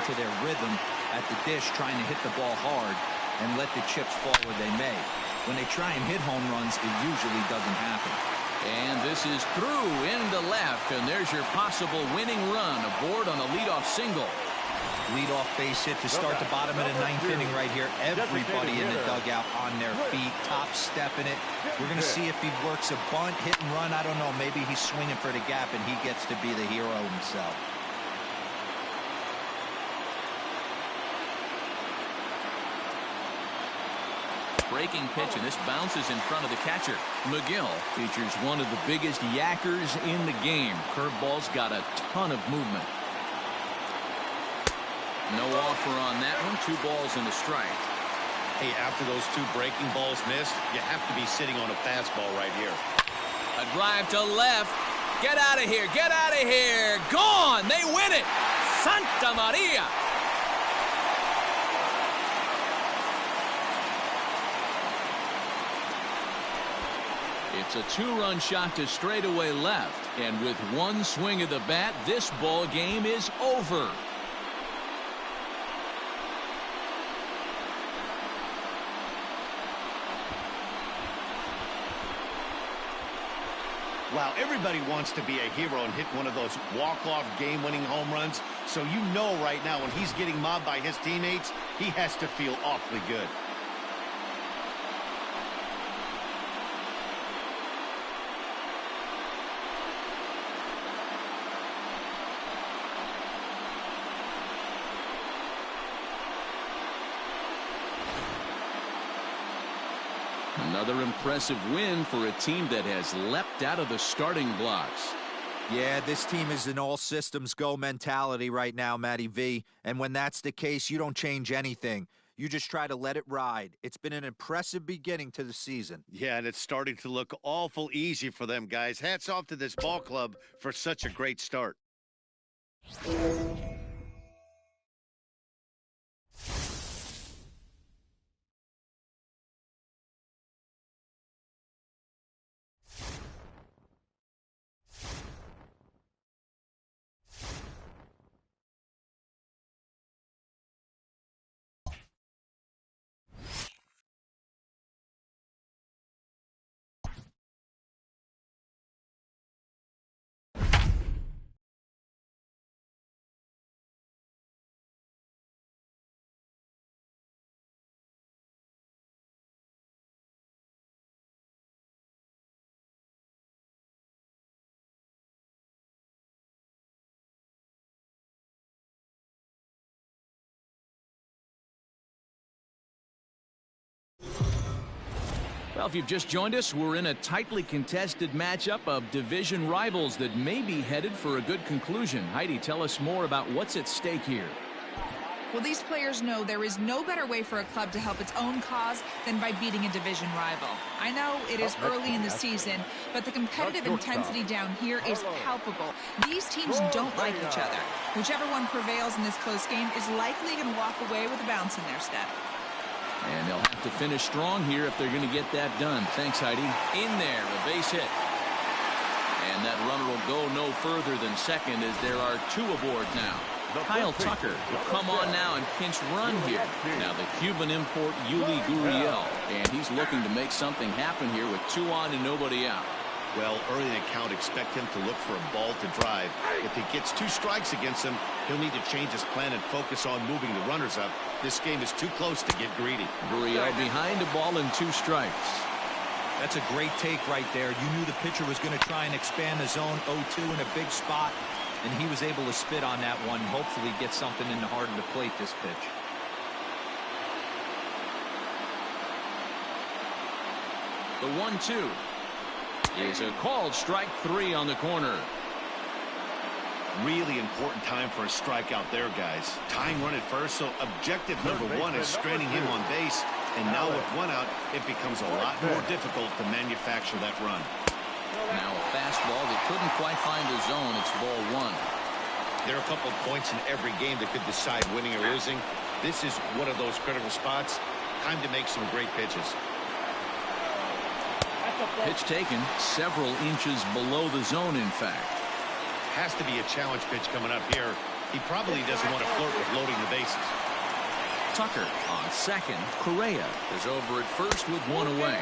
into their rhythm at the dish, trying to hit the ball hard and let the chips fall where they may. When they try and hit home runs, it usually doesn't happen. And this is through into left, and there's your possible winning run aboard on a leadoff single. Leadoff base hit to start the bottom of the ninth inning right here. Everybody in the dugout on their feet, top stepping it. We're going to see if he works a bunt, hit and run. I don't know. Maybe he's swinging for the gap and he gets to be the hero himself. Breaking pitch, and this bounces in front of the catcher. McGill features one of the biggest yackers in the game. Curveball's got a ton of movement. No offer on that one. 2 balls and a strike. Hey, after those 2 breaking balls missed, you have to be sitting on a fastball right here. A drive to left. Get out of here. Get out of here. Gone. They win it. Santa Maria. It's a 2-run shot to straightaway left. And with 1 swing of the bat, this ball game is over. Wow, everybody wants to be a hero and hit one of those walk-off game-winning home runs. So you know right now when he's getting mobbed by his teammates, he has to feel awfully good. Another impressive win for a team that has leapt out of the starting blocks. Yeah, this team is an all-systems-go mentality right now, Matty V. And when that's the case, you don't change anything. You just try to let it ride. It's been an impressive beginning to the season. Yeah, and it's starting to look awful easy for them, guys. Hats off to this ball club for such a great start. Well, if you've just joined us, we're in a tightly contested matchup of division rivals that may be headed for a good conclusion. Heidi, tell us more about what's at stake here. Well, these players know there is no better way for a club to help its own cause than by beating a division rival. I know it is early in the season, but the competitive intensity down here is palpable. These teams don't like each other. Whichever one prevails in this close game is likely going to walk away with a bounce in their step. And they'll have to finish strong here if they're going to get that done. Thanks, Heidi. In there, a base hit. And that runner will go no further than second as there are 2 aboard now. Kyle Tucker will come on now and pinch run here. Now the Cuban import, Yuli Gurriel. And he's looking to make something happen here with 2 on and nobody out. Well, early in the count, expect him to look for a ball to drive. If he gets 2 strikes against him, he'll need to change his plan and focus on moving the runners up. This game is too close to get greedy. Gurriel behind a ball and 2 strikes. That's a great take right there. You knew the pitcher was going to try and expand the zone 0-2 in a big spot, and he was able to spit on that one. Hopefully get something in the heart of the plate this pitch. The 1-2 is a called strike 3 on the corner. Really important time for a strikeout there, guys. Tying run at first, so objective number 1 is straining him on base. And now with 1 out, it becomes a lot more difficult to manufacture that run. Now a fastball that couldn't quite find the zone. It's ball 1. There are a couple of points in every game that could decide winning or losing. This is one of those critical spots. Time to make some great pitches. Pitch taken several inches below the zone, in fact. Has to be a challenge pitch coming up here. He probably doesn't want to flirt with loading the Tucker. On second, Correa is over at first with one away.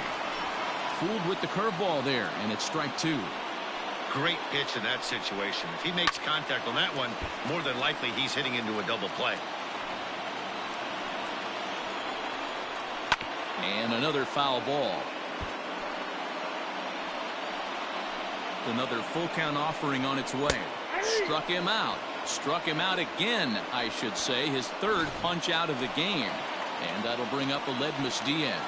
Fooled with the curveball there, and it's strike two. Great pitch in that situation. If he makes contact on that one, more than likely he's hitting into a double play. And another foul ball. Another full count offering on its way. Struck him out. Struck him out again, I should say. His third punch out of the game. And that'll bring up Aledmus Diaz.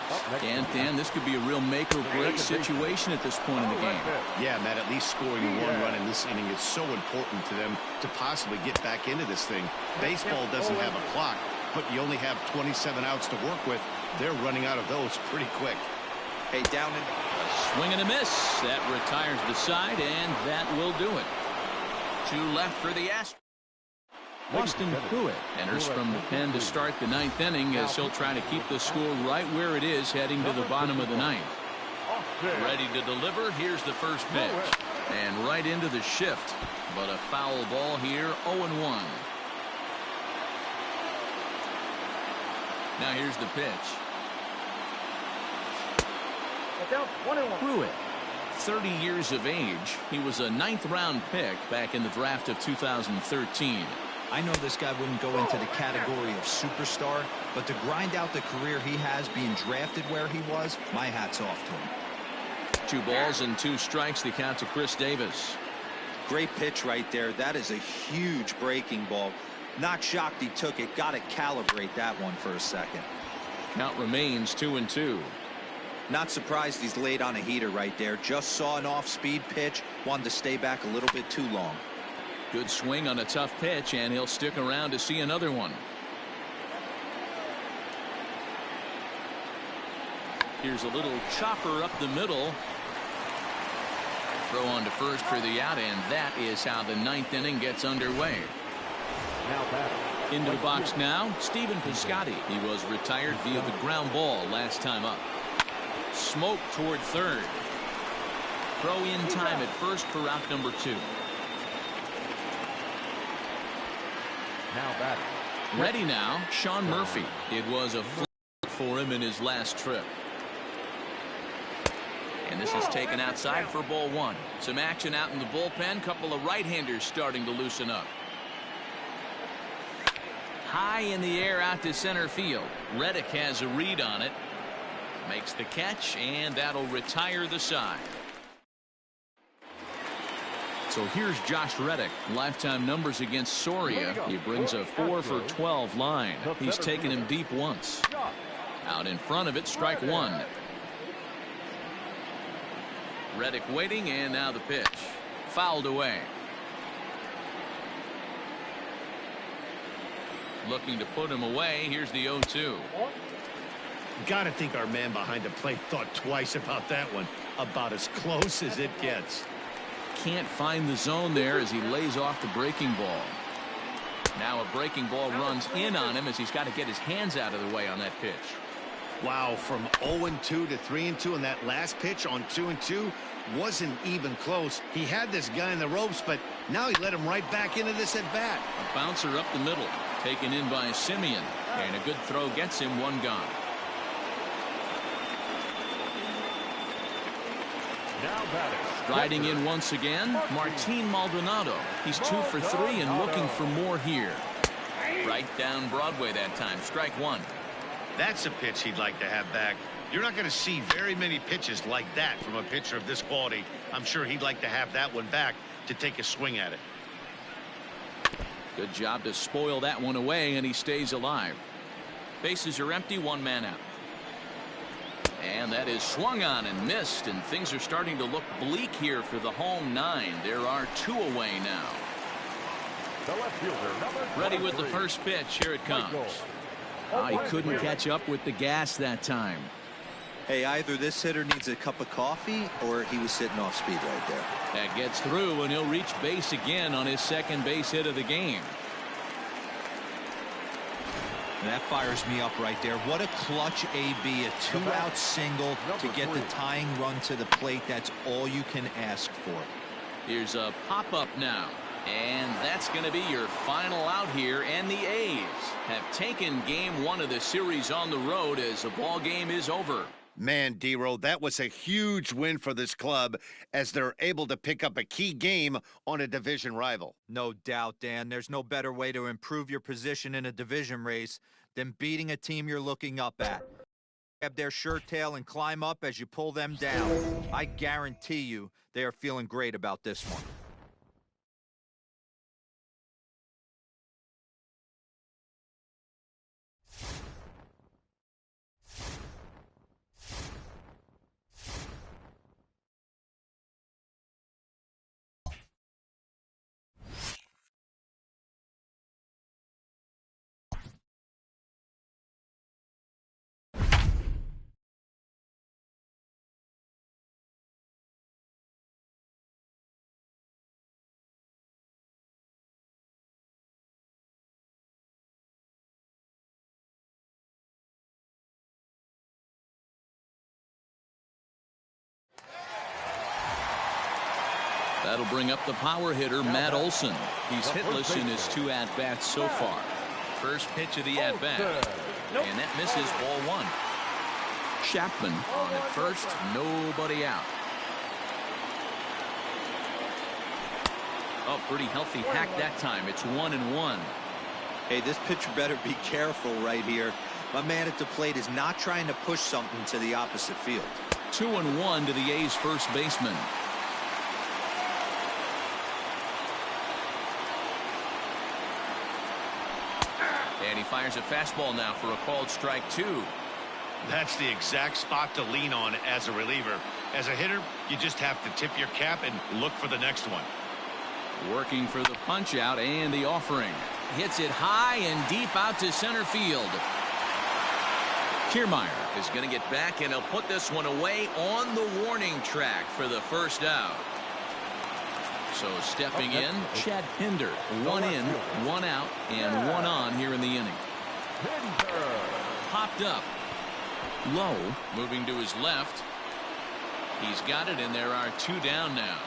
And Dan, this could be a real make or break situation at this point in the game. Yeah, Matt, at least scoring one run in this inning is so important to them to possibly get back into this thing. Baseball doesn't have a clock, but you only have 27 outs to work with. They're running out of those pretty quick. Hey, down in A swing and a miss. That retires the side, and that will do it. Two left for the Astros. Austin Pruitt enters from the pen to start the ninth inning as he'll try to keep the score right where it is heading to the bottom of the ninth. Ready to deliver. Here's the first pitch. And right into the shift. But a foul ball here, 0-1. Now here's the pitch. Pruitt, 30 years of age. He was a 9th round pick back in the draft of 2013. I know this guy wouldn't go into the category of superstar, but to grind out the career he has being drafted where he was, my hat's off to him. 2 balls and 2 strikes, the count to Chris Davis. Great pitch right there. That is a huge breaking ball. Not shocked he took it. Got to calibrate that one for a second. Count remains 2-2. Not surprised he's laid on a heater right there. Just saw an off-speed pitch. Wanted to stay back a little bit too long. Good swing on a tough pitch, and he'll stick around to see another one. Here's a little chopper up the middle. Throw on to first for the out, and that is how the ninth inning gets underway. Into the box now, Stephen Piscotty. He was retired via the ground ball last time up. Smoke toward third. Throw in time at first for out number 2. Now batting. Ready now, Sean Murphy. It was a fluke for him in his last trip. And this is taken outside for ball 1. Some action out in the bullpen. Couple of right-handers starting to loosen up. High in the air out to center field. Reddick has a read on it. Makes the catch, and that'll retire the side. So here's Josh Reddick. Lifetime numbers against Soria. He brings a 4 for 12 line. He's taken him deep once. Out in front of it, strike 1. Reddick waiting, and now the pitch. Fouled away. Looking to put him away. Here's the 0-2. Gotta think our man behind the plate thought twice about that one. About as close as it gets. Can't find the zone there as he lays off the breaking ball. Now a breaking ball runs in on him as he's got to get his hands out of the way on that pitch. Wow, from 0-2 to 3-2 in that last pitch on 2-2 wasn't even close. He had this guy in the ropes, but now he let him right back into this at bat. A bouncer up the middle, taken in by Simeon, and a good throw gets him one gone. Now batting. Riding in once again, Martin Maldonado. He's 2 for 3 and looking for more here. Right down Broadway that time. Strike 1. That's a pitch he'd like to have back. You're not going to see very many pitches like that from a pitcher of this quality. I'm sure he'd like to have that one back to take a swing at it. Good job to spoil that one away, and he stays alive. Bases are empty, 1 man out. And that is swung on and missed, and things are starting to look bleak here for the home 9. There are 2 away now. The left fielder, number Ready with the first pitch. Here it comes. He couldn't catch up with the gas that time. Hey, either this hitter needs a cup of coffee or he was sitting off speed right there. That gets through, and he'll reach base again on his second base hit of the game. That fires me up right there. What a clutch AB, a 2-out single to get the tying run to the plate. That's all you can ask for. Here's a pop-up now, And that's going to be your final out here, and the A's have taken game 1 of the series on the road as the ball game is over. Man, D-Row, that was a huge win for this club as they're able to pick up a key game on a division rival. No doubt, Dan. There's no better way to improve your position in a division race than beating a team you're looking up at. Grab their shirt tail and climb up as you pull them down. I guarantee you they are feeling great about this one. That'll bring up the power hitter, Matt Olson. He's hitless in his 2 at-bats so far. First pitch of the at-bat. And that misses, ball 1. Chapman on at first, nobody out. Oh, pretty healthy hack that time. It's 1-1. Hey, this pitcher better be careful right here. My man at the plate is not trying to push something to the opposite field. 2-1 to the A's first baseman. And he fires a fastball now for a called strike 2. That's the exact spot to lean on as a reliever. As a hitter, you just have to tip your cap and look for the next one. Working for the punch out and the offering. Hits it high and deep out to center field. Kiermaier is going to get back, and he'll put this one away on the warning track for the first out. So stepping in, Chad Pinder. 1 in, 1 out, and 1 on here in the inning. Popped up. Low. Moving to his left. He's got it, and there are 2 down now.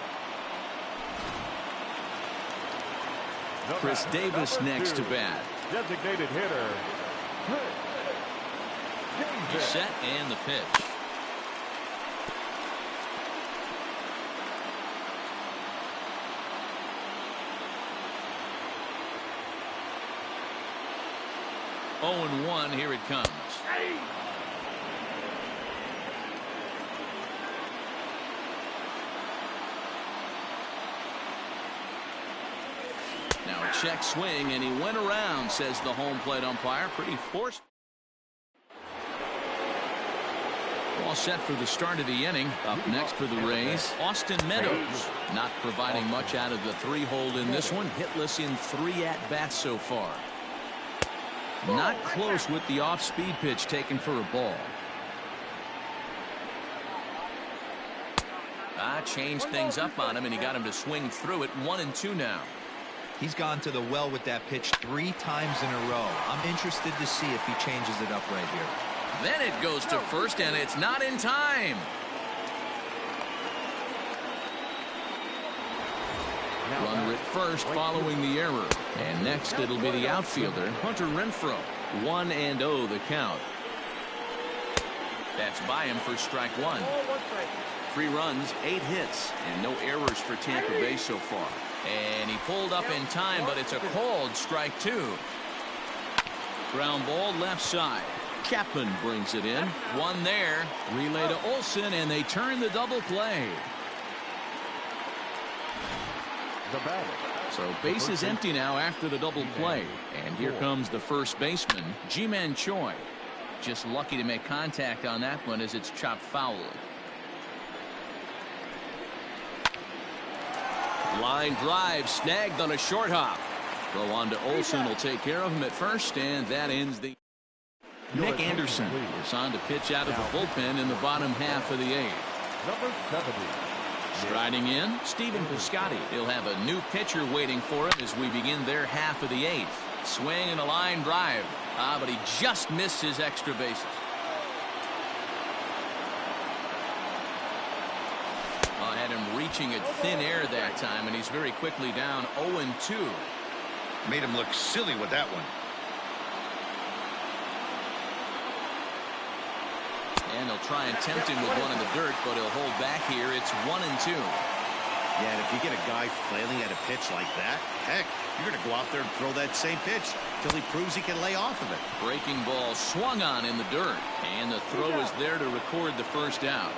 Chris Davis next to bat. Designated hitter. He's set, and the pitch. Oh, and 1, here it comes. Now a check swing, and he went around, says the home plate umpire. Pretty forced. All set for the start of the inning. Up next for the Rays, Austin Meadows. Not providing much out of the 3-hole in this one. Hitless in 3 at-bats so far. Not close with the off-speed pitch taken for a ball. Changed things up on him, and he got him to swing through it. 1-2 now. He's gone to the well with that pitch 3 times in a row. I'm interested to see if he changes it up right here. Then it goes to first, and it's not in time. Runner at first following the error. And next it'll be the outfielder, Hunter Renfroe. 1-0 the count. That's by him for strike 1. 3 runs, 8 hits, and no errors for Tampa Bay so far. And he pulled up in time, but it's a called strike 2. Ground ball left side. Chapman brings it in. 1 there. Relay to Olson, and they turn the double play. So base is empty now after the double play. And here comes the first baseman, Ji-Man Choi. Just lucky to make contact on that one as it's chopped foul. Line drive snagged on a short hop. Throw on to Olson will take care of him at first, and that ends the. Nick Anderson is on to pitch out of the bullpen in the bottom half of the 8th. Number 70. Striding in, Stephen Piscotty. He'll have a new pitcher waiting for him as we begin their half of the 8th. Swing and a line drive. But he just missed his extra bases. Had him reach reaching at thin air that time, and he's very quickly down 0-2. Made him look silly with that one. And he'll try and tempt him with one in the dirt, but he'll hold back here. It's 1-2. Yeah, and if you get a guy flailing at a pitch like that, heck, you're going to go out there and throw that same pitch till he proves he can lay off of it. Breaking ball swung on in the dirt, and the throw is there to record the first out.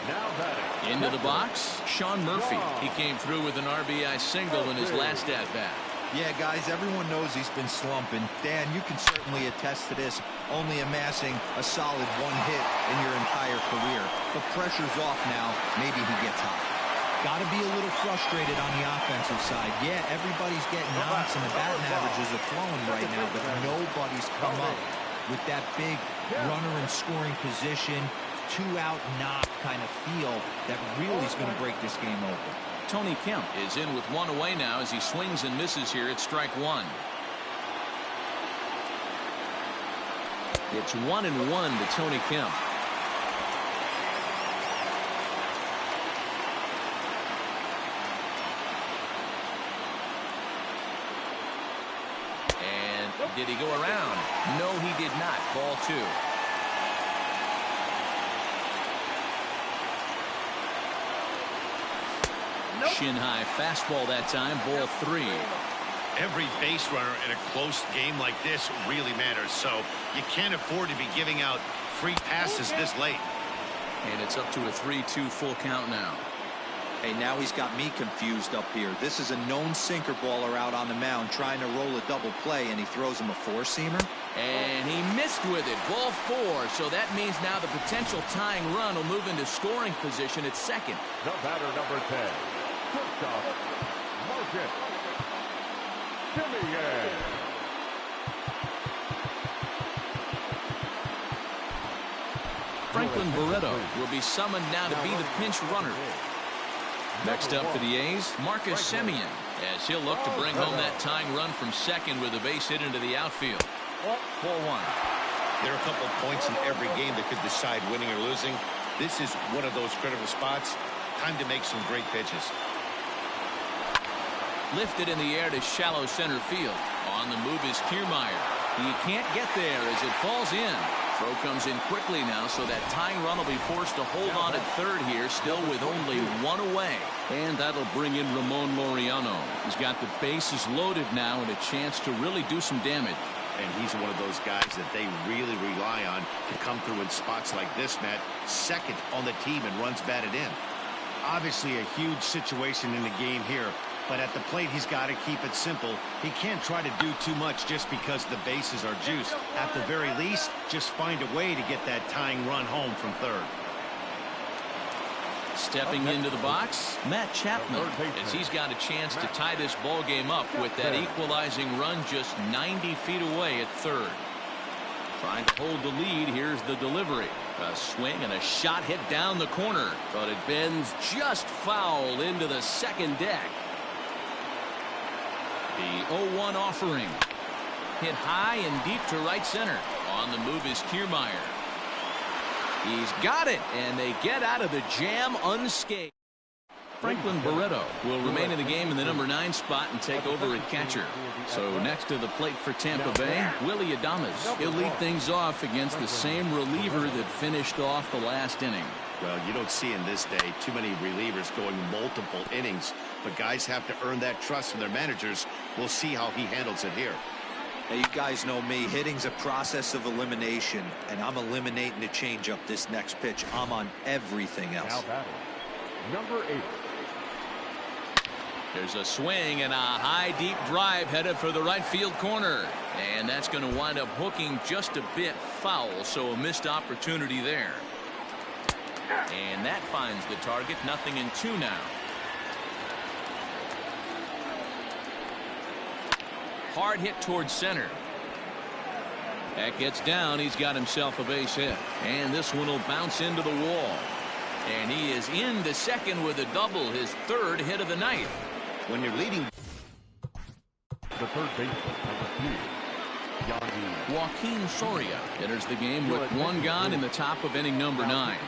Now batting. Into the box, Sean Murphy. He came through with an RBI single in his last at-bat. Yeah, guys, everyone knows he's been slumping. Dan, you can certainly attest to this, only amassing a solid one hit in your entire career. The pressure's off now. Maybe he gets hot. Got to be a little frustrated on the offensive side. Yeah, everybody's getting knocks, and the batting averages are flowing right now, but nobody's come up with that big runner in scoring position, two-out knock kind of feel that really is going to break this game open. Tony Kemp is in with one away now as he swings and misses here at strike one. It's 1-1 to Tony Kemp. And did he go around? No, he did not. Ball two. Shin high fastball that time. Ball three. Every base runner in a close game like this really matters, so you can't afford to be giving out free passes this late. And it's up to a 3-2 full count now. Hey, now he's got me confused up here. This is a known sinker baller out on the mound trying to roll a double play, and he throws him a four-seamer. And he missed with it. Ball four. So that means now the potential tying run will move into scoring position at second. The batter, number 10. Shortstop, Marcus Semien. Franklin Barreto will be summoned now to be the pinch runner. Next up for the A's, Marcus Semien, as he'll look to bring home that tying run from second with a base hit into the outfield. 4-1. There are a couple of points in every game that could decide winning or losing. This is one of those critical spots. Time to make some great pitches. Lifted in the air to shallow center field. On the move is Kiermaier. He can't get there as it falls in. Throw comes in quickly now, so that tying run will be forced to hold on at third here, still with only one away. And that'll bring in Ramon Laureano. He's got the bases loaded now and a chance to really do some damage. And he's one of those guys that they really rely on to come through in spots like this, Matt. Second on the team and runs batted in. Obviously a huge situation in the game here, but at the plate he's got to keep it simple. He can't try to do too much just because the bases are juiced. At the very least, just find a way to get that tying run home from third. Stepping into the box, Matt Chapman, as he's got a chance to tie this ball game up with that equalizing run just 90 feet away at third. Trying to hold the lead. Here's the delivery. A swing and a shot hit down the corner, but it bends just foul into the second deck. The 0-1 offering. Hit high and deep to right center. On the move is Kiermaier. He's got it, and they get out of the jam unscathed. Franklin Barreto will remain in the game in the number 9 spot and take over at catcher. So next to the plate for Tampa Bay, Willie Adames. He'll lead things off against the same reliever that finished off the last inning. Well, you don't see in this day too many relievers going multiple innings, but guys have to earn that trust from their managers. We'll see how he handles it here. Hey, you guys know me. Hitting's a process of elimination, and I'm eliminating the changeup this next pitch. I'm on everything else. Now batting, number 8. There's a swing and a high deep drive headed for the right field corner, and that's going to wind up hooking just a bit foul, so a missed opportunity there. And that finds the target. 0-2 now. Hard hit towards center. That gets down. He's got himself a base hit, and this one will bounce into the wall, and he is into second with a double, his third hit of the night. When you're leading, The third baseman, number 3, Yandy. Joaquin Soria enters the game with one gone in the top of inning number 9.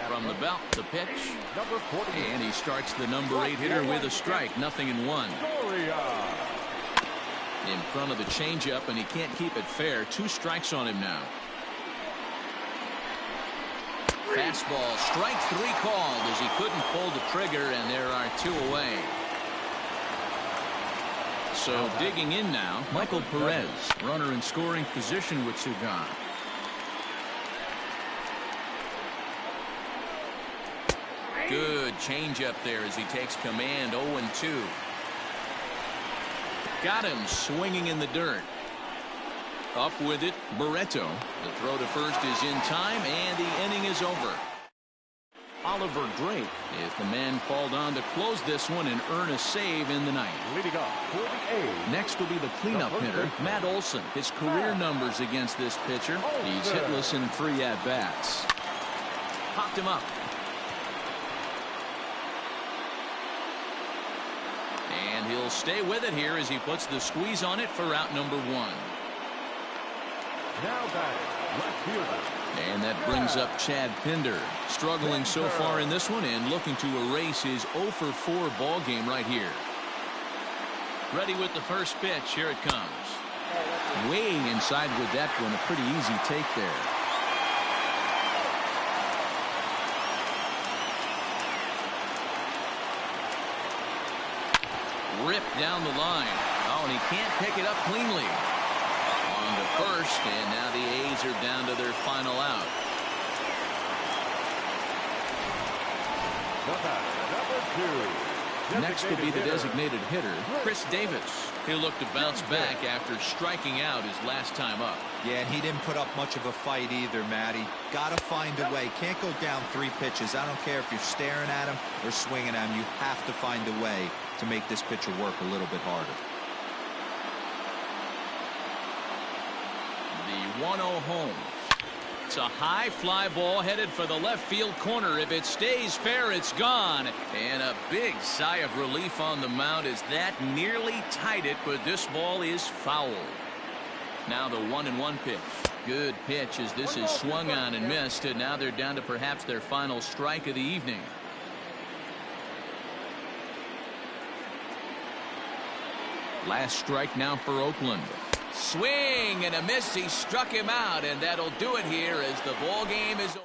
From the belt, the pitch. Number 40. And he starts the number 8 hitter with a strike. 0-1. In front of the changeup, and he can't keep it fair. 2 strikes on him now. Fastball, strike 3 called as he couldn't pull the trigger, and there are 2 away. So digging in now, Michael Perez, runner in scoring position with 2 gone. Good changeup there as he takes command. 0-2. Got him swinging in the dirt. Up with it, Barreto. The throw to first is in time, and the inning is over. Oliver Drake is the man called on to close this one and earn a save in the ninth. Leading off for the A's. Next will be the cleanup hitter, Matt Olson. His career numbers against this pitcher. He's hitless in 3 at-bats. Popped him up. And he'll stay with it here as he puts the squeeze on it for out number 1. Now batting, left fielder. And that brings up Chad Pinder. Struggling so far in this one and looking to erase his 0-for-4 ball game right here. Ready with the first pitch. Here it comes. Way inside with that one. A pretty easy take there. Ripped down the line. Oh, and he can't pick it up cleanly. On to first, and now the A's are down to their final out. Number 2. Next will be the designated hitter, Chris Davis. He'll look to bounce back after striking out his last time up. Yeah, and he didn't put up much of a fight either, Matty. Got to find a way. Can't go down 3 pitches. I don't care if you're staring at him or swinging at him. You have to find a way to make this pitcher work a little bit harder. The 1-0 home. It's a high fly ball headed for the left field corner. If it stays fair, it's gone. And a big sigh of relief on the mound as that nearly tied it, but this ball is foul. Now the 1-1 pitch. Good pitch as this is swung on and missed, and now they're down to perhaps their final strike of the evening. Last strike now for Oakland. Swing and a miss. He struck him out, and that'll do it here as the ball game is over.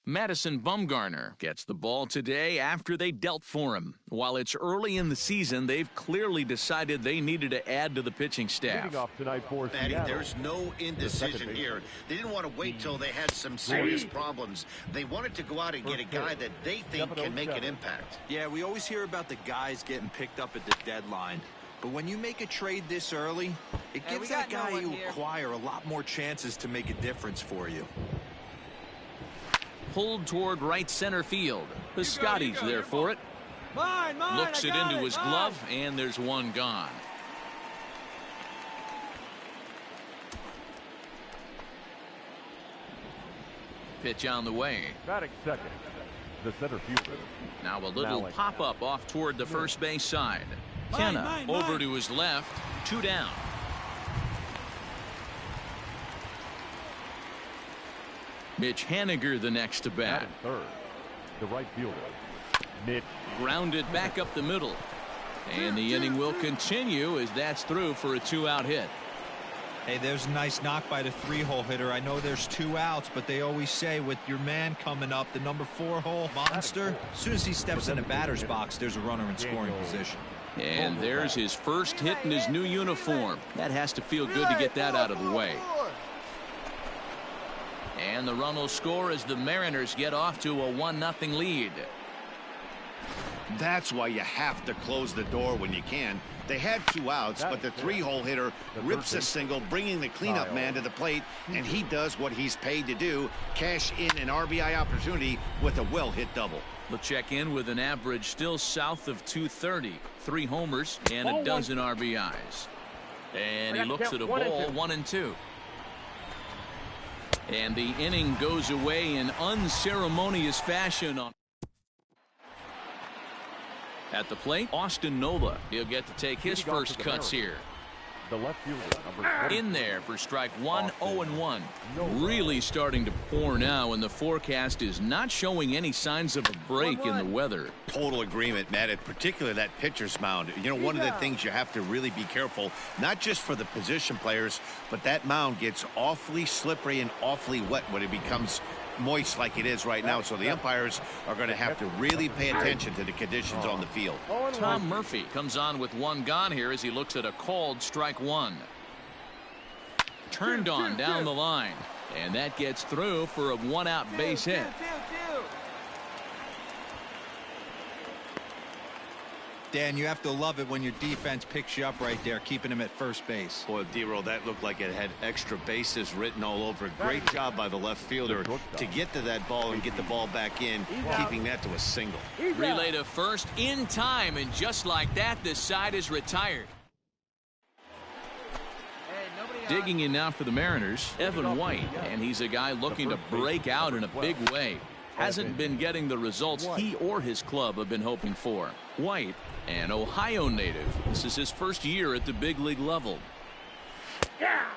Madison Bumgarner gets the ball today after they dealt for him. While it's early in the season, they've clearly decided they needed to add to the pitching staff. Leading off tonight for Matty, Seattle. there's no indecision here. They didn't want to wait till they had some serious problems. They wanted to go out and get a guy that they think can make an impact. Yeah, we always hear about the guys getting picked up at the deadline. But when you make a trade this early, it gives that guy you acquire a lot more chances to make a difference for you. Pulled toward right center field. Piscotty's there for it. Looks it into his glove, and there's one gone. Pitch on the way. Batting second, the center fielder. Now a little pop-up off toward the first base side. Kenna over to his left. 2 down. Mitch Haniger the next to bat. Batting third, the right fielder, Mitch. Grounded back up the middle. And the inning will continue as that's through for a 2-out hit. Hey, there's a nice knock by the 3-hole hitter. I know there's 2 outs, but they always say with your man coming up, the number 4-hole monster, as soon as he steps in the batter's box, there's a runner in scoring position. And there's his first hit in his new uniform. That has to feel good to get that out of the way. And the run will score as the Mariners get off to a 1-0 lead. That's why you have to close the door when you can. They had 2 outs, but the 3-hole hitter rips a single, bringing the cleanup man to the plate, and he does what he's paid to do, cash in an RBI opportunity with a well-hit double. We'll check in with an average still south of 230, 3 homers and a dozen RBIs. And he looks at a ball, 1-2. And the inning goes away in unceremonious fashion. At the plate, Austin Nola. He'll get to take his first cuts here. The left fielder, In there for strike 1, 0-1. Really starting to pour now, and the forecast is not showing any signs of a break in the weather. Total agreement, Matt, and particularly that pitcher's mound. You know, one of the things you have to really be careful, not just for the position players, but that mound gets awfully slippery and awfully wet when it becomes moist like it is right now. So the umpires are going to have to really pay attention to the conditions on the field. Tom Murphy comes on with 1 gone here as he looks at a called strike 1. Turned on down the line, and that gets through for a 1-out base hit. Dan, you have to love it when your defense picks you up right there, keeping him at first base. Boy, D-Roll, that looked like it had extra bases written all over it. Great job by the left fielder to get to that ball and get the ball back in, keeping that to a single. Relay to first in time, and just like that, the side is retired. Digging in now for the Mariners, Evan White, and he's a guy looking to break out in a big way. Hasn't been getting the results he or his club have been hoping for. White, an Ohio native. This is his first year at the big league level.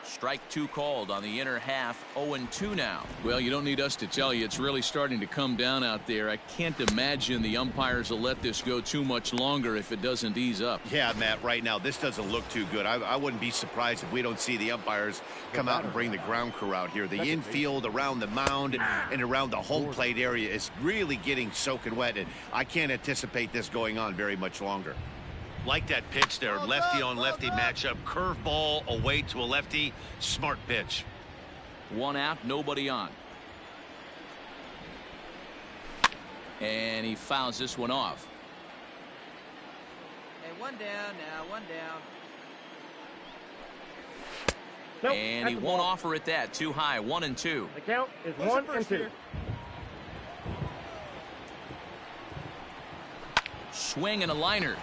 Strike 2 called on the inner half, 0-2 now. Well, you don't need us to tell you, it's really starting to come down out there. I can't imagine the umpires will let this go too much longer if it doesn't ease up. Yeah, Matt, right now, this doesn't look too good. I wouldn't be surprised if we don't see the umpires come out and bring the ground crew out here. The infield around the mound and around the home plate area is really getting soaking wet, and I can't anticipate this going on very much longer. Like that pitch there, lefty on lefty matchup, curveball away to a lefty, smart pitch. 1 out, nobody on. And he fouls this one off. Hey, 1 down now, 1 down. And he won't offer it that, too high, 1-2. The count is 1-2. Swing and a liner.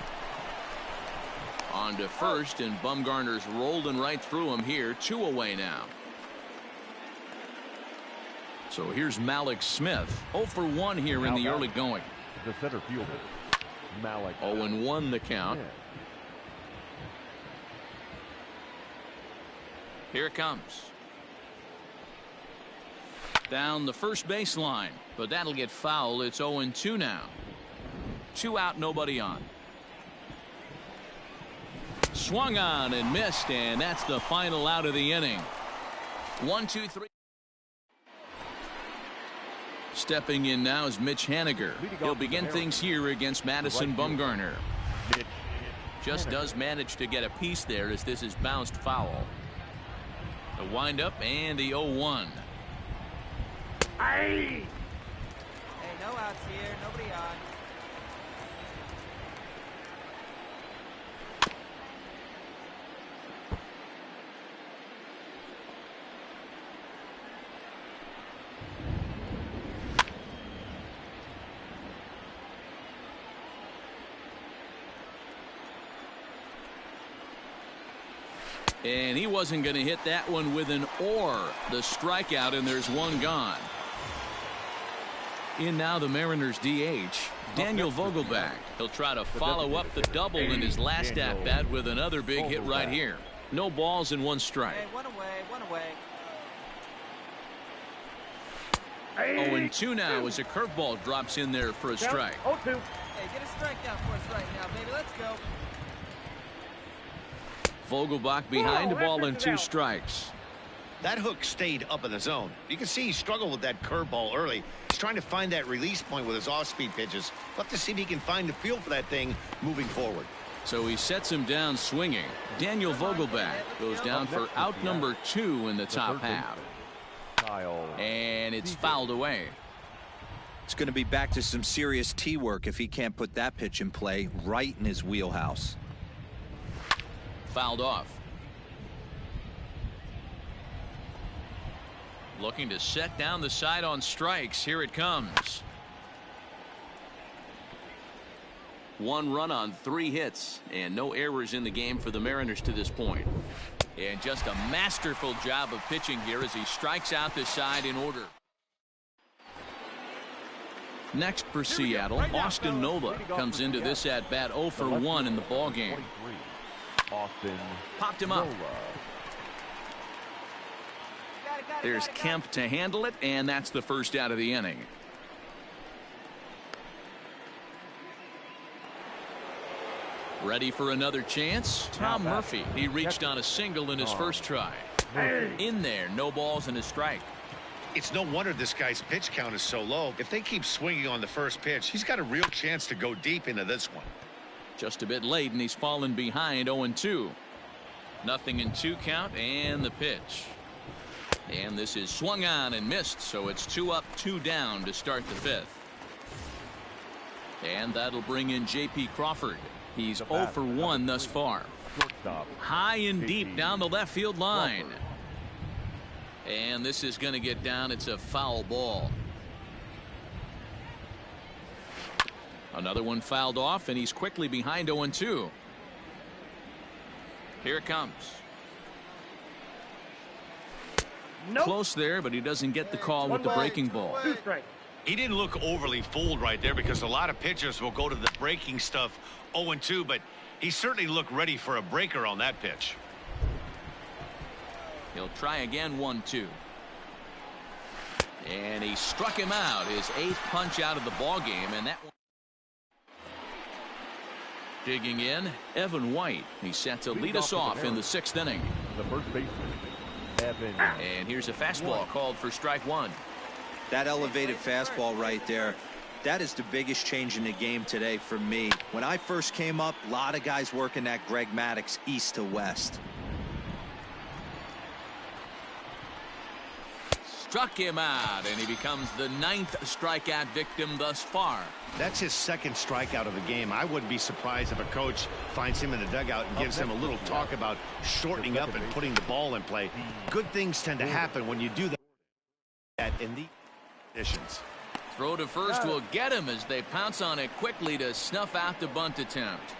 On to first, and Bumgarner's rolling right through him here. 2 away now. So here's Malik Smith. 0 for 1 here in the early going. the center fielder, Malik. 0-1 the count. Yeah. Here it comes. Down the first baseline, but that'll get foul. It's 0-2 now. 2 out, nobody on. Swung on and missed, and that's the final out of the inning. 1-2-3. Stepping in now is Mitch Haniger. He'll begin things here against Madison Bumgarner. Just does manage to get a piece there as this is bounced foul. The windup and the 0-1. Hey, no outs here. Nobody on. And he wasn't going to hit that one with an or. The strikeout, and there's one gone. In now the Mariners DH, Daniel Vogelback. He'll try to follow up the double in his last at-bat with another big hit right here. No balls and 1 strike. Hey, one away, 1 away. 0-2 now as a curveball drops in there for a strike. 0-2. Hey, get a strikeout for us right now, baby. Let's go. Vogelbach behind the ball and 2 strikes. That hook stayed up in the zone. You can see he struggled with that curveball early. He's trying to find that release point with his off-speed pitches. We'll have to see if he can find the feel for that thing moving forward. So he sets him down swinging. Daniel Vogelbach goes down for out number 2 in the top half. And it's fouled away. It's going to be back to some serious tee work if he can't put that pitch in play right in his wheelhouse. Fouled off. Looking to set down the side on strikes. Here it comes. 1 run on 3 hits and no errors in the game for the Mariners to this point. And just a masterful job of pitching here as he strikes out the side in order. Next for Seattle, Austin Nola comes into this at bat 0 for 1 in the ball game. Popped him up. There's Kemp to handle it, and that's the first out of the inning. Ready for another chance? Tom Murphy. He reached on a single in his first try. In there, no balls and a strike. It's no wonder this guy's pitch count is so low. If they keep swinging on the first pitch, he's got a real chance to go deep into this one. Just a bit late, and he's fallen behind 0-2. Nothing in 2 count, and the pitch. And this is swung on and missed, so it's 2 up, 2 down to start the 5th. And that'll bring in J.P. Crawford. He's 0 for 1 thus far. High and deep down the left field line. And this is going to get down. It's a foul ball. Another one fouled off, and he's quickly behind 0-2. Here it comes. Close there, but he doesn't get the call with the breaking ball. He didn't look overly fooled right there because a lot of pitchers will go to the breaking stuff 0-2, but he certainly looked ready for a breaker on that pitch. He'll try again 1-2. And he struck him out, his 8th punch out of the ball game, and that one. Digging in, Evan White. He's set to lead us off in the 6th inning. The first baseman, Evan. And here's a fastball called for strike 1. That elevated fastball right there, that is the biggest change in the game today for me. When I first came up, a lot of guys working that Greg Maddux east to west. Struck him out, and he becomes the 9th strikeout victim thus far. That's his 2nd strikeout of the game. I wouldn't be surprised if a coach finds him in the dugout and gives him a little talk about shortening up and putting the ball in play. Good things tend to happen when you do that in the conditions. Throw to first will get him as they pounce on it quickly to snuff out the bunt attempt.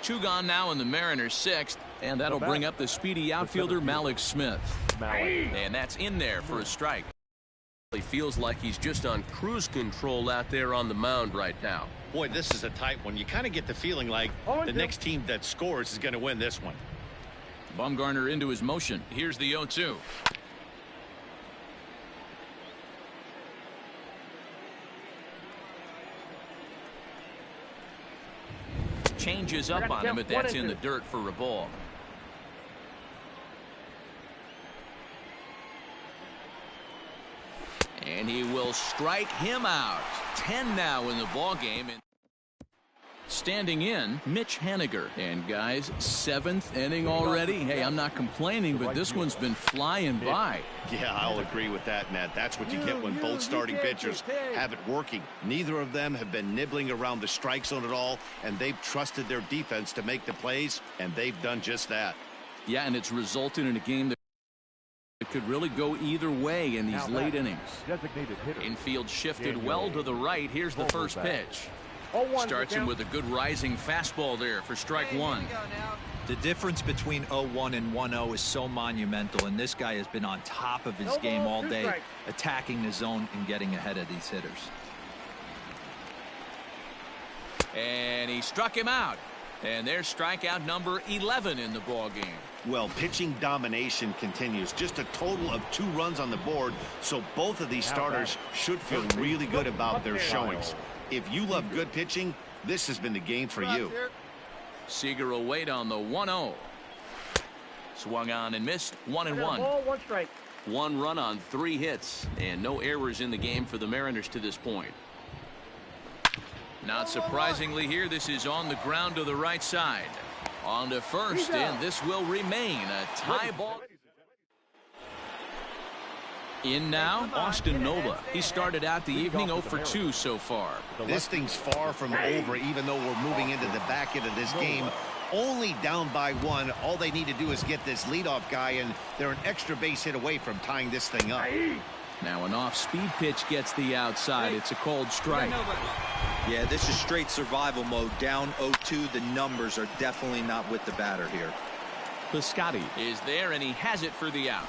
2 gone now in the Mariners' 6th, and that'll bring up the speedy outfielder Malik Smith. And that's in there for a strike. He feels like he's just on cruise control out there on the mound right now. Boy, this is a tight one. You kind of get the feeling like the next team that scores is going to win this one. Bumgarner into his motion. Here's the 0-2. Changes up on him, but that's in the dirt for a ball. And he will strike him out. 10 now in the ball game. And standing in, Mitch Haniger. And guys, 7th inning already. Hey, I'm not complaining, but this one's been flying by. Yeah, I'll agree with that, Nat. That's what you get when both starting pitchers have it working. Neither of them have been nibbling around the strike zone at all, and they've trusted their defense to make the plays, and they've done just that. Yeah, and it's resulted in a game that could really go either way in these late innings. Infield shifted well to the right. Here's the first pitch. Starts him with a good rising fastball there for strike 1. The difference between 0-1 and 1-0 is so monumental, and this guy has been on top of his game all day, attacking the zone and getting ahead of these hitters. And he struck him out. And there's strikeout number 11 in the ball game. Well, pitching domination continues. Just a total of 2 runs on the board, so both of these starters should feel really good about their showings. If you love good pitching, this has been the game for you. Seager will wait on the 1-0. Swung on and missed. 1-1. Ball, 1 strike. 1 run on 3 hits, and no errors in the game for the Mariners to this point. Not surprisingly here, this is on the ground to the right side. On to first, and this will remain a tie ball. In now, Austin Nova. He started out the evening 0 for 2 so far. This thing's far from over, even though we're moving into the back end of this game. Only down by 1. All they need to do is get this leadoff guy, and they're an extra base hit away from tying this thing up. Now an off-speed pitch gets the outside. It's a cold strike. Yeah, this is straight survival mode. Down 0-2. The numbers are definitely not with the batter here. Piscotty is there, and he has it for the out.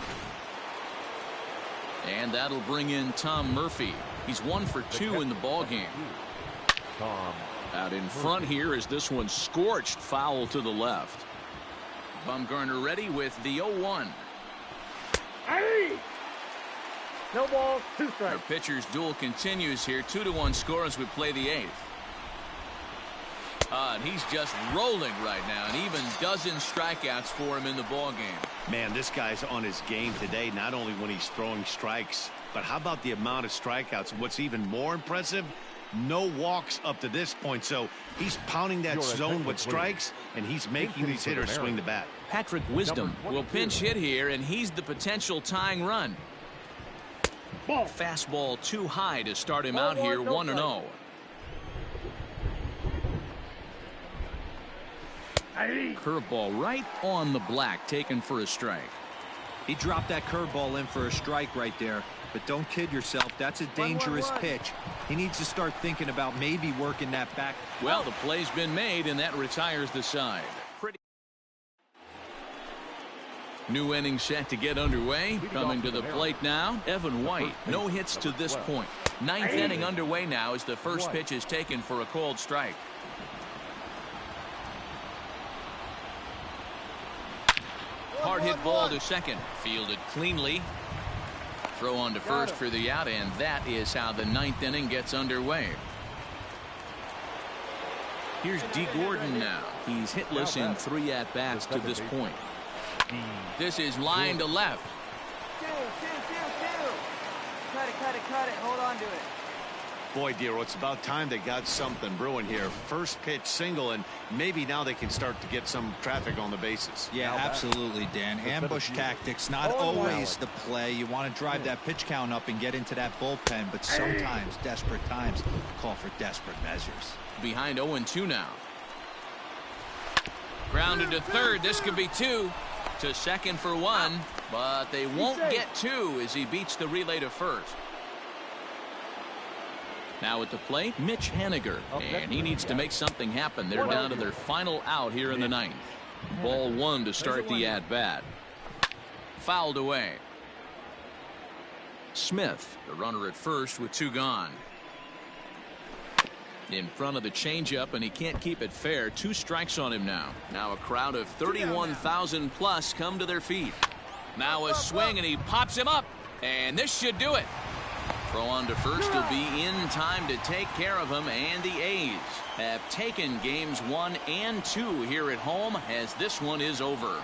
And that'll bring in Tom Murphy. He's 1 for 2 in the ballgame. Out in front here as this one scorched foul to the left. Bumgarner ready with the 0-1. No balls, 2 strikes. Our pitcher's duel continues here. 2-1 score as we play the 8th. And he's just rolling right now, and even dozen strikeouts for him in the ballgame. Man, this guy's on his game today, not only when he's throwing strikes, but how about the amount of strikeouts? And what's even more impressive, no walks up to this point. So he's pounding that zone with strikes, and he's making these hitters swing the bat. Patrick Wisdom will pinch hit here, and he's the potential tying run. Fastball too high to start him out here, 1-0. Curveball right on the black, taken for a strike. He dropped that curveball in for a strike right there. But don't kid yourself. That's a dangerous pitch. He needs to start thinking about maybe working that back. Well, the play's been made, and that retires the side. New inning set to get underway. Coming to the plate now, Evan White. No hits to this point. 9th inning underway now as the first pitch is taken for a called strike. Hard hit ball to second. Fielded cleanly. Throw on to first for the out, and that is how the 9th inning gets underway. Here's D. Gordon now. He's hitless in 3 at-bats to this point. This is line to left. Two. Cut it. Hold on to it. Boy, Dero, it's about time they got something brewing here. First pitch single, and maybe now they can start to get some traffic on the bases. Yeah, absolutely, Dan. Ambush tactics, not always the play. You want to drive that pitch count up and get into that bullpen, but sometimes desperate times call for desperate measures. Behind 0-2 now. Grounded to third. This could be 2. To second for 1, but they won't get 2 as he beats the relay to first. Now at the plate, Mitch Haniger, and he needs to make something happen. They're down to their final out here in the 9th. Ball 1 to start the at-bat. Fouled away. Smith, the runner at first with 2 gone. In front of the changeup, and he can't keep it fair. 2 strikes on him now. Now a crowd of 31,000 plus come to their feet. Now a swing, and he pops him up, and this should do it. Throw on to first will be in time to take care of him, and the A's have taken games 1 and 2 here at home as this one is over.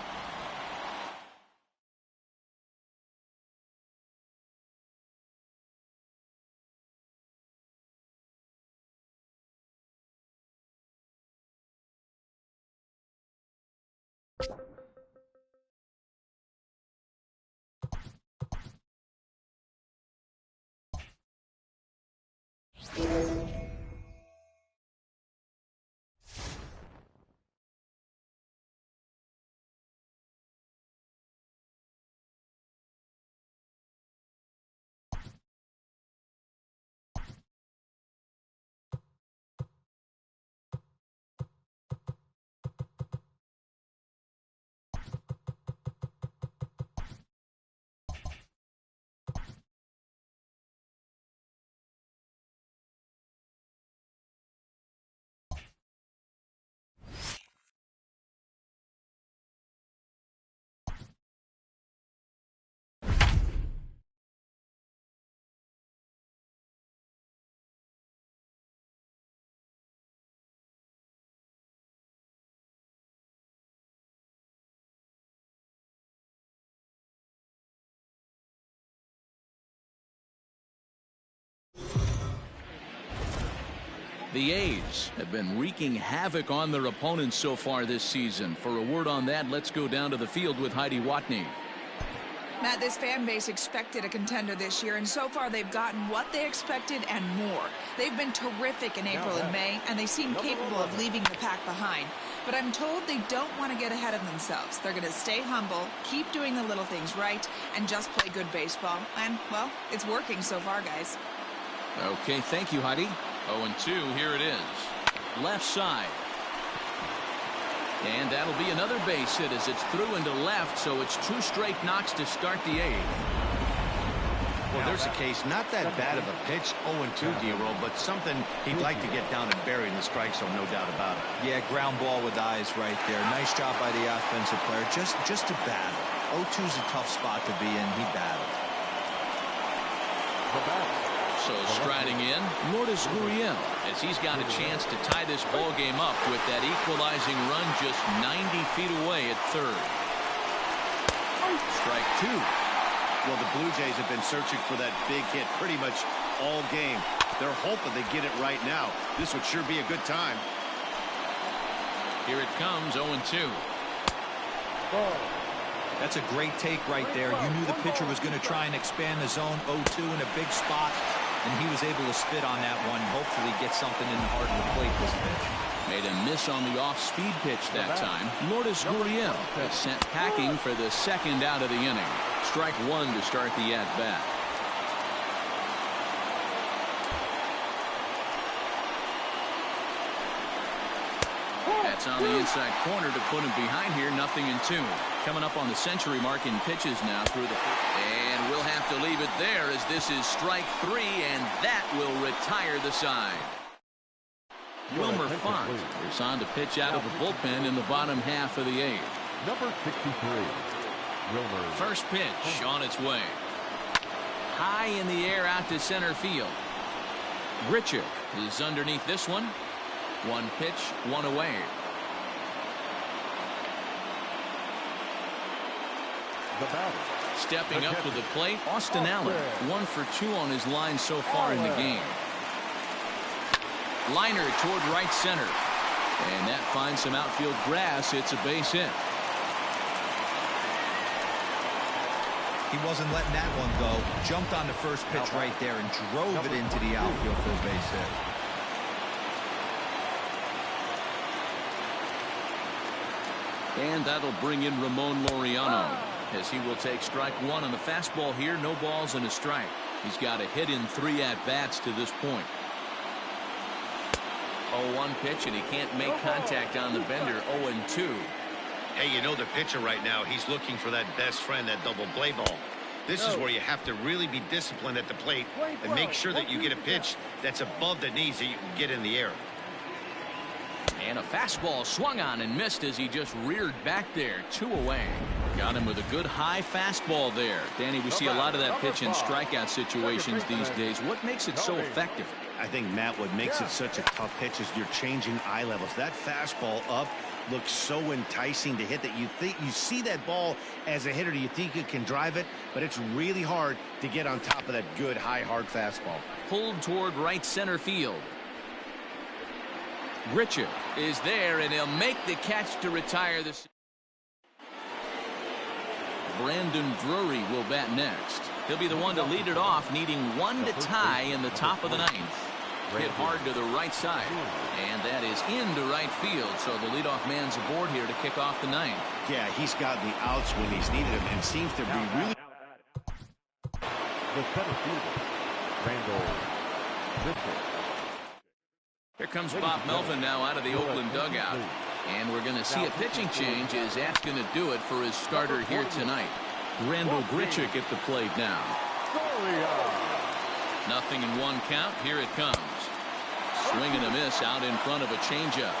The A's have been wreaking havoc on their opponents so far this season. For a word on that, let's go down to the field with Heidi Watney. Matt, this fan base expected a contender this year, and so far they've gotten what they expected and more. They've been terrific in April and May, and they seem capable of leaving the pack behind. But I'm told they don't want to get ahead of themselves. They're going to stay humble, keep doing the little things right, and just play good baseball. And, well, it's working so far, guys. Okay, thank you, Heidi. 0-2, here it is. Left side. And that'll be another base hit as it's through into left, so it's 2 straight knocks to start the 8th. Well, there's a case, not that bad of a pitch, 0-2, D-roll, but something he'd like to get down and bury in the strike zone, no doubt about it. Yeah, ground ball with eyes right there. Nice job by the offensive player. Just to battle. 0-2's a tough spot to be in. He battled. So striding in, Lourdes Gurriel, as he's got a chance to tie this ball game up with that equalizing run just 90 feet away at third. Strike 2. Well, the Blue Jays have been searching for that big hit pretty much all game. They're hoping they get it right now. This would sure be a good time. Here it comes, 0-2. That's a great take right there. You knew the pitcher was going to try and expand the zone. 0-2 in a big spot, and he was able to spit on that one. Hopefully get something in the heart of the plate this pitch. Made a miss on the off-speed pitch that time. Lourdes Gurriel is sent packing for the second out of the inning. Strike 1 to start the at-bat. That's on the inside corner to put him behind here. 0-2. Coming up on the century mark in pitches now through the... And we'll have to leave it there as this is strike 3, and that will retire the side. Wilmer Font is on to pitch out of the bullpen in the bottom half of the 8th. Number 63, Wilmer. First pitch on its way. High in the air out to center field. Grichuk is underneath this one. 1 pitch, 1 away. The batter. Stepping up to the plate, Austin Allen. 1 for 2 on his line so far in the game. Liner toward right center. And that finds some outfield grass. It's a base hit. He wasn't letting that one go. Jumped on the first pitch right there and drove it into the outfield for a base hit. And that'll bring in Ramon Laureano as he will take strike 1 on the fastball here. No balls and a strike. He's got a hit in 3 at-bats to this point. 0-1 pitch, and he can't make contact on the bender. 0-2. Hey, you know the pitcher right now, he's looking for that best friend, that double play ball. This is where you have to really be disciplined at the plate and make sure that you get a pitch that's above the knees that you can get in the air. And a fastball swung on and missed as he just reared back there. 2 away. Got him with a good high fastball there. Danny, we see a lot of that pitch in strikeout situations these days. What makes it so effective? I think, Matt, what makes it such a tough pitch is you're changing eye levels. That fastball up looks so enticing to hit that you see that ball as a hitter, you think you can drive it, but it's really hard to get on top of that good high hard fastball. Pulled toward right center field. Grichuk is there, and he'll make the catch to retire this. Brandon Drury will bat next. He'll be the one to lead it off, needing 1 to tie in the top of the 9th. Hit hard to the right side, and that is into right field, so the leadoff man's aboard here to kick off the 9th. Yeah, he's gotten the outs when he's needed them and seems to be really... The center fielder, Randall Grichuk. Here comes Bob Melvin now out of the Oakland dugout. And we're going to see a pitching change as that's going to do it for his starter here tonight. Randall Grichuk at the plate now. 0-1 count. Here it comes. Swing and a miss out in front of a changeup.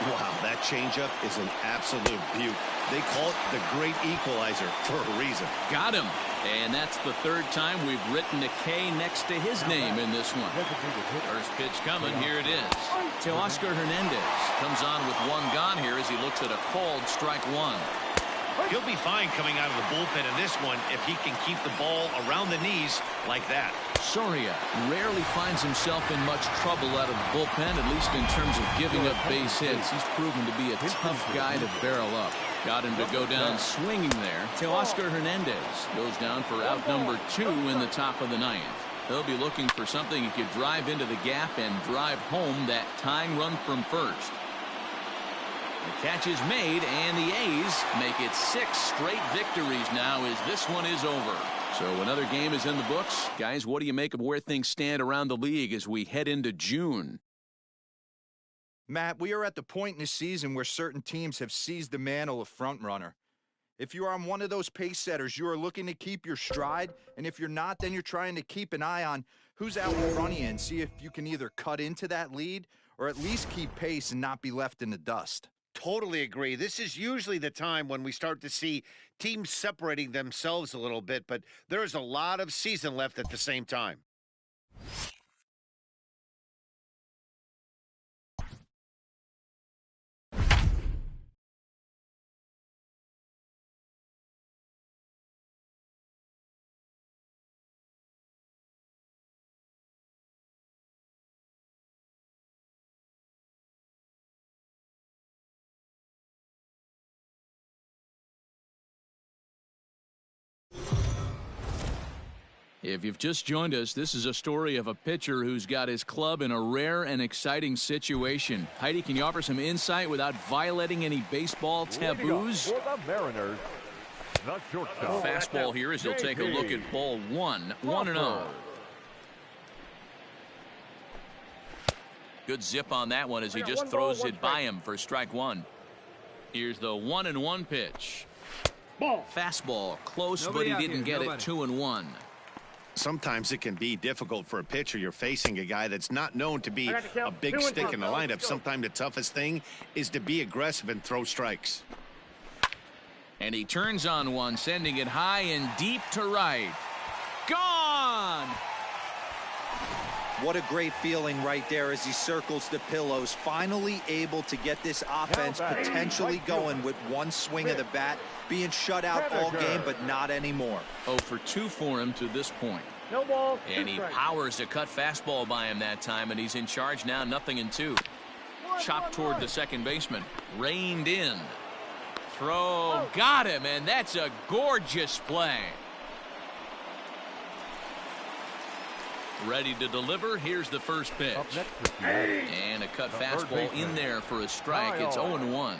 Wow, that changeup is an absolute beaut. They call it the great equalizer for a reason. Got him. And that's the 3rd time we've written a K next to his name in this one. First pitch coming. Here it is. Teoscar Hernandez comes on with 1 gone here as he looks at a called strike 1. He'll be fine coming out of the bullpen in this one if he can keep the ball around the knees like that. Soria rarely finds himself in much trouble out of the bullpen, at least in terms of giving up base hits. He's proven to be a tough guy to barrel up. Got him to go down swinging there. Teoscar Hernandez goes down for out number 2 in the top of the 9th. He'll be looking for something he could drive into the gap and drive home that tying run from first. The catch is made, and the A's make it 6 straight victories now as this one is over. So another game is in the books. Guys, what do you make of where things stand around the league as we head into June? Matt, we are at the point in the season where certain teams have seized the mantle of frontrunner. If you are on one of those pace setters, you are looking to keep your stride, and if you're not, then you're trying to keep an eye on who's out in front of you and see if you can either cut into that lead or at least keep pace and not be left in the dust. Totally agree. This is usually the time when we start to see teams separating themselves a little bit, but there's a lot of season left at the same time. If you've just joined us, this is a story of a pitcher who's got his club in a rare and exciting situation. Heidi, can you offer some insight without violating any baseball taboos? For the Mariners, the shortstop. Fastball here as he'll take a look at ball 1. 1-0. Good zip on that one as he just throws it by him for strike 1. Here's the 1-1 pitch. Fastball close, but he didn't get it. 2-1. Sometimes it can be difficult for a pitcher. You're facing a guy that's not known to be a big stick in the lineup. Sometimes the toughest thing is to be aggressive and throw strikes. And he turns on one, sending it high and deep to right. Gone! What a great feeling right there as he circles the pillows, finally able to get this offense potentially going with one swing of the bat, being shut out all game, but not anymore. 0 for 2 for him to this point. No ball. And he powers a cut fastball by him that time, and he's in charge now, 0-2. Chopped toward the second baseman. Reined in. Throw. Got him, and that's a gorgeous play. Ready to deliver. Here's the first pitch. And a cut fastball in there for a strike. It's 0-1.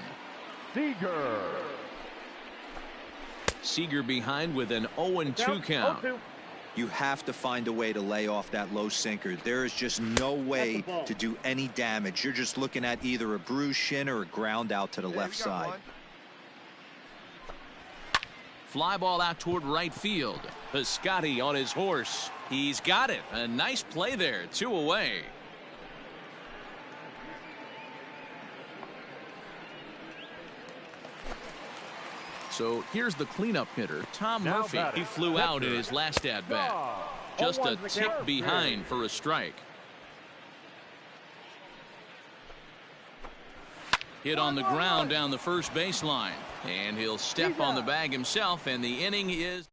Seager behind with an 0-2 count. You have to find a way to lay off that low sinker. There is just no way to do any damage. You're just looking at either a bruised shin or a ground out to the left side. Fly ball out toward right field. Piscotty on his horse. He's got it. A nice play there. 2 away. So here's the cleanup hitter, Tom Murphy. He flew out in his last at-bat. Just a tick behind for a strike. Hit on the ground down the first baseline. And he'll step on the bag himself, and the inning is...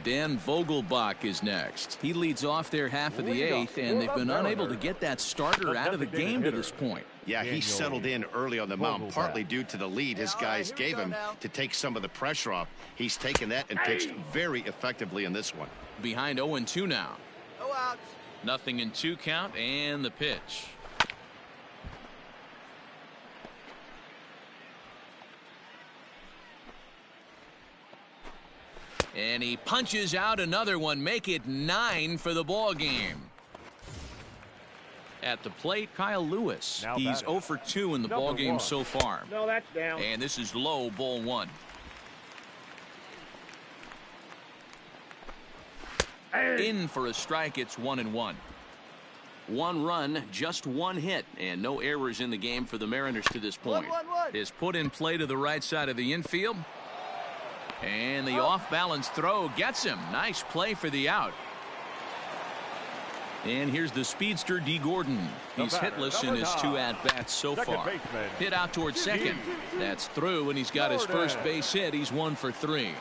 Dan Vogelbach is next. He leads off their half of the 8th, and they've been unable to get that starter out of the game to this point. Yeah, he settled in early on the mound, partly due to the lead his guys gave him to take some of the pressure off. He's taken that and pitched very effectively in this one. Behind 0-2 now. No outs. 0-2 count, and the pitch. And he punches out another one, make it 9 for the ball game. At the plate, Kyle Lewis. He's 0 for 2 in the ball game so far. No, that's down. And this is low, ball 1. In for a strike, it's 1-1. 1 run, just 1 hit, and no errors in the game for the Mariners to this point. Is put in play to the right side of the infield. And the off-balance throw gets him. Nice play for the out. And here's the speedster, D. Gordon. He's hitless in his 2 at-bats so far. Hit out towards second. That's through, and he's got his first base hit. He's 1 for 3.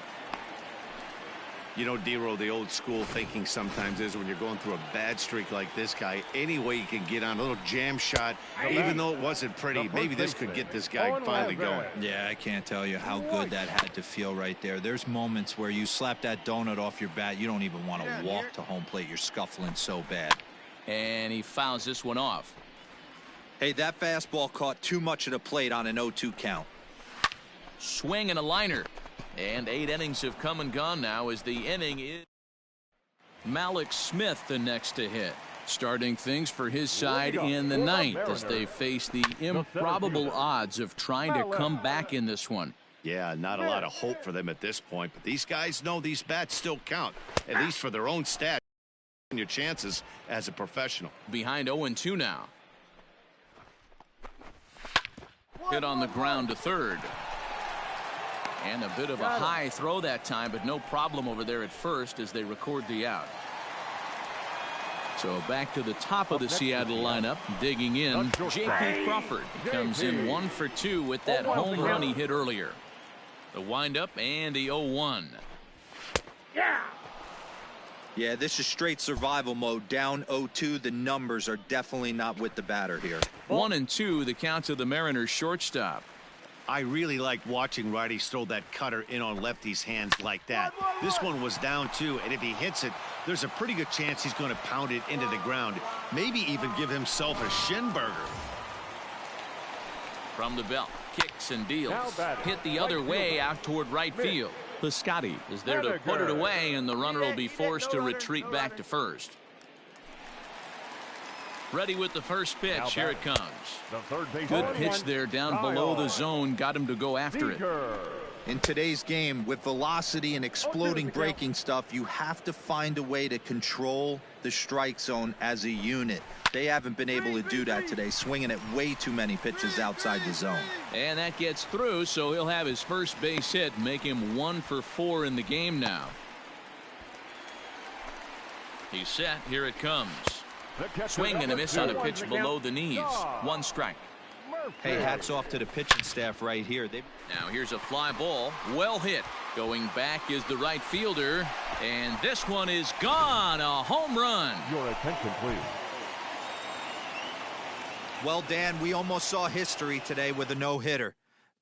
You know, D-Roll, the old school thinking sometimes is when you're going through a bad streak like this guy, any way you can get on a little jam shot, even though it wasn't pretty, maybe this could get this guy finally going. Yeah, I can't tell you how good that had to feel right there. There's moments where you slap that donut off your bat, you don't even want to walk to home plate. You're scuffling so bad. And he fouls this one off. Hey, that fastball caught too much of the plate on an 0-2 count. Swing and a liner. And 8 innings have come and gone now as the inning is. Malik Smith the next to hit. Starting things for his side in the 9th as they face the improbable odds of trying to come back in this one. Yeah, not a lot of hope for them at this point, but these guys know these bats still count, at least for their own stats and your chances as a professional. Behind 0-2 now. Hit on the ground to third. And a bit of a high throw that time, but no problem over there at first as they record the out. So back to the top of the Seattle lineup, digging in, J.P. Crawford. He comes in 1 for 2 with that home run he hit earlier. The windup and the 0-1. Yeah, this is straight survival mode. Down 0-2. The numbers are definitely not with the batter here. 1-2, the count to the Mariners shortstop. I really like watching righties throw that cutter in on lefties' hands like that. This one was down 2, and if he hits it, there's a pretty good chance he's going to pound it into the ground. Maybe even give himself a shin burger. From the belt, kicks and deals. Hit the other way out toward right field. Piscotty is there to put it away, and the runner will be forced to retreat back to first. Ready with the first pitch. Here it comes. Good pitch there down below the zone. Got him to go after it. In today's game, with velocity and exploding breaking stuff, you have to find a way to control the strike zone as a unit. They haven't been able to do that today, swinging at way too many pitches outside the zone. And that gets through, so he'll have his first base hit, make him 1 for 4 in the game now. He's set. Here it comes. Swing and a miss on a pitch below the knees. 1 strike. Hey, hats off to the pitching staff right here. Now here's a fly ball. Well hit. Going back is the right fielder. And this one is gone. A home run. Your attention, please. Well, Dan, we almost saw history today with a no-hitter.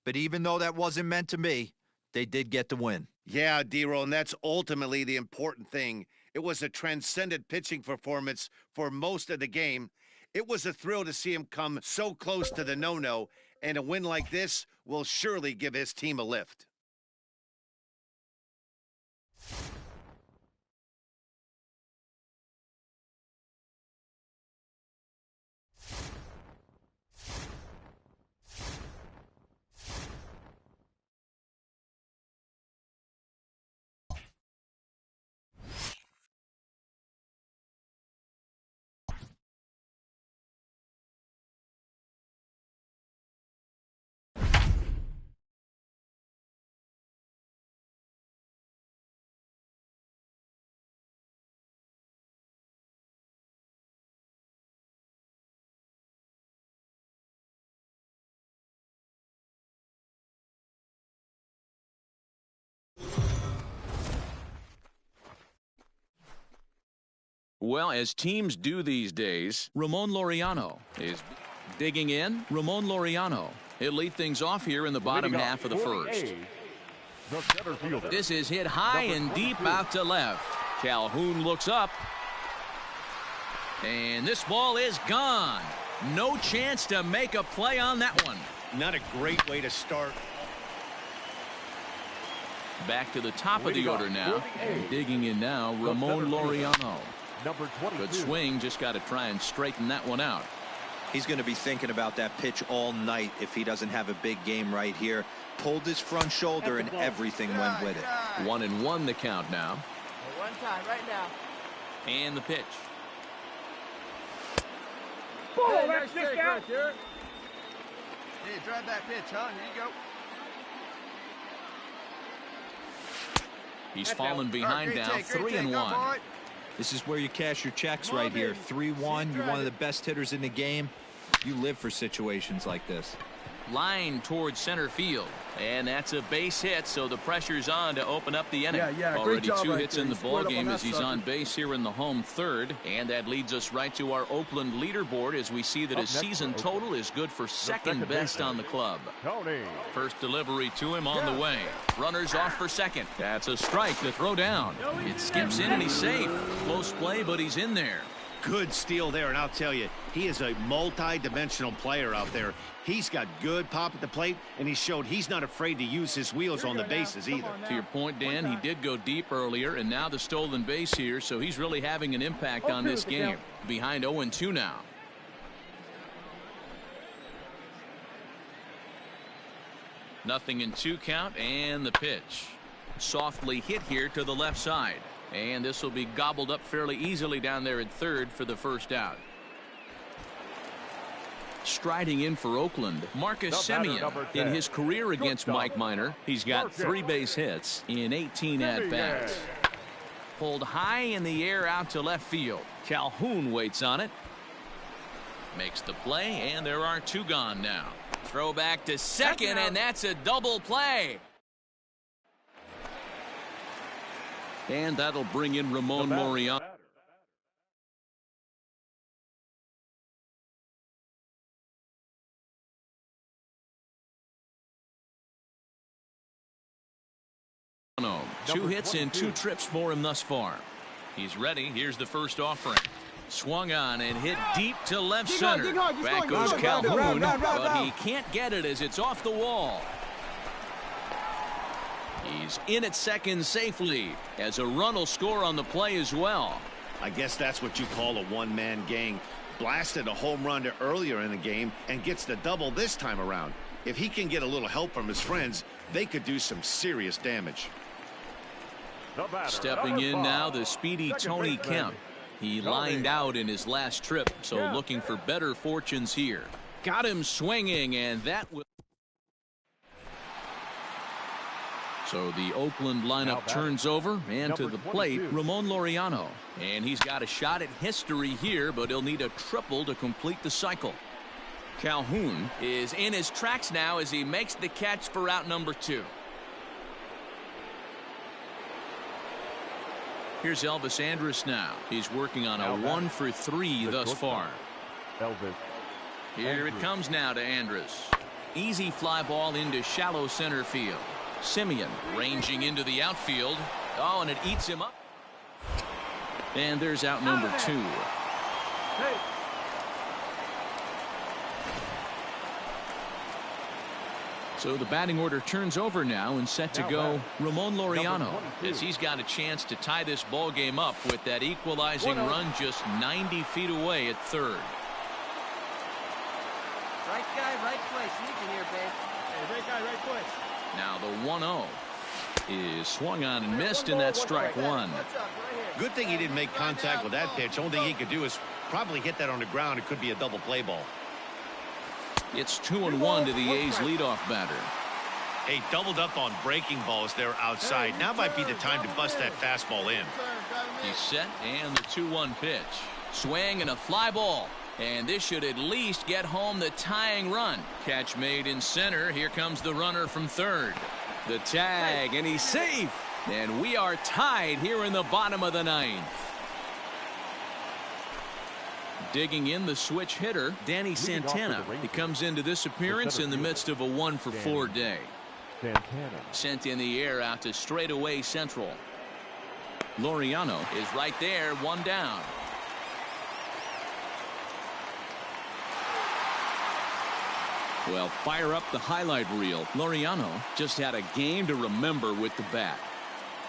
But even though that wasn't meant to be, they did get the win. Yeah, D-Roll, and that's ultimately the important thing. It was a transcendent pitching performance for most of the game. It was a thrill to see him come so close to the no-no, and a win like this will surely give his team a lift. Well, as teams do these days, Ramon Laureano is digging in. Ramon Laureano. He'll lead things off here in the bottom half of the first. This is hit high and deep out to left. Calhoun looks up. And this ball is gone. No chance to make a play on that one. Not a great way to start. Back to the top of the order now. Digging in now, Ramon Laureano. Good swing, just got to try and straighten that one out. He's going to be thinking about that pitch all night if he doesn't have a big game right here. Pulled his front shoulder and everything went with it. 1-1 the count now. One time, right now. And the pitch. Oh, that's just out. Hey, drive that pitch, huh? Here you go. He's fallen behind now, 3-1. This is where you cash your checks right here. 3-1. You're one of the best hitters in the game. You live for situations like this. Line towards center field. And that's a base hit, so the pressure's on to open up the inning. Already two hits in the ball game as he's on base here in the home third. And that leads us right to our Oakland leaderboard as we see that his season total is good for second best on the club. First delivery to him on the way. Runners off for second. That's a strike to throw down. It skips in and he's safe. Close play, but he's in there. Good steal there, and I'll tell you, he is a multi-dimensional player out there. He's got good pop at the plate, and he showed he's not afraid to use his wheels on the bases either. To your point, Dan, he did go deep earlier, and now the stolen base here, so he's really having an impact on this game. Behind 0-2 now. Nothing in 2 count, and the pitch. Softly hit here to the left side. And this will be gobbled up fairly easily down there at third for the first out. Striding in for Oakland, Marcus Semien. In his career against Mike Minor, he's got 3 base hits in 18 at-bats. Pulled high in the air out to left field. Calhoun waits on it. Makes the play, and there are 2 gone now. Throw back to second, and that's a double play. And that'll bring in Ramon Laureano. Two hits and 2 trips for him thus far. He's ready. Here's the first offering. Swung on and hit deep to left center. Back goes Calhoun, but he can't get it as it's off the wall. He's in at second safely as a run will score on the play as well. I guess that's what you call a one-man gang. Blasted a home run earlier in the game and gets the double this time around. If he can get a little help from his friends, they could do some serious damage. Stepping in now, the speedy Tony Kemp. He lined out in his last trip, so looking for better fortunes here. Got him swinging, and that will. So the Oakland lineup turns over, and to the plate, Ramon Laureano. And he's got a shot at history here, but he'll need a triple to complete the cycle. Calhoun is in his tracks now as he makes the catch for out number 2. Here's Elvis Andrus now. He's working on a 1 for 3 thus far. Here it comes now to Andrus. Easy fly ball into shallow center field. Semien ranging into the outfield. Oh, and it eats him up. And there's out number 2. So the batting order turns over now and set to go Ramon Laureano as he's got a chance to tie this ball game up with that equalizing run just 90 feet away at third. Right guy, right place. Easy here, babe. Hey, right guy, right place. Now the 1-0 is swung on and missed, and that's strike 1. Good thing he didn't make contact with that pitch. Only thing he could do is probably hit that on the ground. It could be a double play ball. It's 2-1 to the A's leadoff batter. Hey, doubled up on breaking balls there outside. Now might be the time to bust that fastball in. He's set, and the 2-1 pitch. Swing and a fly ball. And this should at least get home the tying run. Catch made in center. Here comes the runner from third. The tag, and he's safe. And we are tied here in the bottom of the 9th. Digging in the switch hitter, Danny Santana. He comes into this appearance in the midst of a 1 for 4 day. Sent in the air out to straightaway central. Laureano is right there, 1 down. Well, fire up the highlight reel. Laureano just had a game to remember with the bat.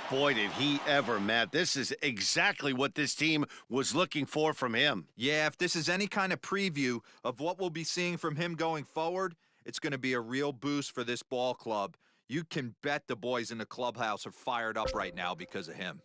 Boy, did he ever, Matt. This is exactly what this team was looking for from him. Yeah, if this is any kind of preview of what we'll be seeing from him going forward, it's going to be a real boost for this ball club. You can bet the boys in the clubhouse are fired up right now because of him.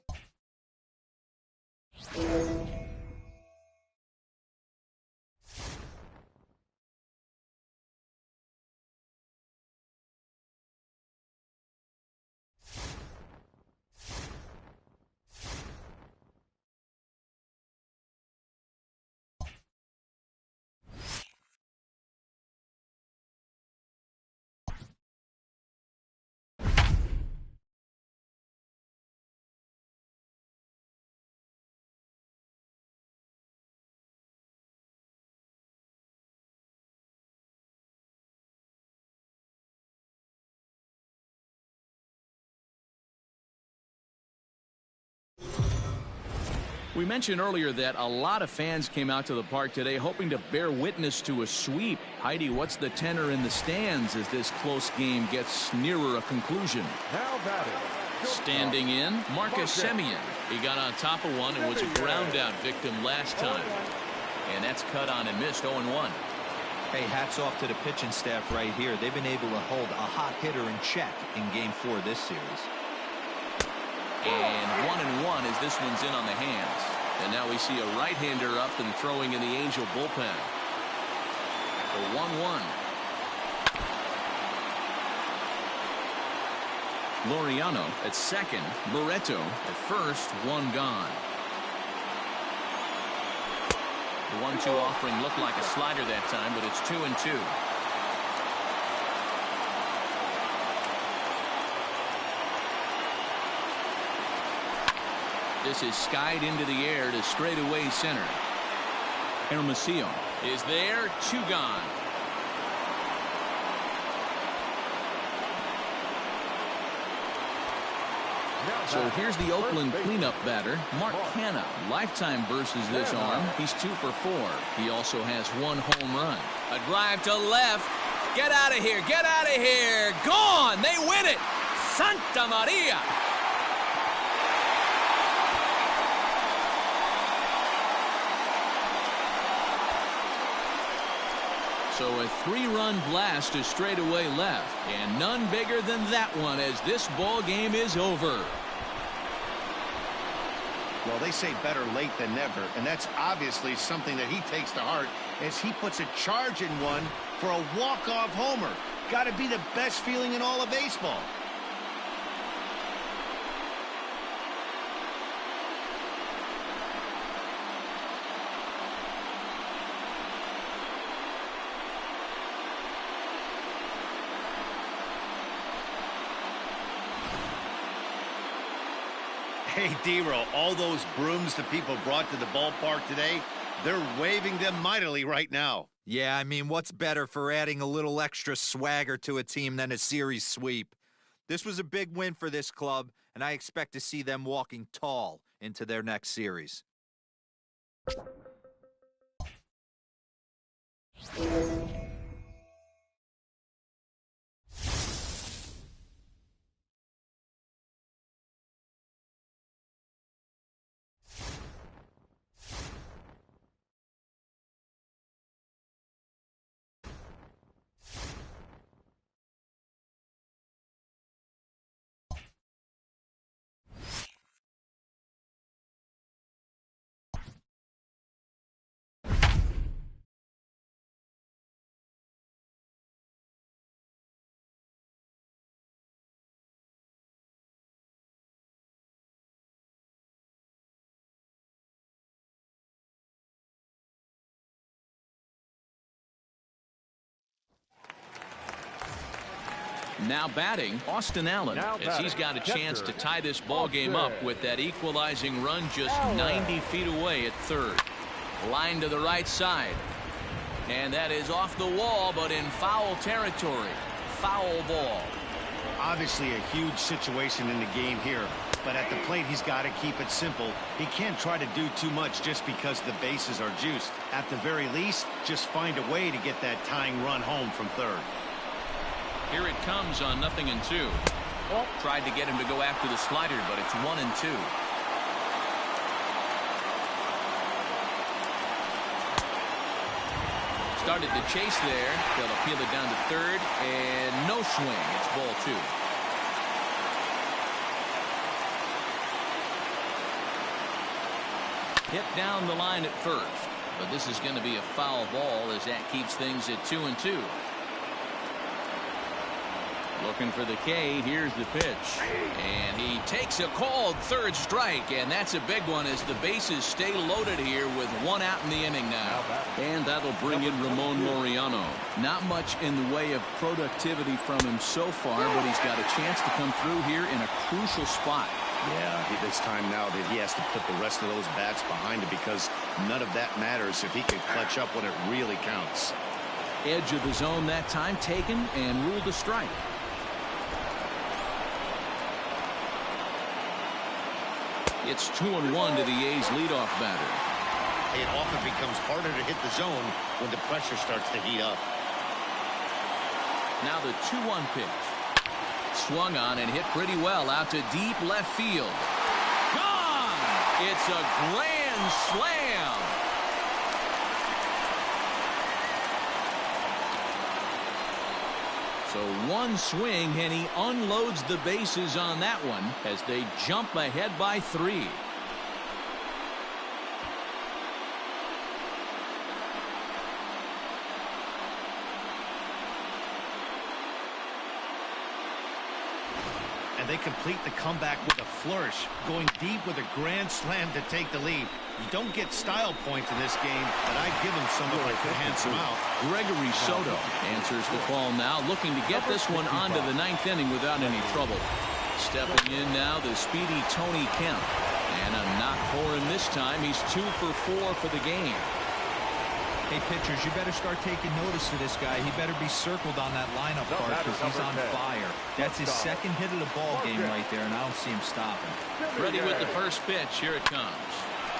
We mentioned earlier that a lot of fans came out to the park today hoping to bear witness to a sweep. Heidi, what's the tenor in the stands as this close game gets nearer a conclusion? Now batting. Standing in, Marcus Semien. He got on top of one and was a ground-out victim last time. And that's cut on and missed 0-1. Hey, hats off to the pitching staff right here. They've been able to hold a hot hitter in check in Game 4 this series. And 1-1 as this one's in on the hands. And now we see a right-hander up and throwing in the Angel bullpen. The 1-1. Laureano at second. Barreto at first. One gone. The 1-2 offering looked like a slider that time, but it's 2-2. This is skied into the air to straightaway center. Hermosillo is there. 2 gone. So here's the Oakland cleanup batter, Mark Canha. Lifetime versus this arm. He's 2 for 4. He also has 1 home run. A drive to left. Get out of here. Get out of here. Gone. They win it. Santa Maria. So a 3-run blast to straightaway left, and none bigger than that one as this ball game is over. Well, they say better late than never, and that's obviously something that he takes to heart as he puts a charge in one for a walk-off homer. Got to be the best feeling in all of baseball. Hey, D-Row, all those brooms the people brought to the ballpark today, they're waving them mightily right now. Yeah, I mean, what's better for adding a little extra swagger to a team than a series sweep? This was a big win for this club, and I expect to see them walking tall into their next series. Now batting, Austin Allen, as he's got a chance to tie this ball game up with that equalizing run just 90 feet away at third. Line to the right side. And that is off the wall, but in foul territory. Foul ball. Obviously a huge situation in the game here, but at the plate he's got to keep it simple. He can't try to do too much just because the bases are juiced. At the very least, just find a way to get that tying run home from third. Here it comes on 0-2. Tried to get him to go after the slider, but it's 1-2. Started the chase there. They'll appeal it down to third, and no swing. It's ball 2. Hit down the line at first, but this is going to be a foul ball as that keeps things at 2-2. Looking for the K. Here's the pitch. And he takes a called third strike. And that's a big one as the bases stay loaded here with 1 out in the inning now. And that'll bring in Ramon Laureano. Not much in the way of productivity from him so far, but he's got a chance to come through here in a crucial spot. Yeah, it's time now that he has to put the rest of those bats behind him because none of that matters if he can clutch up when it really counts. Edge of the zone that time taken and ruled a strike. It's 2-1 to the A's leadoff batter. It often becomes harder to hit the zone when the pressure starts to heat up. Now the 2-1 pitch. Swung on and hit pretty well out to deep left field. Gone! It's a grand slam. So one swing and he unloads the bases on that one as they jump ahead by 3. And they complete the comeback with a flourish, going deep with a grand slam to take the lead. You don't get style points in this game, but I give him some of my handsome out. Gregory Soto answers the call now, looking to get this one onto the 9th inning without any trouble. Stepping in now, the speedy Tony Kemp. And a knock for him this time. He's 2 for 4 for the game. Hey, pitchers, you better start taking notice of this guy. He better be circled on that lineup card because he's on fire. That's his second hit of the ball game right there, and I don't see him stopping. Ready with the first pitch. Here it comes.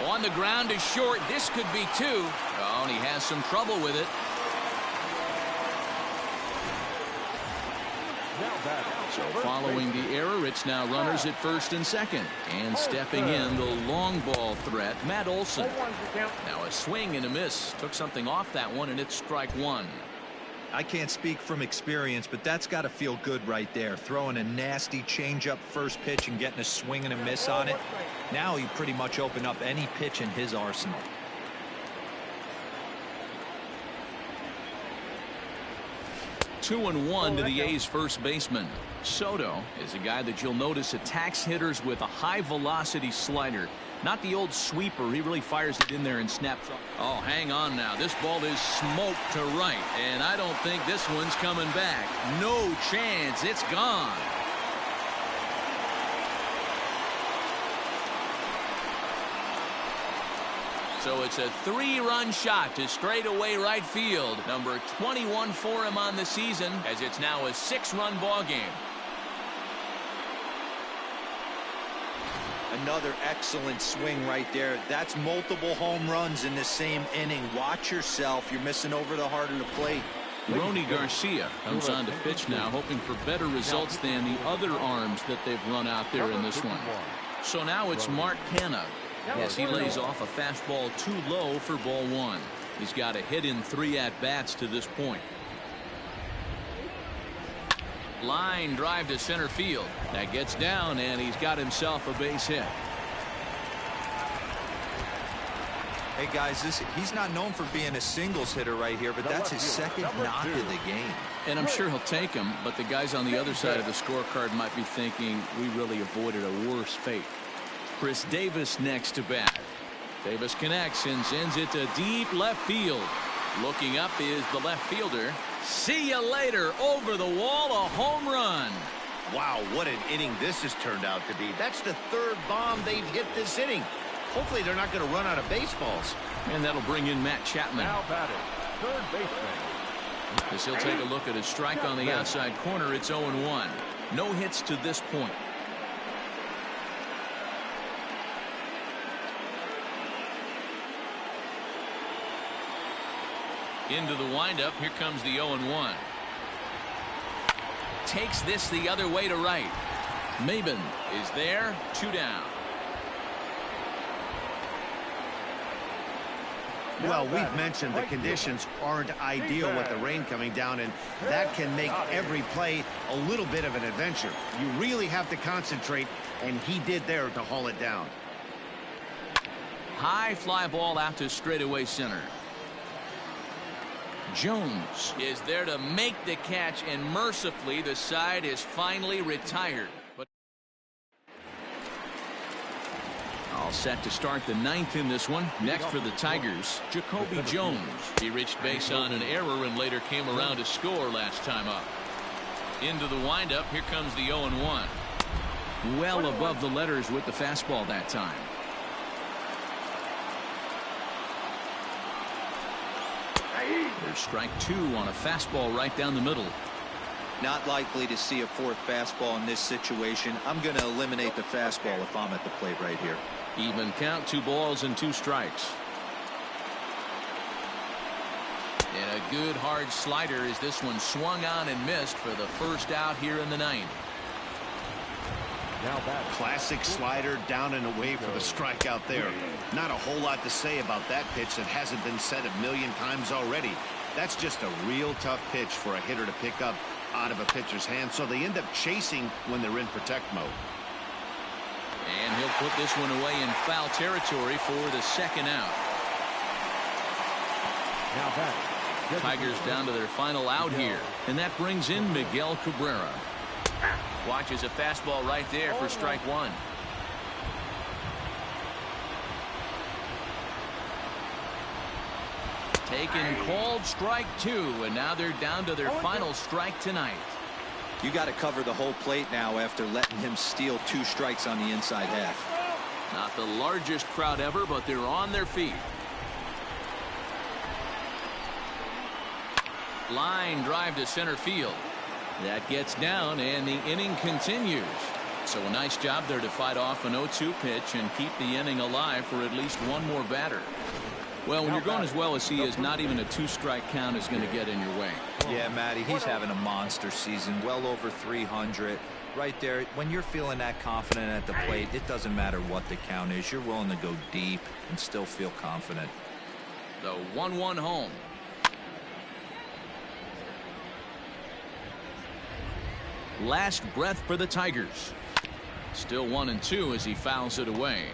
On the ground is short. This could be 2. Oh, and he has some trouble with it. So following the error, it's now runners at first and second. And stepping in, the long ball threat, Matt Olson. Now a swing and a miss. Took something off that one, and it's strike 1. I can't speak from experience, but that's got to feel good right there. Throwing a nasty changeup first pitch and getting a swing and a miss on it. Now he pretty much opened up any pitch in his arsenal. Two and one to the A's first baseman. Soto is a guy that you'll notice attacks hitters with a high velocity slider. Not the old sweeper. He really fires it in there and snaps up. Oh, hang on now. This ball is smoked to right, and I don't think this one's coming back. No chance. It's gone. So it's a 3-run shot to straightaway right field. Number 21 for him on the season, as it's now a 6-run ball game. Another excellent swing right there. That's multiple home runs in the same inning. Watch yourself. You're missing over the heart of the plate. Ronny Garcia comes on to pitch now, hoping for better results than the other arms that they've run out there in this one. So now it's Mark Canha, as he lays off a fastball too low for ball 1. He's got a hit in 3 at-bats to this point. Line drive to center field. That gets down, and he's got himself a base hit. Hey, guys, he's not known for being a singles hitter right here, but that's his second knock of the game. And I'm sure he'll take him, but the guys on the other side of the scorecard might be thinking we really avoided a worse fate. Chris Davis next to bat. Davis connects and sends it to deep left field. Looking up is the left fielder. See you later. Over the wall, a home run. Wow, what an inning this has turned out to be. That's the 3rd bomb they've hit this inning. Hopefully they're not going to run out of baseballs. And that'll bring in Matt Chapman. Now batting, third baseman. As he'll take a look at a strike on the outside corner, it's 0-1. No hits to this point. Into the windup. Here comes the 0-1. Takes this the other way to right. Maben is there. 2 down. Well, we've mentioned the conditions aren't ideal with the rain coming down, and that can make every play a little bit of an adventure. You really have to concentrate, and he did there to haul it down. High fly ball out to straightaway center. Jones is there to make the catch, and mercifully the side is finally retired. But all set to start the 9th in this one. Next for the Tigers, Jacoby Jones. He reached base on an error and later came around to score last time up. Into the windup. Here comes the 0-1. Well above the letters with the fastball that time. There's strike 2 on a fastball right down the middle. Not likely to see a fourth fastball in this situation. I'm going to eliminate the fastball if I'm at the plate right here. Even count, 2 balls and 2 strikes. And a good hard slider as this one swung on and missed for the first out here in the 9th. Now back. Classic slider down and away for the strikeout there. Not a whole lot to say about that pitch that hasn't been said a million times already. That's just a real tough pitch for a hitter to pick up out of a pitcher's hand, so they end up chasing when they're in protect mode. And he'll put this one away in foul territory for the 2nd out. Now back. Tigers down to their final out here, and that brings in Miguel Cabrera. Watches a fastball right there for strike 1. Taken, called strike 2, and now they're down to their final strike tonight. You got to cover the whole plate now after letting him steal 2 strikes on the inside half. Not the largest crowd ever, but they're on their feet. Line drive to center field. That gets down, and the inning continues. So a nice job there to fight off an 0-2 pitch and keep the inning alive for at least one more batter. Well, when you're going as well as he is, not even a 2-strike count is going to get in your way. Yeah, Matty, he's having a monster season, well over 300. Right there, when you're feeling that confident at the plate, it doesn't matter what the count is. You're willing to go deep and still feel confident. The 1-1 home. Last breath for the Tigers. Still 1-2 as he fouls it away.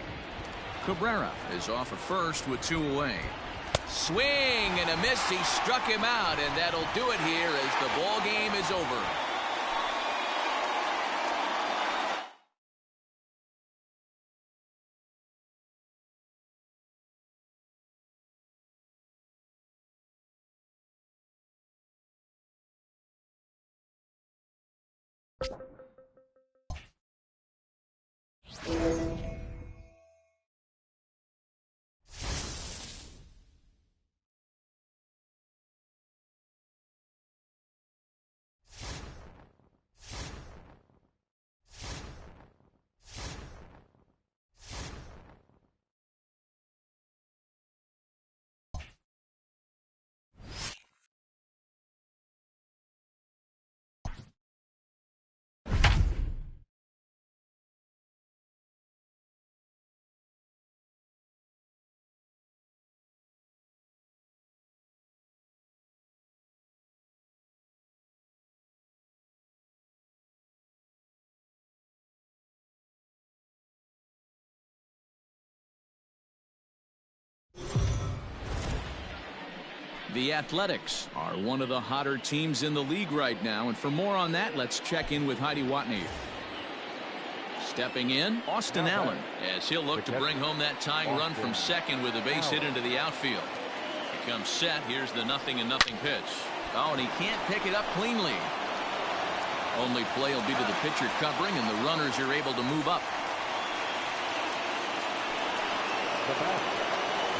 Cabrera is off at first with 2 away. Swing and a miss. He struck him out, and that'll do it here as the ball game is over. The Athletics are one of the hotter teams in the league right now, and for more on that, let's check in with Heidi Watney. Stepping in, Austin Allen, as he'll look to bring home that tying run from second with a base hit into the outfield. He comes set. Here's the 0-0 pitch. Oh, and he can't pick it up cleanly. Only play will be to the pitcher covering, and the runners are able to move up.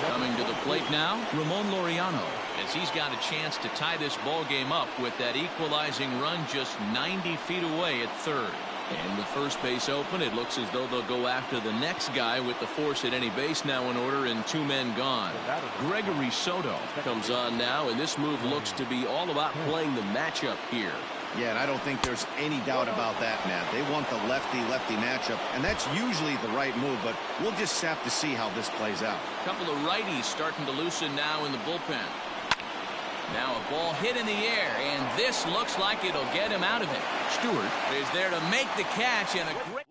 Coming to the plate now, Ramon Laureano, as he's got a chance to tie this ball game up with that equalizing run just 90 feet away at third. And with first base open, it looks as though they'll go after the next guy with the force at any base now in order and 2 men gone. Gregory Soto comes on now, and this move looks to be all about playing the matchup here. Yeah, and I don't think there's any doubt about that, Matt. They want the lefty-lefty matchup, and that's usually the right move, but we'll just have to see how this plays out. A couple of righties starting to loosen now in the bullpen. Now a ball hit in the air, and this looks like it'll get him out of it. Stewart is there to make the catch, and a great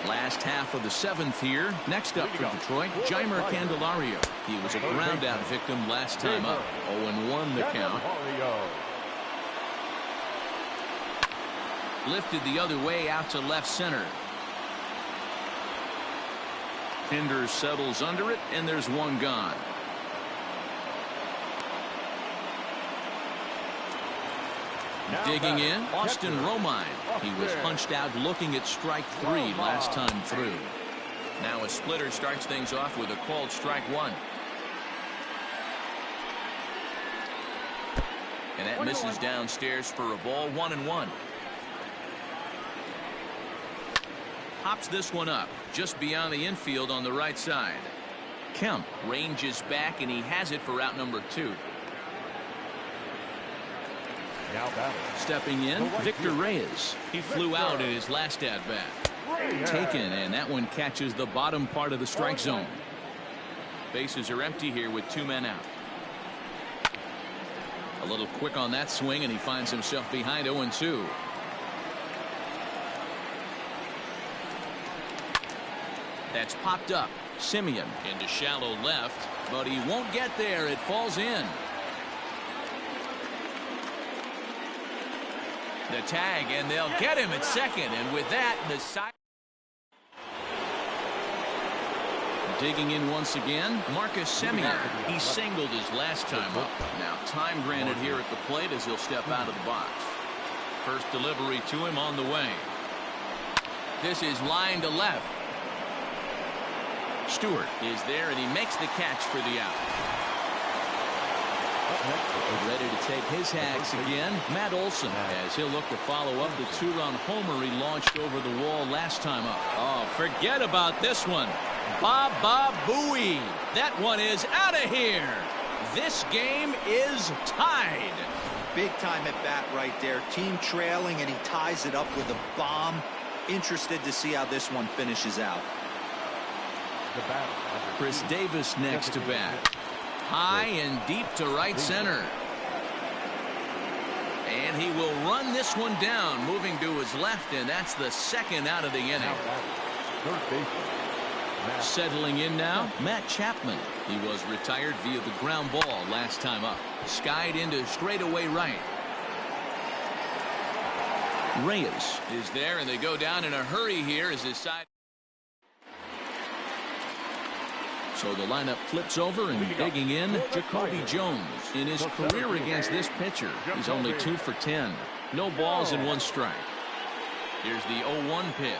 last half of the 7th here. Next up for Detroit, Jeimer Candelario. He was a ground out victim last time up. 0-1 the count. Lifted the other way out to left center. Pinder settles under it, and there's 1 gone. Digging in, Austin Romine. He was punched out looking at strike 3 last time through. Now a splitter starts things off with a called strike 1. And that misses downstairs for a ball, 1-1. Pops this one up just beyond the infield on the right side. Kemp ranges back, and he has it for out number 2. Now batting. Stepping in, Victor Reyes. He flew out in his last at-bat. Taken, and that one catches the bottom part of the strike zone. Bases are empty here with 2 men out. A little quick on that swing, and he finds himself behind 0-2. That's popped up. Simeon into shallow left, but he won't get there. It falls in. The tag, and they'll get him at second, and with that, the side. Digging in once again, Marcus Simeon. He singled his last time up. Now time granted here at the plate as he'll step out of the box. First delivery to him on the way. This is line to left. Stewart is there, and he makes the catch for the out. Ready to take his hacks again, Matt Olson, as he'll look to follow up the 2-run homer he launched over the wall last time up. Oh, forget about this one. Baba Booey. That one is out of here. This game is tied. Big time at bat right there. Team trailing, and he ties it up with a bomb. Interested to see how this one finishes out. Chris Davis next to bat. High and deep to right center. And he will run this one down, moving to his left, and that's the second out of the inning. Settling in now, Matt Chapman. He was retired via the ground ball last time up. Skied into straightaway right. Reyes is there, and they go down in a hurry here as his side. So the lineup flips over, and digging in, Jacoby Jones. In his career against this pitcher, he's only 2 for 10. No balls and 1 strike. Here's the 0-1 pitch.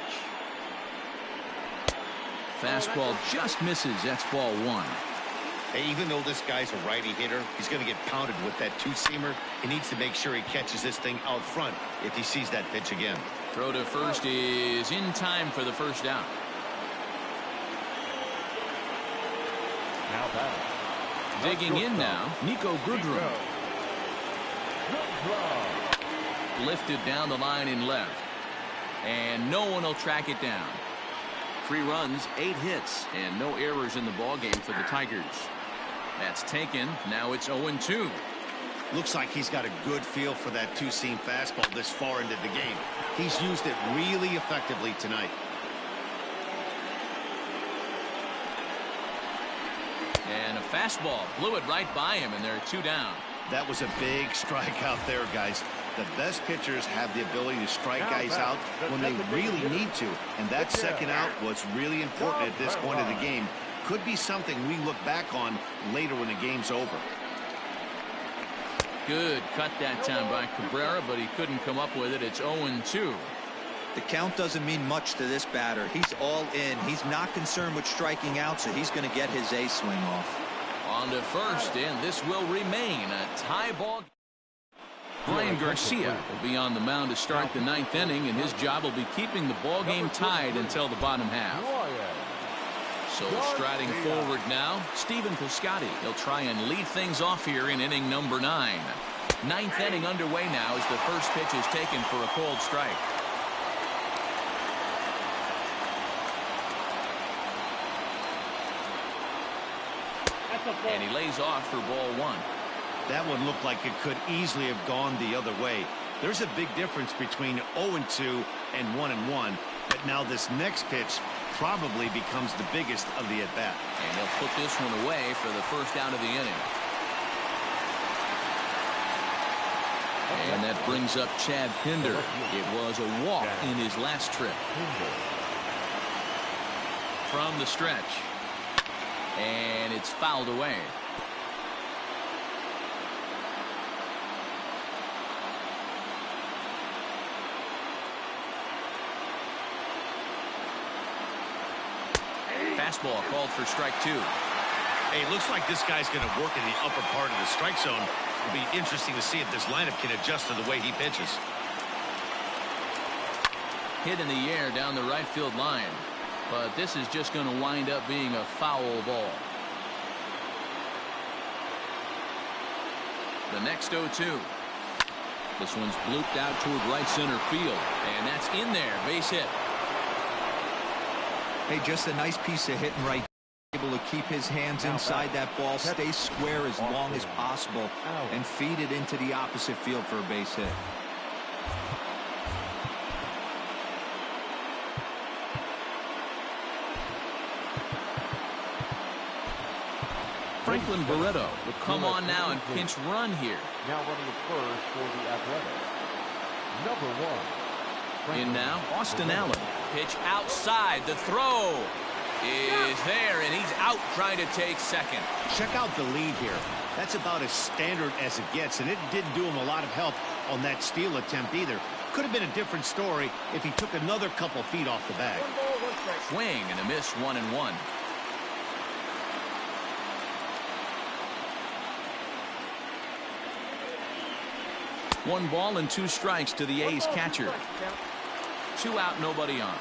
Fastball just misses. That's ball 1. Hey, even though this guy's a righty hitter, he's going to get pounded with that 2-seamer. He needs to make sure he catches this thing out front if he sees that pitch again. Throw to first is in time for the first out. Digging in now, Nico Goodrum. Lifted down the line in left. And no one will track it down. 3 runs, 8 hits, and no errors in the ballgame for the Tigers. That's taken. Now it's 0-2. Looks like he's got a good feel for that 2-seam fastball this far into the game. He's used it really effectively tonight. And a fastball blew it right by him, and there are 2 down. That was a big strike out there, guys. The best pitchers have the ability to strike guys out when they really need to, and that second out was really important at this point of the game. Could be something we look back on later when the game's over. Good cut that time by Cabrera, but he couldn't come up with it. It's 0-2. The count doesn't mean much to this batter. He's all in. He's not concerned with striking out, so he's going to get his A swing off. On to first, and this will remain a tie ball. Brian Garcia will be on the mound to start the 9th inning, and his job will be keeping the ball game tied until the bottom half. So striding forward now, Stephen Piscotty. He'll try and lead things off here in inning number 9. 9th inning underway now as the first pitch is taken for a cold strike. And he lays off for ball 1. That one looked like it could easily have gone the other way. There's a big difference between 0-2 and 1-1. But now this next pitch probably becomes the biggest of the at-bat. And he'll put this one away for the first out of the inning. And that brings up Chad Pinder. It was a walk in his last trip. From the stretch. And it's fouled away. Fastball called for strike 2. Hey, looks like this guy's going to work in the upper part of the strike zone. It'll be interesting to see if this lineup can adjust to the way he pitches. Hit in the air down the right field line. But this is just going to wind up being a foul ball. The next 0-2. This one's blooped out toward right center field. And that's in there. Base hit. Hey, just a nice piece of hitting right. Able to keep his hands inside that ball, stay square as long as possible, and feed it into the opposite field for a base hit. Franklin Barreto will come on now and pinch run here. Now running at first for the Athletics. Number 1. In now, Austin Allen. Pitch outside. The throw is there, and he's out trying to take second. Check out the lead here. That's about as standard as it gets, and it didn't do him a lot of help on that steal attempt either. Could have been a different story if he took another couple feet off the bag. Swing and a miss, 1-1. One ball and 2 strikes to the A's catcher. 2 out, nobody on.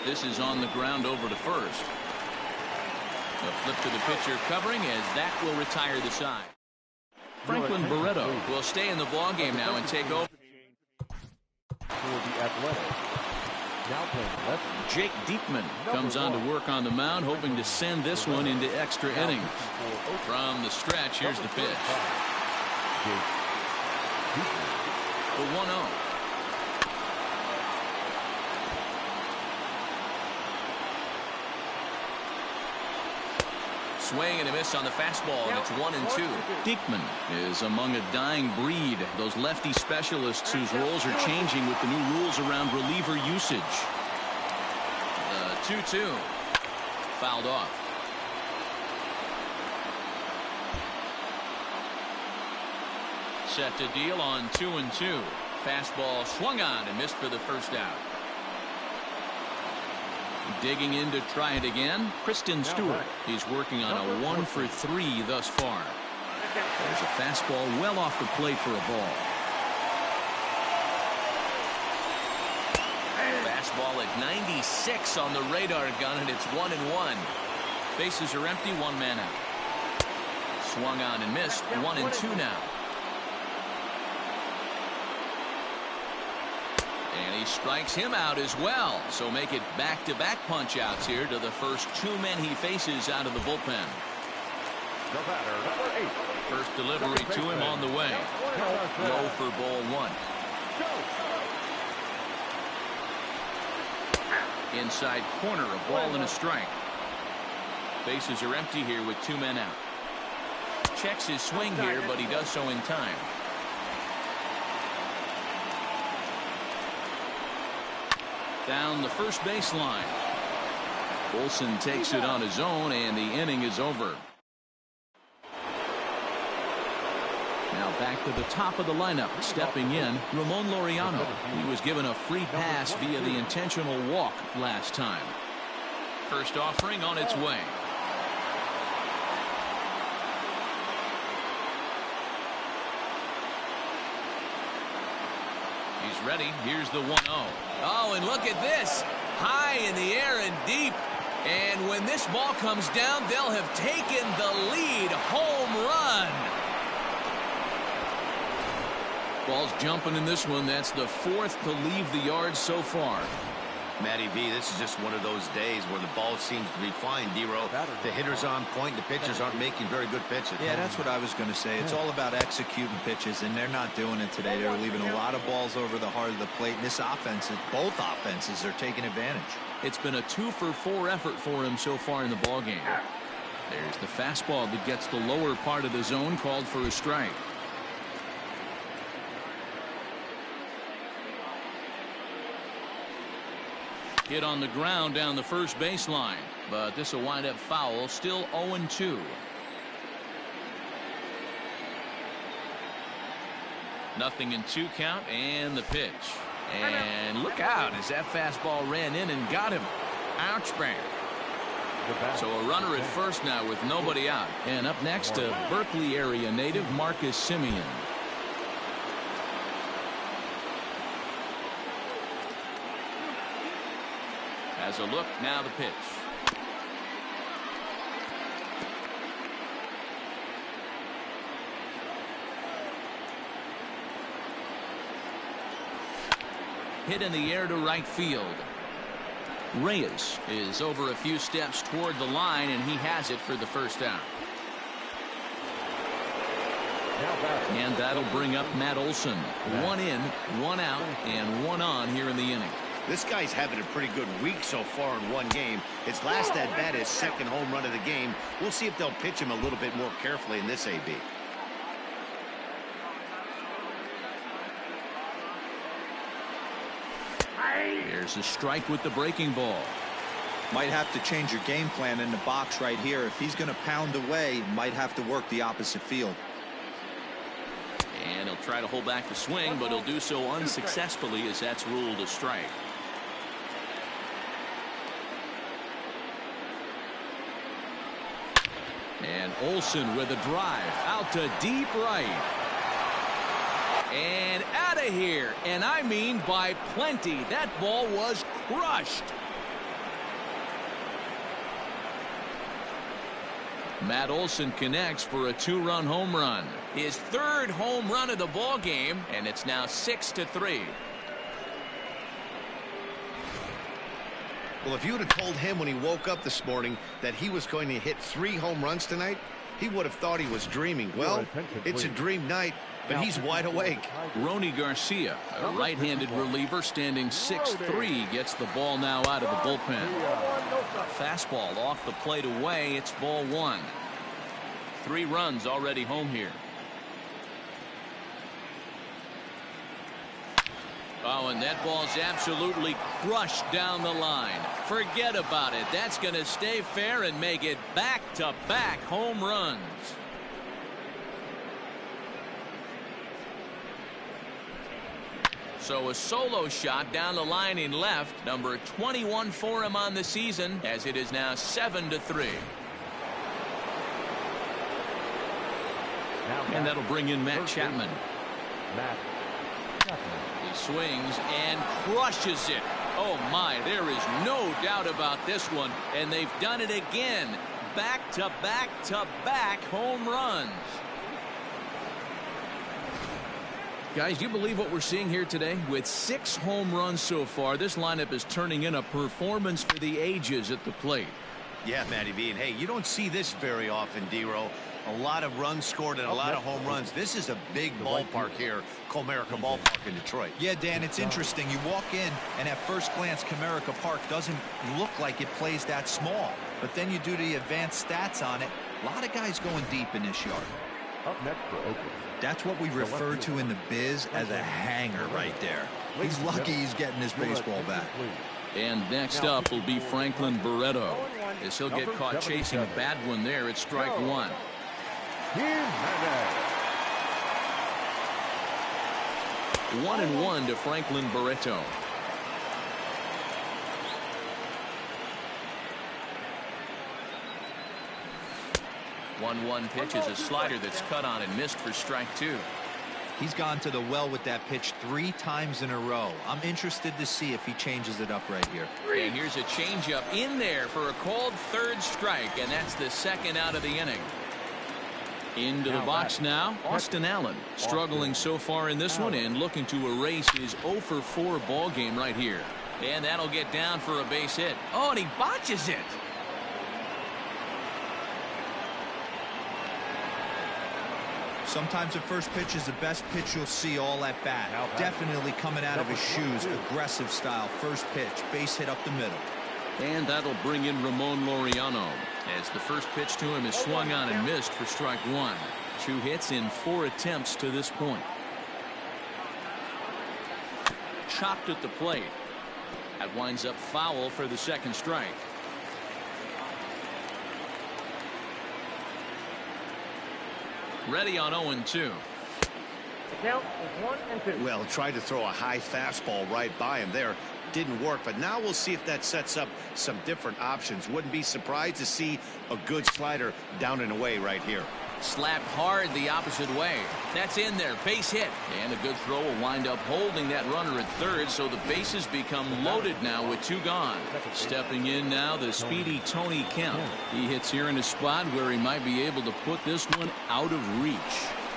This is on the ground over to first. A flip to the pitcher covering as that will retire the side. Franklin Barreto will stay in the ballgame now and take over. For the Athletics. Now playing left. Jake Diekman comes on to work on the mound, hoping to send this one into extra innings. From the stretch, here's the pitch. The 1-0. Swing and a miss on the fastball, and it's 1-2. Diekman is among a dying breed. Those lefty specialists whose roles are changing with the new rules around reliever usage. The 2-2. Fouled off. Set to deal on 2-2. Fastball swung on and missed for the first out. Digging in to try it again, Kristen Stewart. He's working on a 1 for 3 thus far. There's a fastball well off the plate for a ball. Fastball at 96 on the radar gun, and it's 1-1. Bases are empty, 1 man out. Swung on and missed, 1-2 now. And he strikes him out as well. So make it back-to-back punch-outs here to the first 2 men he faces out of the bullpen. The batter, number 8. First delivery to him on the way. Low for ball 1. Inside corner, a ball and a strike. Bases are empty here with 2 men out. Checks his swing here, but he does so in time. Down the first baseline. Olsen takes it on his own, and the inning is over. Now back to the top of the lineup. Stepping in, Ramon Laureano. He was given a free pass via the intentional walk last time. First offering on its way. He's ready. Here's the 1-0. Oh, and look at this. High in the air and deep. And when this ball comes down, they'll have taken the lead. Home run. Ball's jumping in this one. That's the 4th to leave the yard so far. Matty V, this is just one of those days where the ball seems to be flying, D-Row. The hitter's on point. The pitchers aren't making very good pitches. Yeah, that's what I was going to say. It's all about executing pitches, and they're not doing it today. They're leaving a lot of balls over the heart of the plate. And this offense, both offenses are taking advantage. It's been a 2 for 4 effort for him so far in the ballgame. There's the fastball that gets the lower part of the zone, called for a strike. Hit on the ground down the first baseline, but this will wind up foul. Still 0-2. Nothing in 2 count, and the pitch. And look out as that fastball ran in and got him. Ouch, bang. So a runner at first now with nobody out. And up next, a Berkeley area native, Marcus Simeon. As a look, now the pitch. Hit in the air to right field. Reyes is over a few steps toward the line, and he has it for the first out. And that'll bring up Matt Olson. 1 in, 1 out, and 1 on here in the inning. This guy's having a pretty good week so far in one game. His last at bat is second home run of the game. We'll see if they'll pitch him a little bit more carefully in this AB. There's a strike with the breaking ball. Might have to change your game plan in the box right here. If he's going to pound away, might have to work the opposite field. And he'll try to hold back the swing, but he'll do so unsuccessfully as that's ruled a strike. And Olson with a drive out to deep right. And out of here. And I mean by plenty. That ball was crushed. Matt Olson connects for a 2-run home run. His 3rd home run of the ball game, and it's now 6-3. Well, if you would have told him when he woke up this morning that he was going to hit 3 home runs tonight, he would have thought he was dreaming. Well, it's a dream night, but he's wide awake. Rony Garcia, a right-handed reliever standing 6'3", gets the ball now out of the bullpen. A fastball off the plate away. It's ball 1. 3 runs already home here. Oh, and that ball's absolutely crushed down the line. Forget about it. That's going to stay fair and make it back-to-back home runs. So a solo shot down the line in left. Number 21 for him on the season, as it is now 7-3. And that'll bring in Matt Chapman. He swings and crushes it. Oh my, there is no doubt about this one. And they've done it again. Back-to-back-to-back home runs. Guys, do you believe what we're seeing here today? With 6 home runs so far, this lineup is turning in a performance for the ages at the plate. Yeah, Matty B. And hey, you don't see this very often, D-Row. A lot of runs scored and a lot of home runs. This is a big ballpark here, Comerica Ballpark in Detroit. Yeah, Dan, it's interesting. You walk in, and at first glance, Comerica Park doesn't look like it plays that small. But then you do the advanced stats on it. A lot of guys going deep in this yard. Up next for Oakland. That's what we refer to in the biz as a hanger right there. He's lucky he's getting his baseball back. And next up will be Franklin Barreto, as he'll get caught chasing a bad one there at strike 1. 1-1 to Franklin Barreto. One pitch is a slider that's cut on and missed for strike 2. He's gone to the well with that pitch 3 times in a row. I'm interested to see if he changes it up right here. And here's a changeup in there for a called 3rd strike, and that's the 2nd out of the inning. Into the box now, Austin Allen, struggling so far in this one and looking to erase his 0-for-4 ball game right here. And that'll get down for a base hit. Oh, and he botches it. Sometimes the first pitch is the best pitch you'll see all at bat. Definitely coming out of his shoes, aggressive style. First pitch, base hit up the middle. And that'll bring in Ramon Laureano, as the first pitch to him is swung on and missed for strike 1. 2 hits in 4 attempts to this point. Chopped at the plate. That winds up foul for the 2nd strike. Ready on 0-2. The count is 1-2. Well, tried to throw a high fastball right by him there. didn't work, but now we'll see if that sets up some different options. Wouldn't be surprised to see a good slider down and away right here. Slapped hard the opposite way. That's in there. Base hit. And a good throw will wind up holding that runner at third, so the bases become loaded now with 2 gone. Stepping in now, the speedy Tony Kemp. He hits here in a spot where he might be able to put this one out of reach.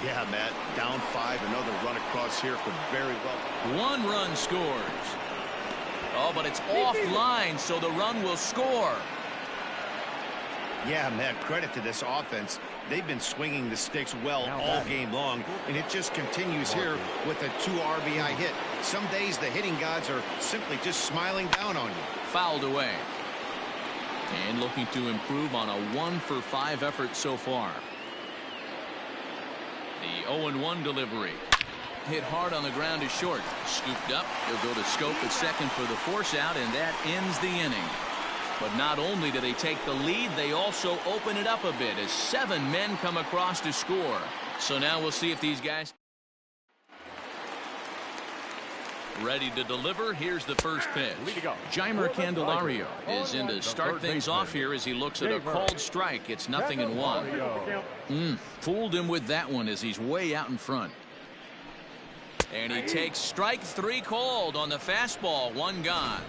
Yeah, Matt. Down 5. Another run across here could very well. 1 run scores. Oh, but it's offline, so the run will score. Yeah, man, credit to this offense. They've been swinging the sticks well all game long, and it just continues here with a 2 RBI hit. Some days the hitting gods are simply just smiling down on you. Fouled away. And looking to improve on a 1-for-5 effort so far. The 0-1 delivery. Hit hard on the ground is short. Scooped up. He'll go to Scope at second for the force out, and that ends the inning. But not only do they take the lead, they also open it up a bit as 7 men come across to score. So now we'll see if these guys ready to deliver. Here's the first pitch. Jeimer Candelario is in to start things off here as he looks at a called strike. It's 0-1. Fooled him with that one as he's way out in front. And he takes strike 3 called on the fastball. 1 gone.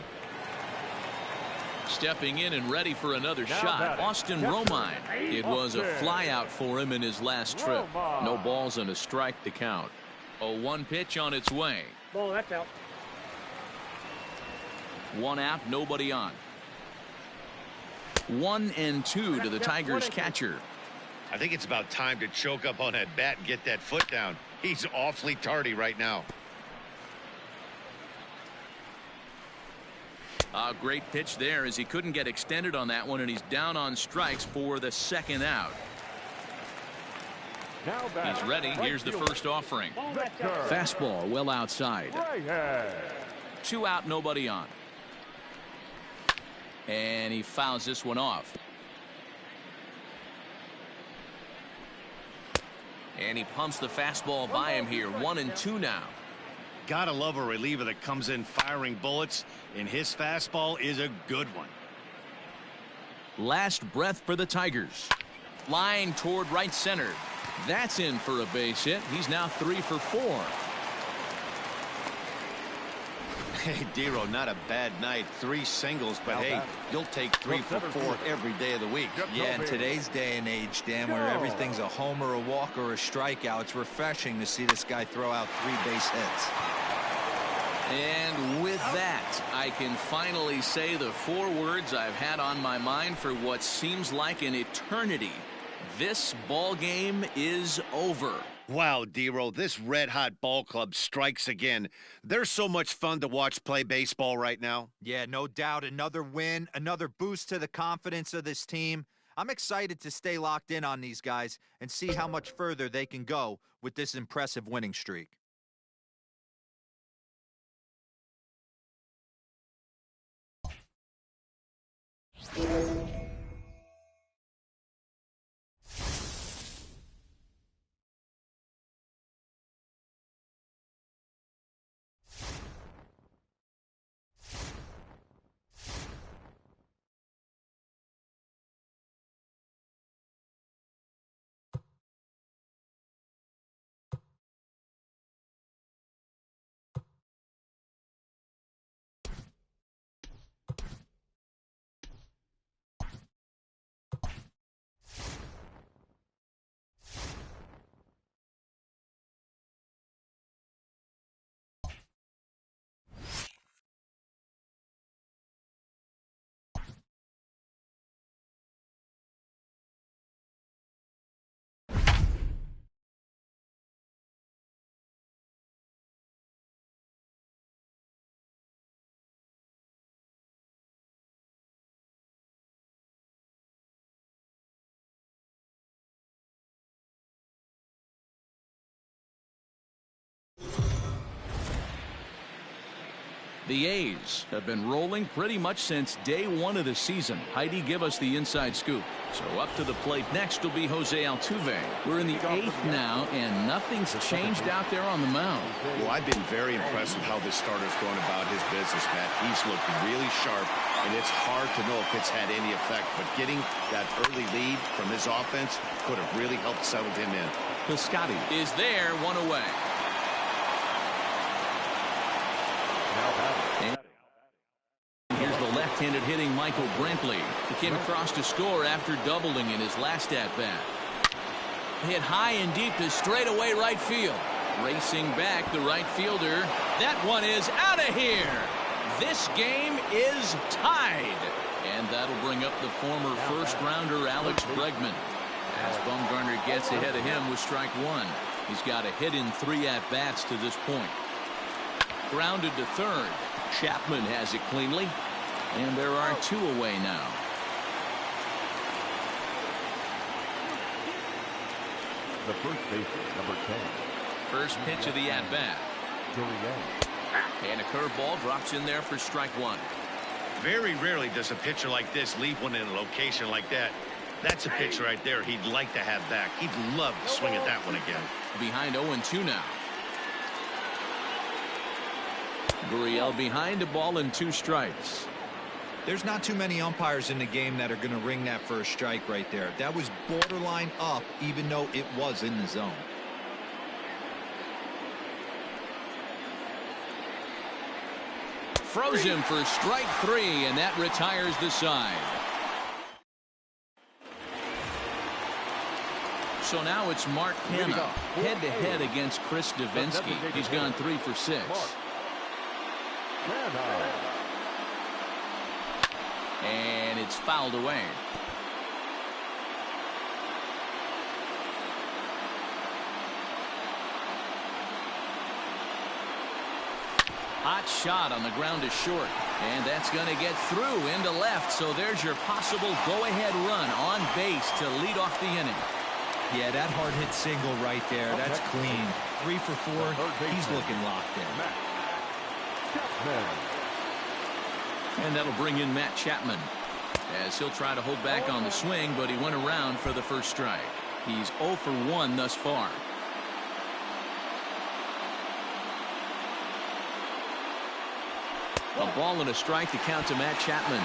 Stepping in and ready for another shot, Austin Romine. It was a fly out for him in his last trip. No balls and a strike to count. 0-1 pitch on its way. Ball, that's out. 1 out, nobody on. 1-2 to the Tigers catcher. I think it's about time to choke up on that bat and get that foot down. He's awfully tardy right now. A great pitch there as he couldn't get extended on that one, and he's down on strikes for the 2nd out. He's ready. Here's the first offering. Fastball well outside. 2 out, nobody on. And he fouls this one off. And he pumps the fastball by him here. 1-2 now. Gotta love a reliever that comes in firing bullets, and his fastball is a good one. Last breath for the Tigers. Line toward right center. That's in for a base hit. He's now 3 for 4. Hey, Dero, not a bad night. 3 singles, but hey, you'll take 3 for 4 every day of the week. Yeah, in today's day and age, Dan, where everything's a homer, a walk, or a strikeout, it's refreshing to see this guy throw out 3 base hits. And with that, I can finally say the 4 words I've had on my mind for what seems like an eternity. This ball game is over. Wow, Dero, this red-hot ball club strikes again. They're so much fun to watch play baseball right now. Yeah, no doubt. Another win, another boost to the confidence of this team. I'm excited to stay locked in on these guys and see how much further they can go with this impressive winning streak. The A's have been rolling pretty much since day one of the season. Heidi, give us the inside scoop. So up to the plate next will be Jose Altuve. We're in the 8th now, and nothing's changed out there on the mound. Well, I've been very impressed with how this starter's going about his business, Matt. He's looked really sharp, and it's hard to know if it's had any effect. But getting that early lead from his offense could have really helped settle him in. Piscotty is there, 1 away. And here's the left-handed hitting Michael Brantley. He came across to score after doubling in his last at-bat. Hit high and deep to straightaway right field. Racing back, the right fielder. That one is out of here. This game is tied. And that'll bring up the former first-rounder Alex Bregman, as Bumgarner gets ahead of him with strike 1. He's got a hit in 3 at-bats to this point. Grounded to third. Chapman has it cleanly, and there are 2 away now. The first baseman, number 10. First pitch of the at-bat. And a curveball drops in there for strike 1. Very rarely does a pitcher like this leave one in a location like that. That's a pitch right there he'd like to have back. He'd love to swing at that one again. Behind 0-2 now. Gurriel behind, a ball and 2 strikes. There's not too many umpires in the game that are going to ring that first strike right there. That was borderline up, even though it was in the zone. Froze him for strike 3, and that retires the side. So now it's Mark Hanna head-to-head against Chris Davinsky. He's gone 3 for 6. And it's fouled away. Hot shot on the ground is short, and that's going to get through into left. So there's your possible go-ahead run on base to lead off the inning. Yeah, that hard hit single right there. That's clean. 3 for 4. He's looking locked in. And that'll bring in Matt Chapman, as he'll try to hold back on the swing, but he went around for the first strike. He's 0 for 1 thus far. A ball and a strike to count to Matt Chapman.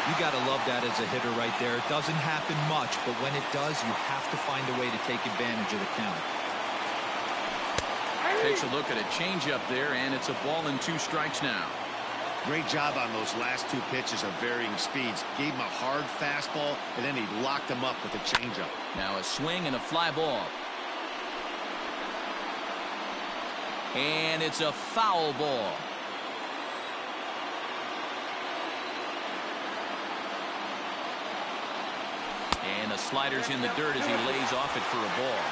You got to love that as a hitter right there. It doesn't happen much, but when it does, you have to find a way to take advantage of the count. Takes a look at a changeup there, and it's a ball and 2 strikes now. Great job on those last 2 pitches of varying speeds. Gave him a hard fastball, and then he locked him up with a changeup. Now a swing and a fly ball. And it's a foul ball. And the slider's in the dirt as he lays off it for a ball.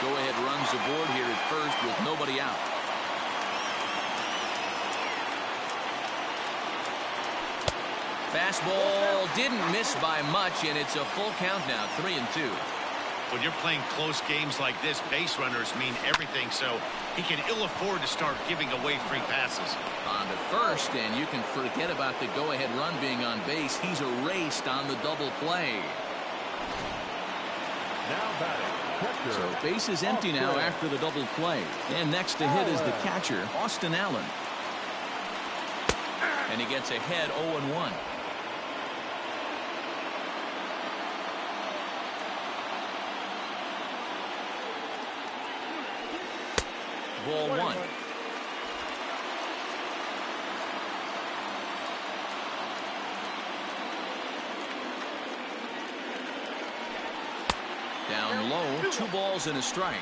Go-ahead runs aboard here at first with nobody out. Fastball didn't miss by much, and it's a full count now, 3-2. When you're playing close games like this, base runners mean everything, so he can ill afford to start giving away free passes. On to first, and you can forget about the go-ahead run being on base. He's erased on the double play. Now batting. So base is empty now after the double play. And next to hit is the catcher, Austin Allen. And he gets ahead 0-1. Ball 1. Down low, 2 balls and a strike.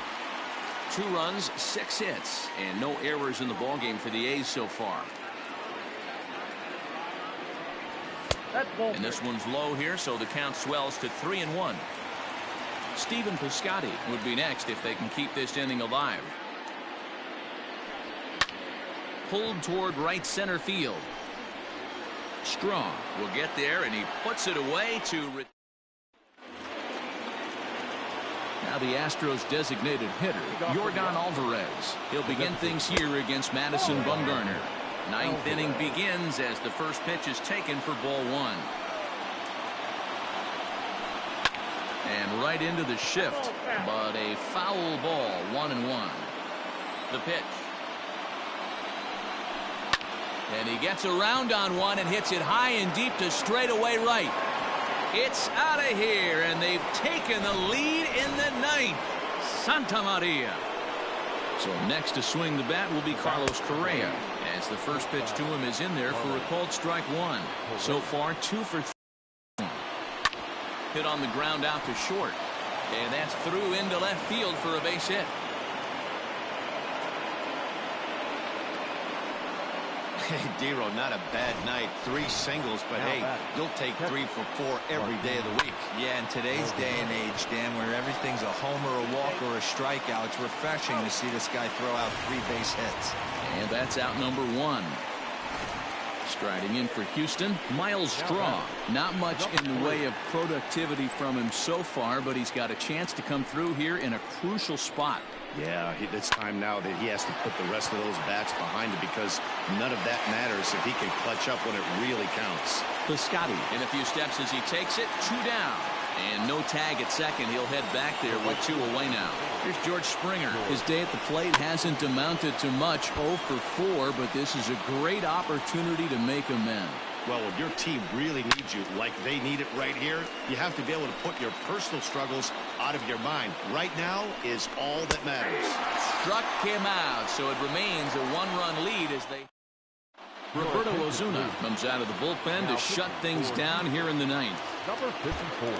2 runs, 6 hits, and no errors in the ballgame for the A's so far. And this one's low here, so the count swells to 3-1. Stephen Piscotty would be next if they can keep this inning alive. Pulled toward right center field. Strong will get there, and he puts it away to... Now the Astros designated hitter, Yordan Alvarez. He'll begin things here against Madison Bumgarner. Ninth inning begins as the first pitch is taken for ball one. And right into the shift, but a foul ball, 1-1. The pitch. And he gets around on one and hits it high and deep to straightaway right. It's out of here, and they've taken the lead in the ninth. Santa Maria. So next to swing the bat will be Carlos Correa, as the first pitch to him is in there for a called strike one. So far, 2 for 3. Hit on the ground out to short, and that's through into left field for a base hit. Hey, Dero, not a bad night. 3 singles, but hey, you'll take 3 for 4 every day of the week. Yeah, in today's day and age, Dan, where everything's a homer, a walk, or a strikeout, it's refreshing to see this guy throw out 3 base hits. And that's out number 1. Striding in for Houston, Miles Straw. Not much in the way of productivity from him so far, but he's got a chance to come through here in a crucial spot. Yeah, it's time now that he has to put the rest of those bats behind him, because none of that matters if he can clutch up when it really counts. Piscotty in a few steps as he takes it. 2 down. And no tag at second. He'll head back there with 2 away now. Here's George Springer. His day at the plate hasn't amounted to much, 0 for 4, but this is a great opportunity to make amends. Well, when your team really needs you, like they need it right here, you have to be able to put your personal struggles out of your mind. Right now is all that matters. Struck him out, so it remains a 1-run lead as they... Roberto Osuna comes out of the bullpen to shut things down here in the ninth. Number 54.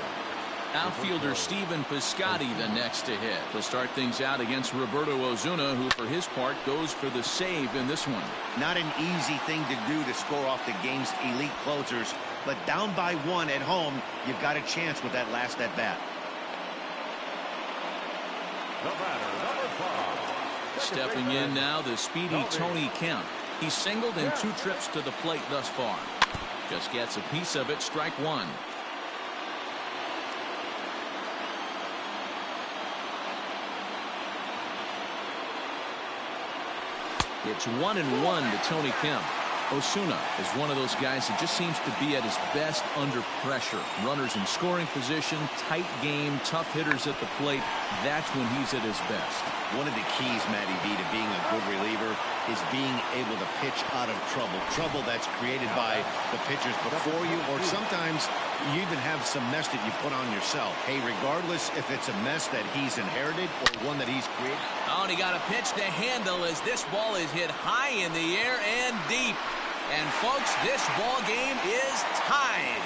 Outfielder Steven Piscotty the next to hit to start things out against Roberto Osuna, who for his part goes for the save in this one. Not an easy thing to do to score off the game's elite closers, but down by 1 at home, you've got a chance with that last at bat. The batter, number 5. Stepping in now, the speedy Tony Kemp. He's singled in 2 trips to the plate thus far. Just gets a piece of it, strike 1. It's 1-1 to Tony Kemp. Osuna is one of those guys that just seems to be at his best under pressure. Runners in scoring position, tight game, tough hitters at the plate. That's when he's at his best. One of the keys, Matty B, to being a good reliever is being able to pitch out of trouble. Trouble that's created by the pitchers before you, or sometimes you even have some mess that you put on yourself. Hey, regardless if it's a mess that he's inherited or one that he's created. Oh, and he got a pitch to handle as this ball is hit high in the air and deep. And folks, this ball game is tied.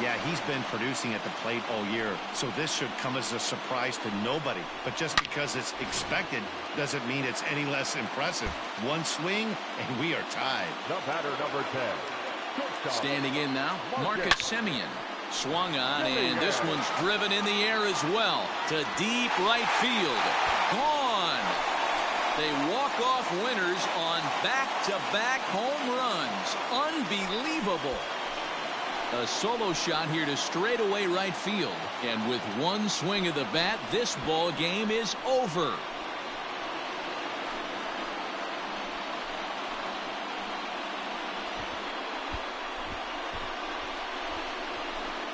Yeah, he's been producing at the plate all year, so this should come as a surprise to nobody. But just because it's expected doesn't mean it's any less impressive. 1 swing, and we are tied. The batter, number 10. Standing in now, Marcus Semien. Swung on, and this one's driven in the air as well to deep right field. Gone. They walk off winners on back-to-back home runs. Unbelievable. A solo shot here to straightaway right field. And with 1 swing of the bat, this ball game is over.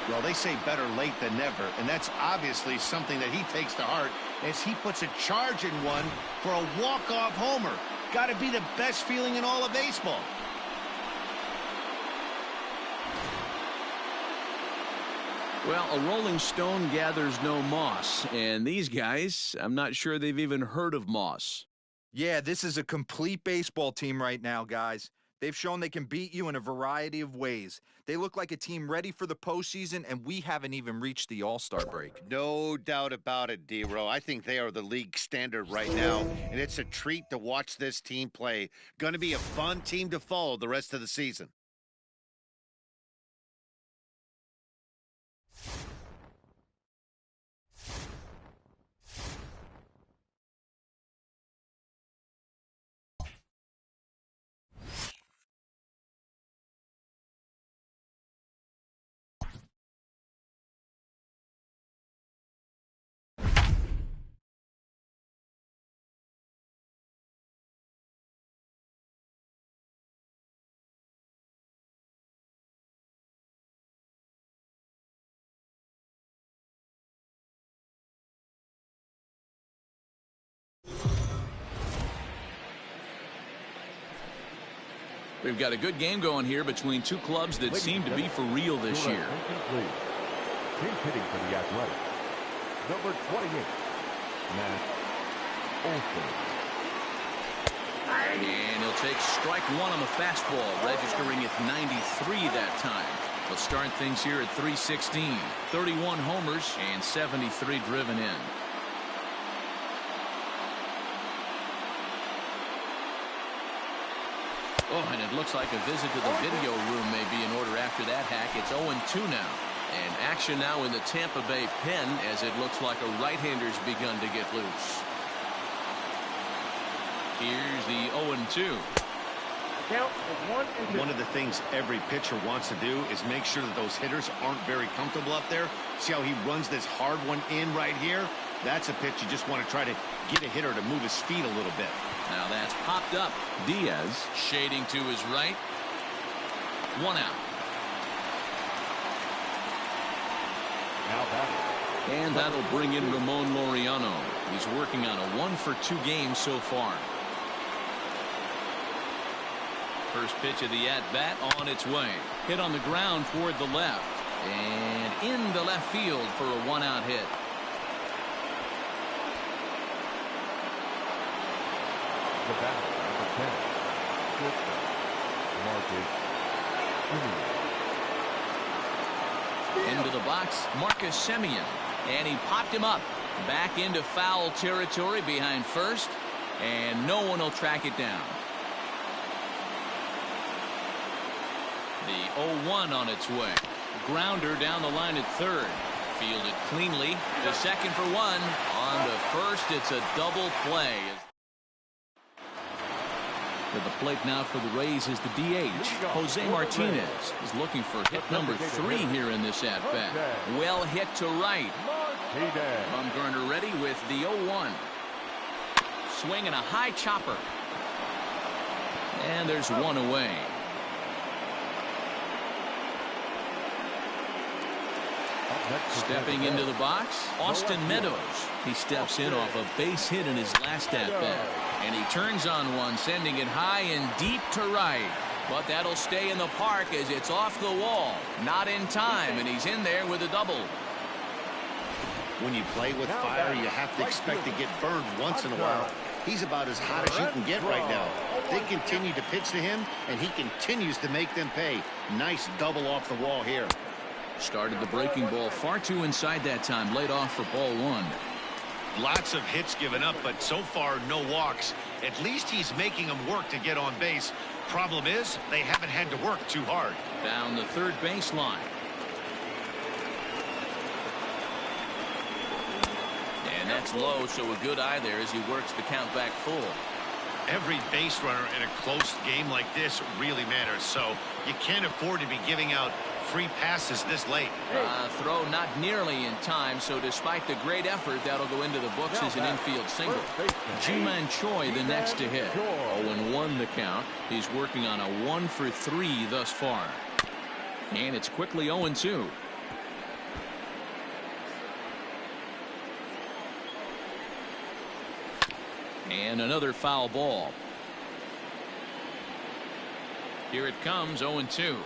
Well, they say better late than never, and that's obviously something that he takes to heart as he puts a charge in one for a walk-off homer. Got to be the best feeling in all of baseball. Well, a rolling stone gathers no moss, and these guys, I'm not sure they've even heard of moss. Yeah, this is a complete baseball team right now, guys. They've shown they can beat you in a variety of ways. They look like a team ready for the postseason, and we haven't even reached the All-Star break. No doubt about it, D-Row. I think they are the league standard right now, and it's a treat to watch this team play. Going to be a fun team to follow the rest of the season. We've got a good game going here between two clubs that seem to be for real this year. He's hitting for the Athletics. Number 28, Matt Oakland. And he'll take strike one on the fastball, registering at 93 that time. We'll start things here at 316. 31 homers and 73 driven in. Oh, and it looks like a visit to the video room may be in order after that hack. It's 0-2 now. And action now in the Tampa Bay pen as it looks like a right-hander's begun to get loose. Here's the 0-2. Count of 1-2. One of the things every pitcher wants to do is make sure that those hitters aren't very comfortable up there. See how he runs this hard one in right here? That's a pitch you just want to try to get a hitter to move his feet a little bit. Now that's popped up. Diaz shading to his right. 1 out. And that'll bring in Ramon Laureano. He's working on a 1-for-2 game so far. First pitch of the at-bat on its way. Hit on the ground toward the left. And into left field for a 1-out hit. The batter, number 10, Into the box, Marcus Semien. And he popped him up. Back into foul territory behind first. And no one will track it down. The 0-1 on its way. Grounder down the line at third. Fielded cleanly to second for one. On to first, it's a double play. To the plate now for the Rays is the DH. Jose Martinez is looking for hit number 3 here in this at-bat. Well hit to right. Bumgarner ready with the 0-1. Swing and a high chopper. And there's one away. Stepping into the box, Austin Meadows. He steps in off a base hit in his last at-bat. And he turns on one, sending it high and deep to right. But that'll stay in the park as it's off the wall. Not in time, and he's in there with a double. When you play with fire, you have to expect to get burned once in a while. He's about as hot as you can get right now. They continue to pitch to him, and he continues to make them pay. Nice double off the wall here. Started the breaking ball far too inside that time. Laid off for ball 1. Lots of hits given up, but so far no walks. At least he's making them work to get on base. Problem is, they haven't had to work too hard. Down the third baseline. And that's low, so a good eye there as he works the count back full. Every base runner in a close game like this really matters, so you can't afford to be giving out free passes this late. Throw not nearly in time, so despite the great effort, that'll go into the books as an infield single. Ji-Man Choi the next to hit. 0-1 the count. He's working on a 1-for-3 thus far. And it's quickly 0-2. And another foul ball. Here it comes, 0-2.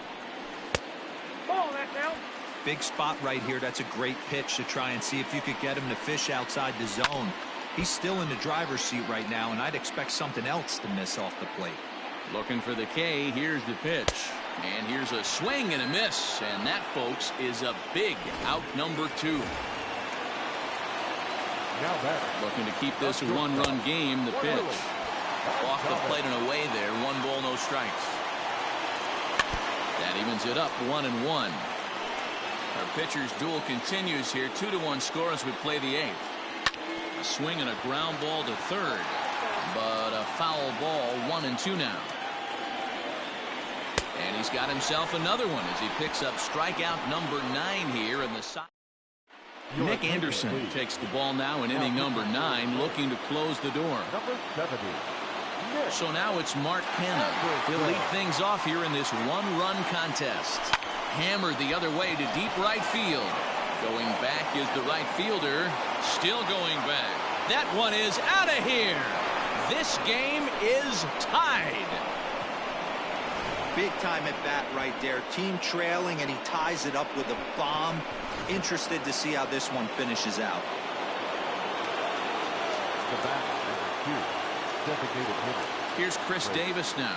Big spot right here. That's a great pitch to try and see if you could get him to fish outside the zone. He's still in the driver's seat right now, and I'd expect something else to miss off the plate. Looking for the K. Here's the pitch. And here's a swing and a miss. And that, folks, is a big out number 2. Looking to keep this a 1-run game. The pitch. Off the plate and away there. 1 ball, no strikes. That evens it up 1-1. Our pitcher's duel continues here. 2-1 score as we play the 8th. A swing and a ground ball to third. But a foul ball, 1-2 now. And he's got himself another one as he picks up strikeout number 9 here in the side. Nick Anderson takes the ball now in inning number 9, looking to close the door. So now it's Mark Canha. He'll lead things off here in this 1-run contest. Hammered the other way to deep right field. Going back is the right fielder. Still going back. That one is out of here. This game is tied. Big time at bat right there. Team trailing, and he ties it up with a bomb. Interested to see how this one finishes out. The bat, number 2, designated hitter. Here's Chris Davis now.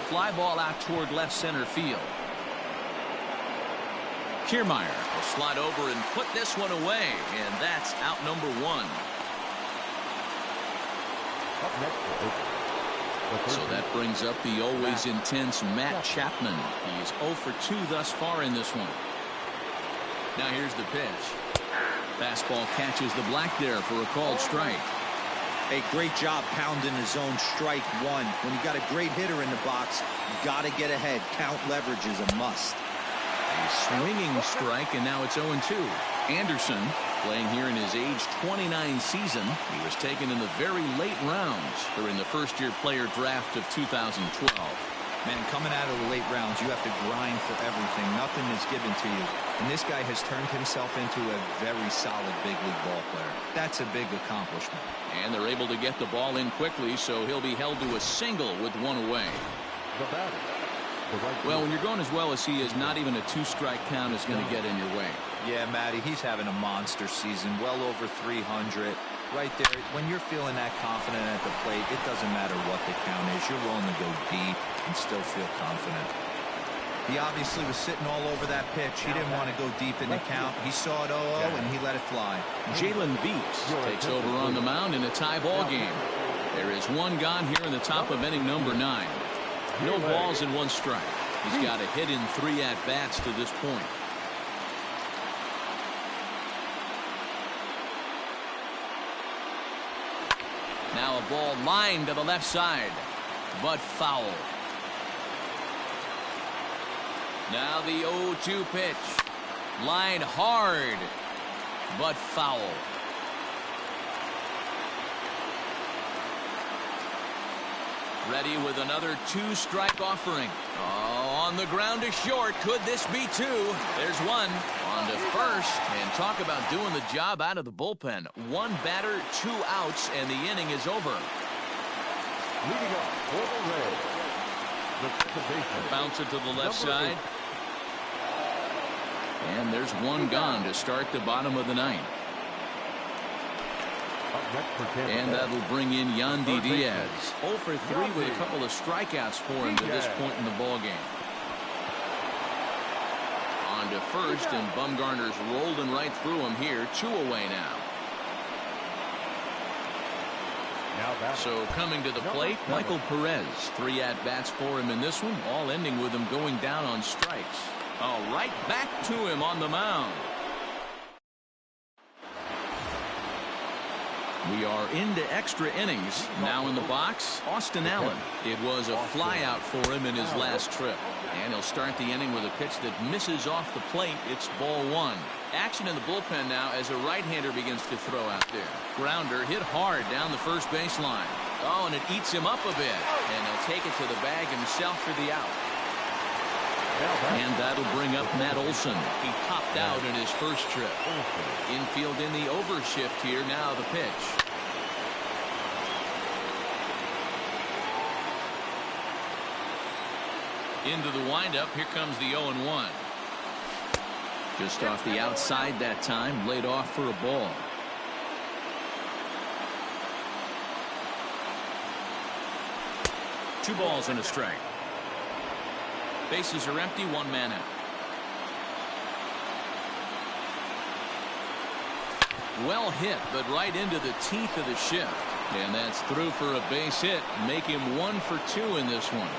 Fly ball out toward left center field. Kiermaier will slide over and put this one away, and that's out number 1. Up next for Oakland. So that brings up the always intense Matt Chapman. He's 0 for 2 thus far in this one. Now here's the pitch. Fastball catches the black there for a called strike. A great job pounding his own strike 1. When you got a great hitter in the box, you got to get ahead. Count leverage is a must. A swinging strike, and now it's 0-2. Anderson, playing here in his age 29 season, he was taken in the very late rounds during the first-year player draft of 2012. Man, coming out of the late rounds, you have to grind for everything. Nothing is given to you. And this guy has turned himself into a very solid big league ball player. That's a big accomplishment. And they're able to get the ball in quickly, so he'll be held to a single with 1 away. The batter. Well, when you're going as well as he is, not even a 2-strike count is going to get in your way. Yeah, Matty, he's having a monster season, well over 300. Right there, when you're feeling that confident at the plate, it doesn't matter what the count is. You're willing to go deep and still feel confident. He obviously was sitting all over that pitch. He didn't want to go deep in the count. He saw it 0-0, and he let it fly. Jalen Beeks takes over on the mound in a tie ball game. There is 1 gone here in the top of inning number 9. No balls and 1 strike. He's got a hit in 3 at-bats to this point. Now a ball lined to the left side, but foul. Now the 0-2 pitch. Lined hard, but foul. Ready with another 2-strike offering. Oh, on the ground to short. Could this be 2? There's 1. On to first. And talk about doing the job out of the bullpen. 1 batter, 2 outs, and the inning is over. Leading off for the Reds, the second baseman. Bouncer to the left side. And there's 1 gone to start the bottom of the 9th. And that'll bring in Yandy Diaz. 0 for 3 with a couple of strikeouts for him to this point in the ballgame. On to first, and Bumgarner's rolling right through him here. 2 away now. So coming to the plate, Michael Perez. 3 at-bats for him in this one, all ending with him going down on strikes. Oh, right back to him on the mound. We are into extra innings. Now in the box, Austin Allen. It was a flyout for him in his last trip. And he'll start the inning with a pitch that misses off the plate. It's ball 1. Action in the bullpen now as a right-hander begins to throw out there. Grounder hit hard down the first baseline. Oh, and it eats him up a bit. And he'll take it to the bag himself for the out. And that'll bring up Matt Olson. He popped out in his first trip. Infield in the overshift here. Now the pitch. Into the windup. Here comes the 0-1. Just off the outside that time. Laid off for a ball. Two balls and a strike. Bases are empty, 1 man out. Well hit, but right into the teeth of the shift. And that's through for a base hit. Make him 1 for 2 in this one.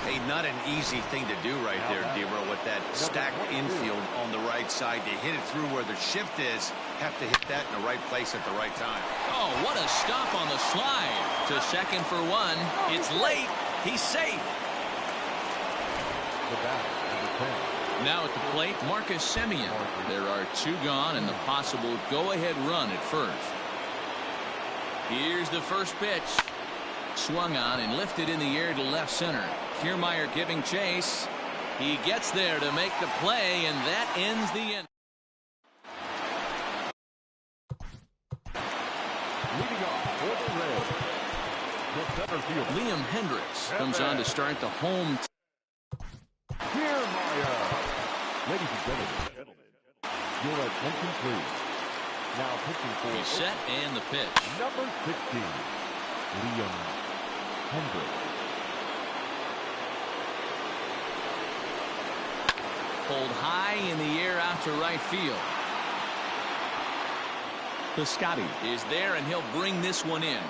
Hey, not an easy thing to do right there, Debro, with that stacked infield on the right side. To hit it through where the shift is, have to hit that in the right place at the right time. Oh, what a stop on the slide. To second for 1. It's late. He's safe. Now at the plate, Marcus Semien. There are 2 gone and the possible go-ahead run at first. Here's the first pitch. Swung on and lifted in the air to left center. Kiermaier giving chase. He gets there to make the play, and that ends the inning. Leading off for the Reds, the center field. Liam Hendricks comes on to start the home Ladies and gentlemen, your attention please. Now pitching for Reset and the pitch. number 16, Liam Hendricks. Pulled high in the air out to right field. Piscotty is there, and he'll bring this one in.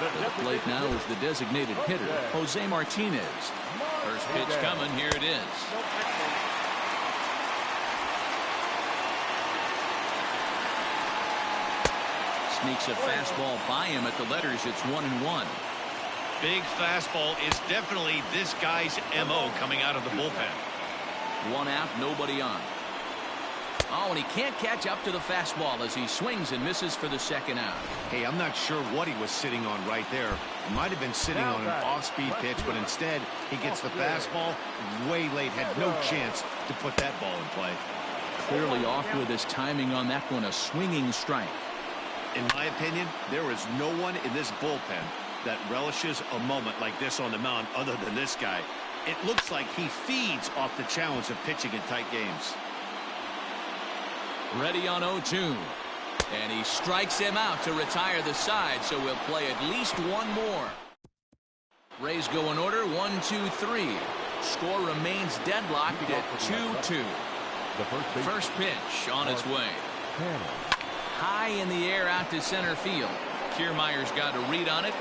At the plate now is the designated hitter, Jose Martinez. First pitch coming, here it is. Sneaks a fastball by him at the letters. It's 1-1. Big fastball is definitely this guy's MO coming out of the bullpen. One out, nobody on. Oh, and he can't catch up to the fastball as he swings and misses for the second out. Hey, I'm not sure what he was sitting on right there. Might have been sitting on an off-speed pitch, but instead he gets the fastball way late. Had no chance to put that ball in play. Clearly off with his timing on that one, a swinging strike. In my opinion, there is no one in this bullpen that relishes a moment like this on the mound other than this guy. It looks like he feeds off the challenge of pitching in tight games. Ready on 0-2. And he strikes him out to retire the side, so we'll play at least one more. Rays go in order, 1-2-3. Score remains deadlocked at 2-2. First pitch on its way. High in the air out to center field. Kiermaier's got a read on it.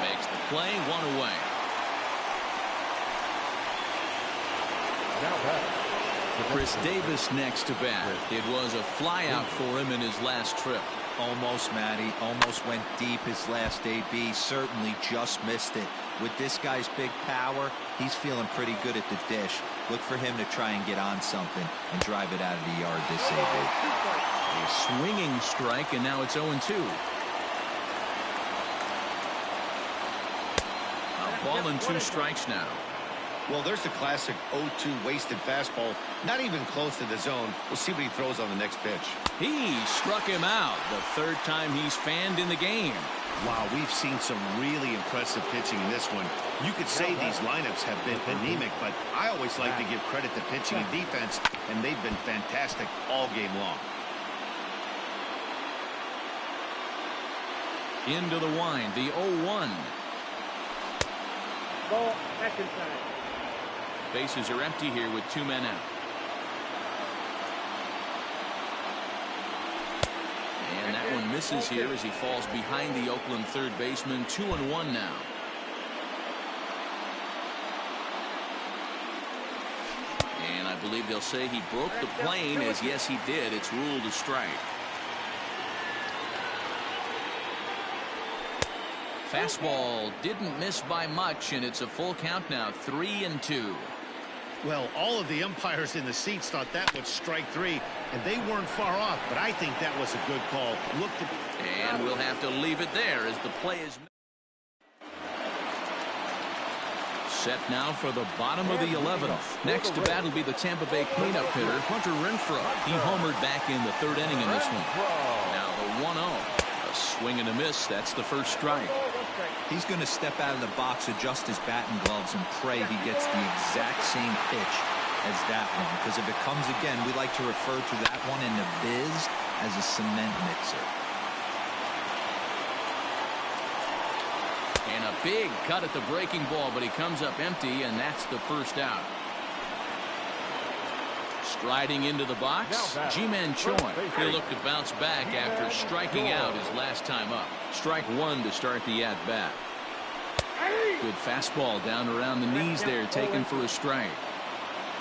Makes the play, one away. Chris Davis next to bat. It was a flyout for him in his last trip. Almost, Matty. Almost went deep his last AB. Certainly just missed it. With this guy's big power, he's feeling pretty good at the dish. Look for him to try and get on something and drive it out of the yard this AB. A swinging strike, and now it's 0-2. A ball and 2 strikes now. Well, there's the classic 0-2 wasted fastball. Not even close to the zone. We'll see what he throws on the next pitch. He struck him out. The third time he's fanned in the game. Wow, we've seen some really impressive pitching in this one. You could say these lineups have been anemic, but I always like to give credit to pitching and defense, and they've been fantastic all game long. Into the wind, the 0-1. Ball back inside. Bases are empty here with 2 men out. And that one misses here as he falls behind the Oakland third baseman. 2-1 now. And I believe they'll say he broke the plane, as yes he did. It's ruled a strike. Fastball didn't miss by much, and it's a full count now, 3-2. Well, all of the umpires in the seats thought that was strike 3, and they weren't far off, but I think that was a good call. And we'll have to leave it there as the play is set now for the bottom of the 11th. Next to bat will be the Tampa Bay cleanup hitter, Hunter Renfroe. He homered back in the 3rd inning in this one. Now the 1-0. A swing and a miss. That's the first strike. He's going to step out of the box, adjust his batting gloves, and pray he gets the exact same pitch as that one. Because if it comes again, we like to refer to that one in the biz as a cement mixer. And a big cut at the breaking ball, but he comes up empty, and that's the first out. Striding into the box, Ji-Man Choi. He'll look to bounce back after striking out his last time up. Strike 1 to start the at-bat. Good fastball down around the knees there, taken for a strike.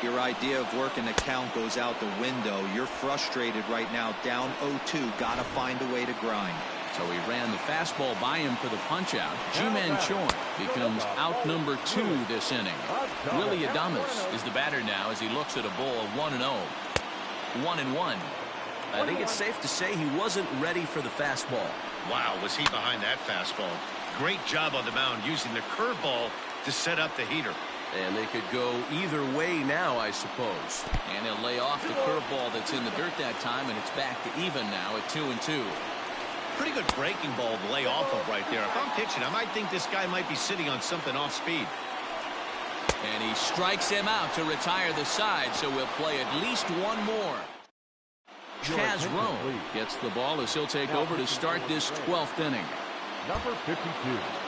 Your idea of working the count goes out the window. You're frustrated right now, down 0-2. Got to find a way to grind. So he ran the fastball by him for the punch-out. Ji-Man Choi becomes out number 2 this inning. Willie Adames is the batter now as he looks at a ball 1-0. 1-1. I think it's safe to say he wasn't ready for the fastball. Wow, was he behind that fastball. Great job on the mound using the curveball to set up the heater. And they could go either way now, I suppose. And he'll lay off the curveball that's in the dirt that time, and it's back to even now at 2-2. pretty good breaking ball to lay off of right there. If I'm pitching, I might think this guy might be sitting on something off speed. And he strikes him out to retire the side, so we'll play at least one more. Chaz Roan gets the ball as he'll take over to start this 12th inning. Number 52.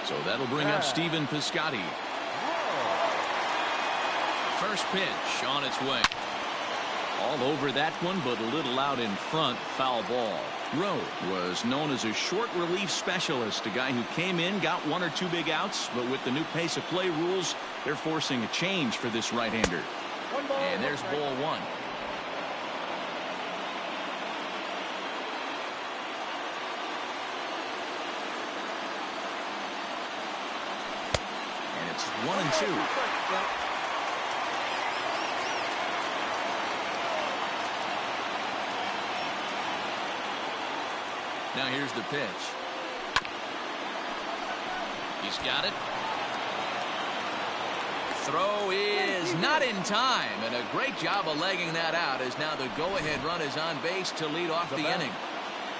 So that'll bring up Stephen Piscotty. First pitch on its way. All over that one, but a little out in front. Foul ball. Rowe was known as a short relief specialist, a guy who came in, got 1 or 2 big outs, but with the new pace of play rules, they're forcing a change for this right-hander. And there's ball 1. And it's 1 and 2. Now here's the pitch. He's got it. Throw is not in time, and a great job of legging that out as now the go-ahead run is on base to lead off the inning.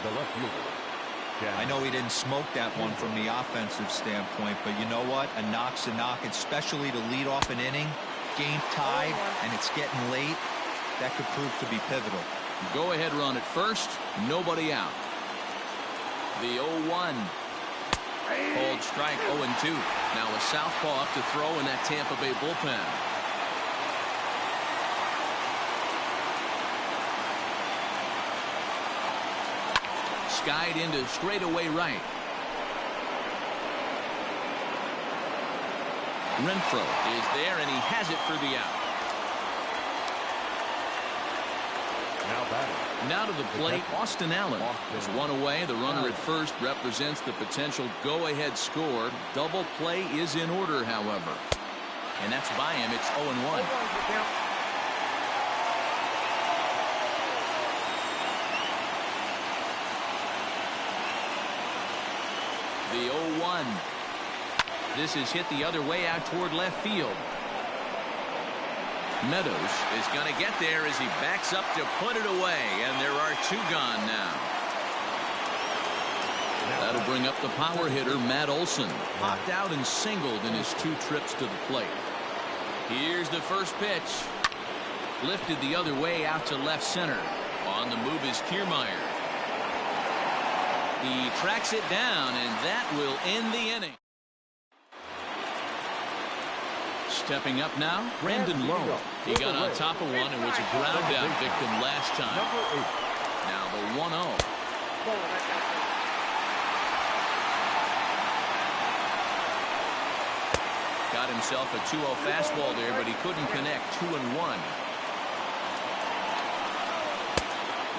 The left fielder. I know he didn't smoke that one from the offensive standpoint, but you know what? A knock's a knock, especially to lead off an inning, game tied, and it's getting late. That could prove to be pivotal. Go-ahead run at first, nobody out. The 0-1. Hold strike 0-2. Now a southpaw up to throw in that Tampa Bay bullpen. Skied into straightaway right. Renfroe is there, and he has it for the out. Now to the plate, Austin Allen is 1 away. The runner at first represents the potential go-ahead score. Double play is in order, however. And that's by him. It's 0-1. The 0-1. This is hit the other way out toward left field. Meadows is going to get there as he backs up to put it away, and there are 2 gone now. That'll bring up the power hitter, Matt Olson. Popped out and singled in his 2 trips to the plate. Here's the first pitch. Lifted the other way out to left center. On the move is Kiermaier. He tracks it down, and that will end the inning. Stepping up now, Brandon Lowe. He got on top of one and was a ground out victim last time. Now the 1-0. Got himself a 2-0 fastball there, but he couldn't connect. 2-1.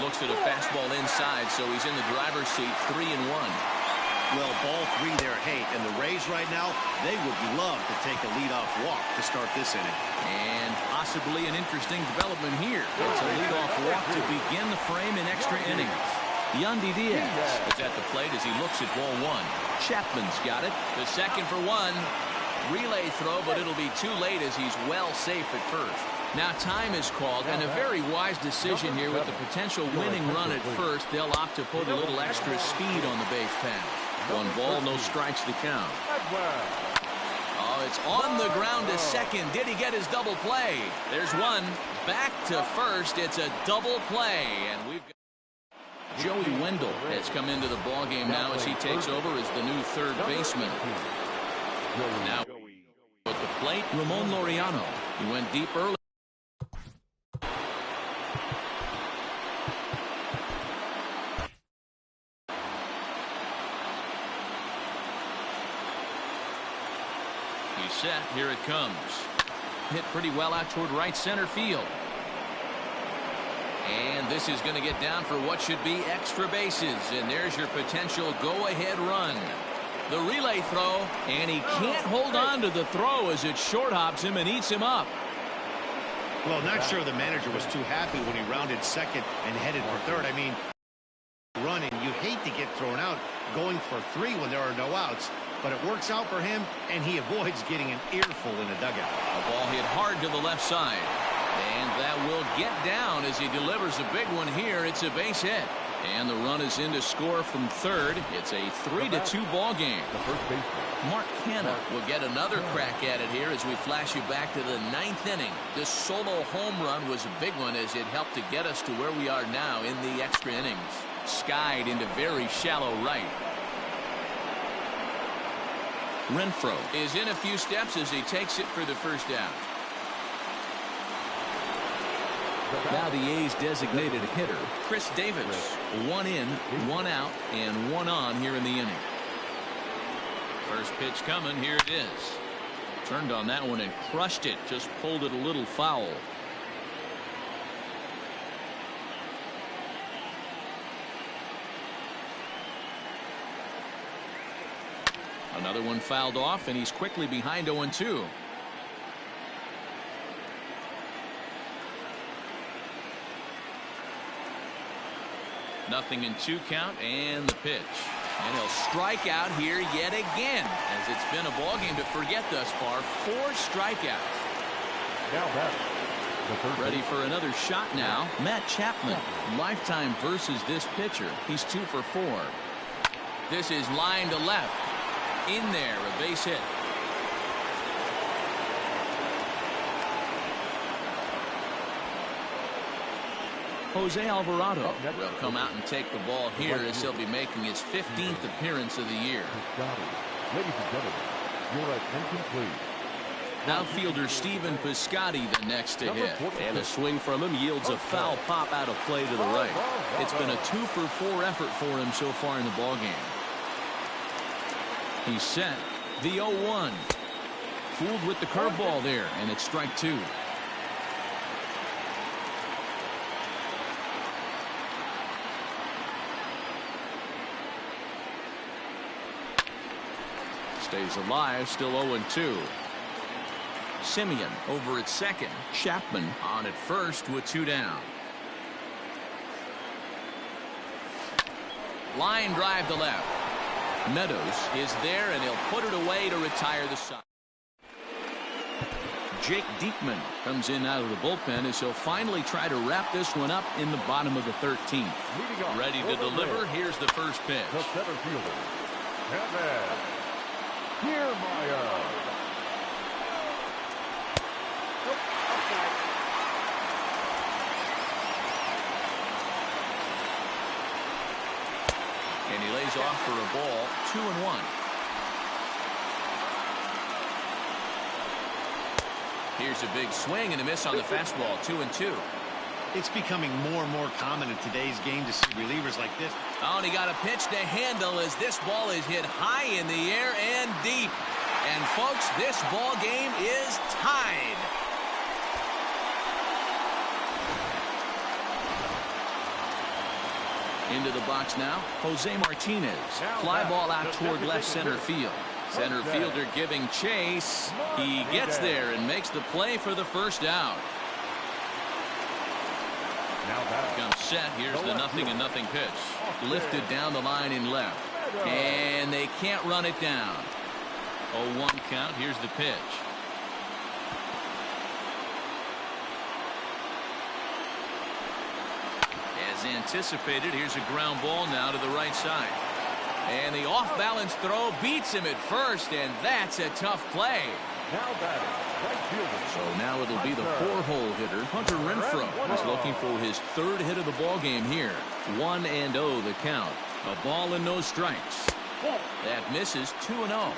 Looks at a fastball inside, so he's in the driver's seat. 3-1. Well, ball 3 there, hey, and the Rays right now, they would love to take a leadoff walk to start this inning. And possibly an interesting development here. It's a leadoff walk to begin the frame in extra innings. Yandy Diaz is at the plate as he looks at ball 1. Chapman's got it. The second for 1. Relay throw, but it'll be too late as he's well safe at first. Now time is called, and a very wise decision here with the potential winning run at first. They'll opt to put a little extra speed on the base path. 1 ball, no strikes to count. Oh, it's on the ground to second. Did he get his double play? There's 1. Back to first. It's a double play, and we've got Joey Wendell has come into the ballgame now as he takes over as the new third baseman. Now at the plate, Ramon Laureano. He went deep early. He's set. Here it comes. Hit pretty well out toward right center field. And this is going to get down for what should be extra bases. And there's your potential go-ahead run. The relay throw, and he can't hold on to the throw as it short hops him and eats him up. Well, not sure the manager was too happy when he rounded second and headed for third. I mean, running, you hate to get thrown out going for 3 when there are no outs, but it works out for him, and he avoids getting an earful in the dugout. A ball hit hard to the left side, and that will get down as he delivers a big one here. It's a base hit. And the run is in to score from third. It's a 3-2 ball game. The first baseman, Mark Canna will get another crack at it here as we flash you back to the 9th inning. This solo home run was a big one as it helped to get us to where we are now in the extra innings. Skied into very shallow right. Renfroe is in a few steps as he takes it for the first down. Now the A's designated hitter, Chris Davis. 1 in, 1 out, and 1 on here in the inning. First pitch coming. Here it is. Turned on that one and crushed it. Just pulled it a little foul. Another one fouled off, and he's quickly behind 0-2. Nothing in 2 count, and the pitch. And he'll strike out here yet again, as it's been a ball game to forget thus far. 4 strikeouts. now back. The third Ready for another shot now. Matt Chapman. Lifetime versus this pitcher. He's 2 for 4. This is line to left. In there, a base hit. Jose Alvarado will come out and take the ball here as he'll be making his 15th appearance of the year. Ladies and gentlemen, your attention please. Outfielder Stephen Piscotty the next to hit. And a swing from him yields a foul pop out of play to the right. It's been a 2 for 4 effort for him so far in the ballgame. He's set. The 0-1. Fooled with the curveball there, and it's strike 2. Stays alive, still 0-2. Simeon over at second. Chapman on at first with 2 down. Line drive to left. Meadows is there, and he'll put it away to retire the side. Jake Diekman comes in out of the bullpen as he'll finally try to wrap this one up in the bottom of the 13th. Ready to deliver. Here's the first pitch. The center fielder, Kevin Kiermaier. And he lays off for a ball. 2-1. Here's a big swing and a miss on the fastball. 2-2. It's becoming more and more common in today's game to see relievers like this. Oh, and he got a pitch to handle as this ball is hit high in the air and deep. And folks, this ball game is tied. Into the box now, Jose Martinez. Fly ball out toward left center field. Center fielder giving chase. He gets there and makes the play for the first out. Comes set. Here's the 0-0 pitch. Lifted down the line in left. And they can't run it down. 0-1 count. Here's the pitch. As anticipated, here's a ground ball now to the right side. And the off-balance throw beats him at first, and that's a tough play. Now batting, right fielder. So now it'll be the 4-hole hitter, Hunter Renfroe. He's looking for his 3rd hit of the ball game here. 1-0 the count. A ball and no strikes. That misses. 2-0.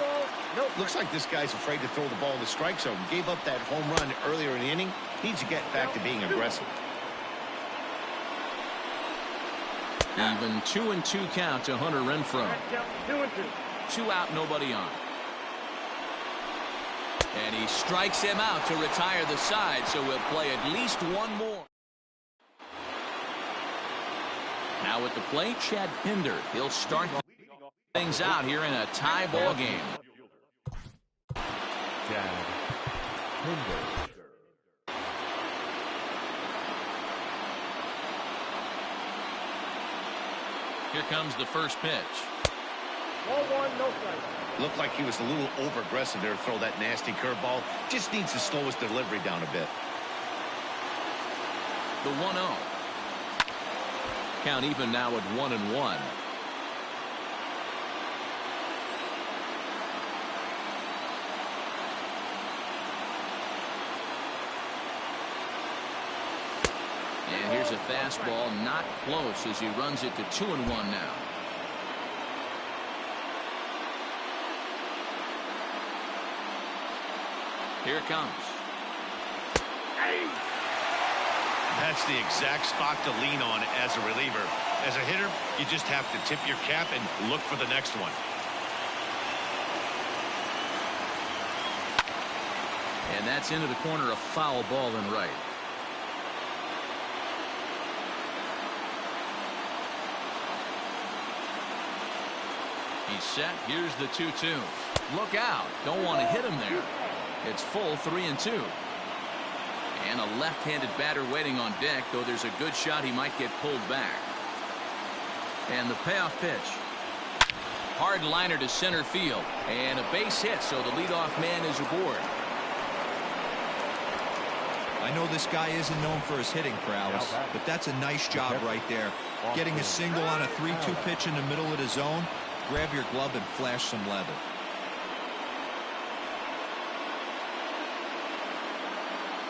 Looks like this guy's afraid to throw the ball in the strike zone. Gave up that home run earlier in the inning. Needs to get back to being aggressive. Even 2-2 count to Hunter Renfroe. 2-2. 2 out, nobody on. And he strikes him out to retire the side, so we'll play at least one more. Now at the plate, Chad Pinder. He'll start things out here in a tie ball game. Chad Pinder. Here comes the first pitch. 1-1, no strike. Looked like he was a little over-aggressive there to throw that nasty curveball. Just needs to slow his delivery down a bit. The 1-0. Count even now at 1-1. And here's a fastball, not close, as he runs it to 2-1 now. Here it comes. That's the exact spot to lean on as a reliever. As a hitter, you just have to tip your cap and look for the next one. And that's into the corner, a foul ball and right. He's set. Here's the 2-2. Look out. Don't want to hit him there. It's full 3-2. And a left-handed batter waiting on deck, though there's a good shot he might get pulled back. And the payoff pitch. Hard liner to center field. And a base hit, so the leadoff man is aboard. I know this guy isn't known for his hitting prowess, but that's a nice job right there. Getting a single on a 3-2 pitch in the middle of the zone. Grab your glove and flash some leather.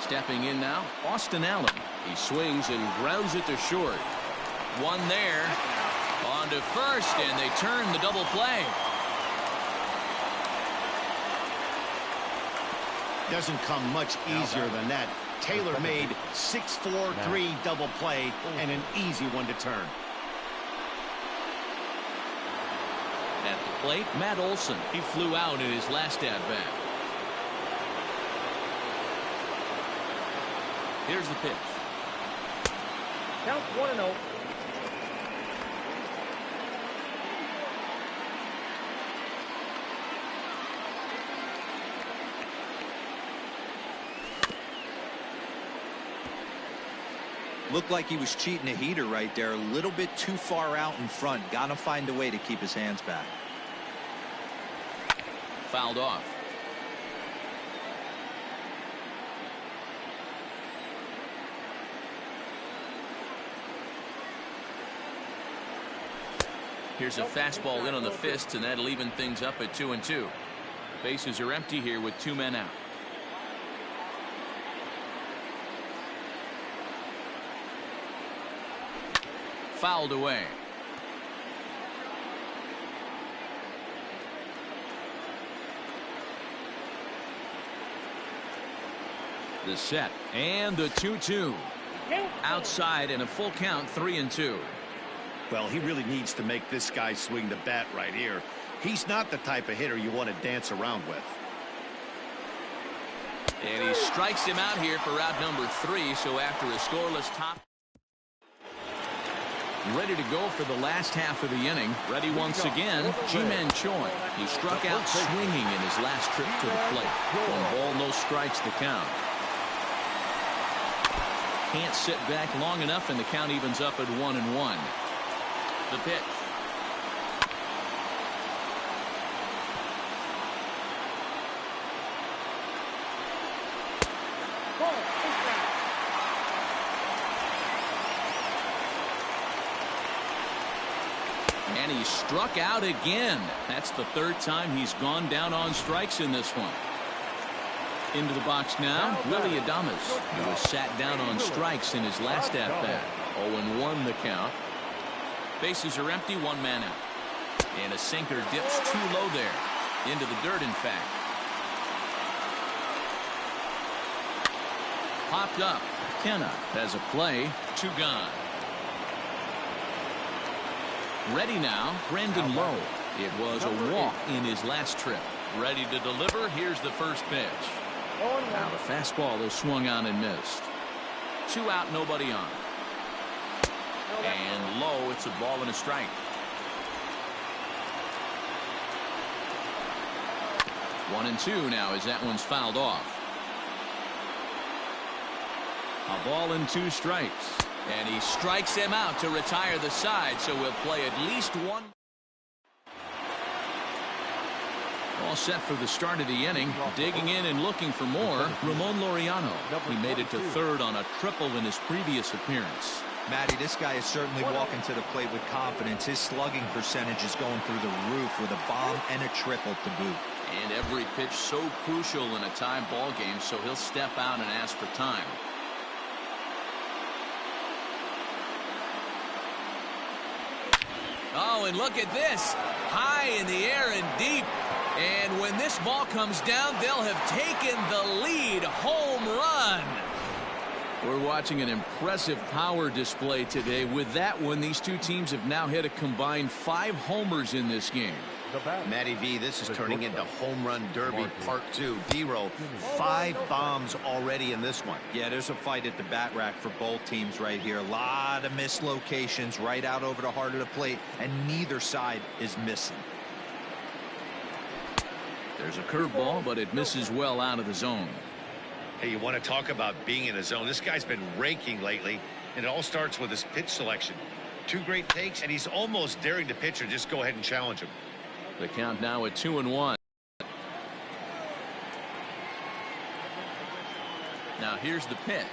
Stepping in now, Austin Allen. He swings and grounds it to short. One there. On to first, and they turn the double play. Doesn't come much easier than that. Taylor made 6-4-3 double play and an easy one to turn. At the plate, Matt Olson. He flew out in his last at-bat. Here's the pitch. Count 1-0. Looked like he was cheating a heater right there. A little bit too far out in front. Gotta find a way to keep his hands back. Fouled off. Here's a fastball in on the fist, and that'll even things up at 2-2. Bases are empty here with 2 men out. Fouled away. The set and the 2-2. Outside and a full count, 3-2. Well, he really needs to make this guy swing the bat right here. He's not the type of hitter you want to dance around with. And he strikes him out here for out number 3. So after a scoreless top. Ready to go for the last half of the inning. Ready once again, Ji-Man Choi. He struck out swinging in his last trip to the plate. 1 ball, no strikes the count. Can't sit back long enough, and the count evens up at 1-1. The pitch. And he struck out again. That's the 3rd time he's gone down on strikes in this one. Into the box now, Willie Adames, who was sat down on strikes in his last at-bat. 0-1 the count. Bases are empty, 1 man out. And a sinker dips too low there. Into the dirt, in fact. Popped up. Kenna has a play. 2 gone. Ready now, Brandon Lowe. It was a walk in his last trip. Ready to deliver. Here's the first pitch. Now the fastball is swung on and missed. 2 out, nobody on. And low, it's a ball and a strike. 1-2 now as that one's fouled off. A ball and 2 strikes. And he strikes him out to retire the side, so we'll play at least 1. All set for the start of the inning. Digging in and looking for more, Ramon Laureano. He made it to 3rd on a triple in his previous appearance. Matty, this guy is certainly walking to the plate with confidence. His slugging percentage is going through the roof with a bomb and a triple to boot. And every pitch so crucial in a tie ball game, so he'll step out and ask for time. Oh, and look at this. High in the air and deep. And when this ball comes down, they'll have taken the lead. Home run. We're watching an impressive power display today. With that one, these two teams have now hit a combined 5 homers in this game. Matty V, this is turning into home run derby part 2. D-Row, 5 bombs already in this one. Yeah, there's a fight at the bat rack for both teams right here. A lot of mislocations right out over the heart of the plate, and neither side is missing. There's a curveball, but it misses well out of the zone. Hey, you want to talk about being in a zone? This guy's been raking lately, and it all starts with his pitch selection. 2 great takes, and he's almost daring the pitcher just go ahead and challenge him. The count now at 2-1. Now here's the pitch.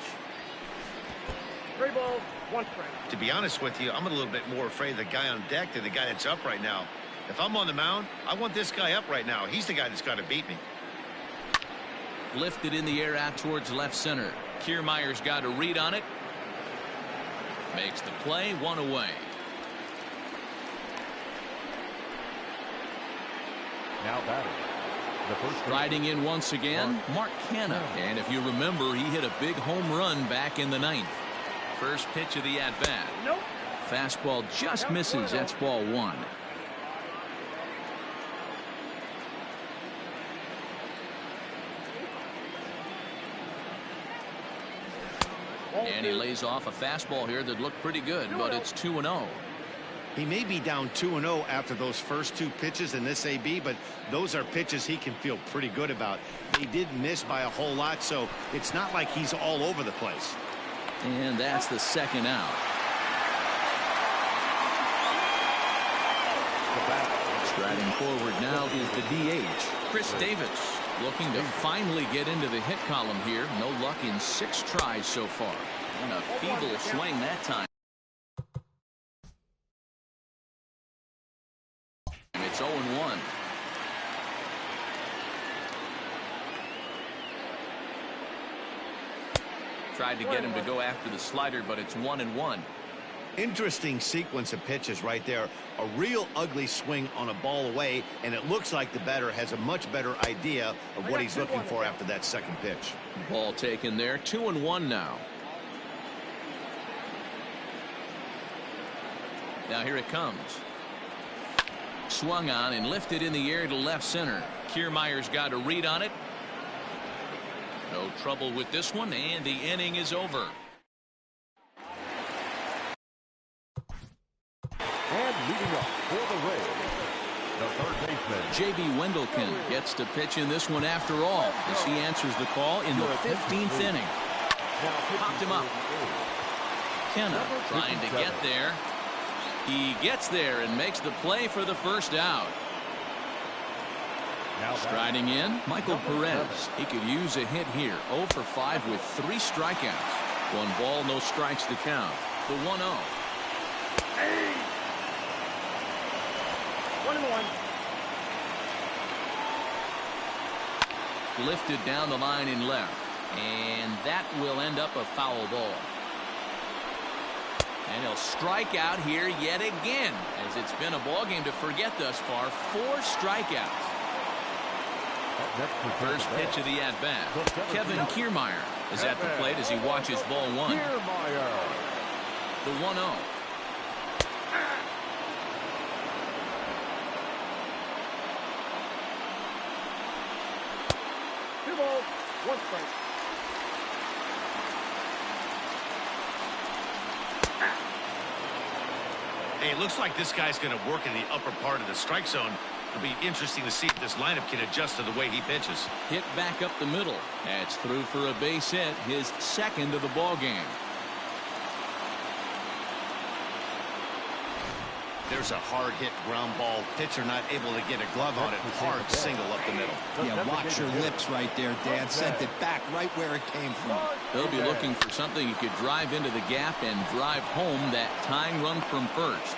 3 balls, 1 strike. To be honest with you, I'm a little bit more afraid of the guy on deck than the guy that's up right now. If I'm on the mound, I want this guy up right now. He's the guy that's got to beat me. Lifted in the air out towards left center. Kiermaier's got a read on it. Makes the play, 1 away. Now batting. The first riding in once again, Mark Canha. And if you remember, he hit a big home run back in the 9th. First pitch of the at-bat. Nope. Fastball just misses. That's ball 1. And he lays off a fastball here that looked pretty good, but it's 2-0. He may be down 2-0 after those first 2 pitches in this AB, but those are pitches he can feel pretty good about. They did miss by a whole lot, so it's not like he's all over the place. And that's the 2nd out. Striding forward now is the DH, Chris Davis, looking to finally get into the hit column here. No luck in 6 tries so far. And a feeble swing that time. It's 0-1. Tried to get him to go after the slider, but it's 1-1. Interesting sequence of pitches right there. A real ugly swing on a ball away, and it looks like the batter has a much better idea of what he's looking for after that second pitch. Ball taken there. 2-1 now. Now here it comes. Swung on and lifted in the air to left center. Kiermaier's got a read on it. No trouble with this one, and the inning is over. And leading up for the Rays, the third baseman, J.B. Wendelken gets to pitch in this one after all, as he answers the call in the 15th inning. Popped him up. Canha trying to get there. He gets there and makes the play for the first out. Striding in, Michael Perez. He could use a hit here. 0 for 5 with 3 strikeouts. 1 ball, no strikes to count. The 1-0. Hey. 1-1. Lifted down the line in left. And that will end up a foul ball. And he'll strike out here yet again, as it's been a ball game to forget thus far. 4 strikeouts. First pitch of the at-bat. Kevin Kiermaier is at the plate as he watches ball 1. The 1-0. Two balls, 1 strike. Hey, it looks like this guy's going to work in the upper part of the strike zone. It'll be interesting to see if this lineup can adjust to the way he pitches. Hit back up the middle. That's through for a base hit, his 2nd of the ball game. There's a hard hit ground ball. Pitcher not able to get a glove on it. Hard single up the middle. Yeah, watch your lips right there, Dan. Sent it back right where it came from. They'll be looking for something he could drive into the gap and drive home that tying run from first.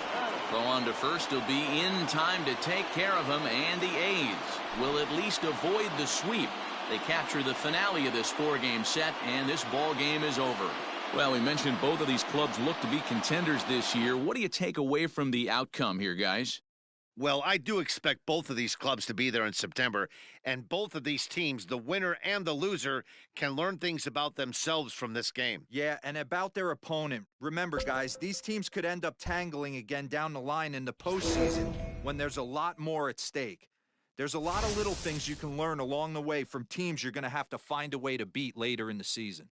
Throw on to first. He'll be in time to take care of him, and the A's will at least avoid the sweep. They capture the finale of this 4-game set, and this ball game is over. Well, we mentioned both of these clubs look to be contenders this year. What do you take away from the outcome here, guys? Well, I do expect both of these clubs to be there in September, and both of these teams, the winner and the loser, can learn things about themselves from this game. Yeah, and about their opponent. Remember, guys, these teams could end up tangling again down the line in the postseason when there's a lot more at stake. There's a lot of little things you can learn along the way from teams you're going to have to find a way to beat later in the season.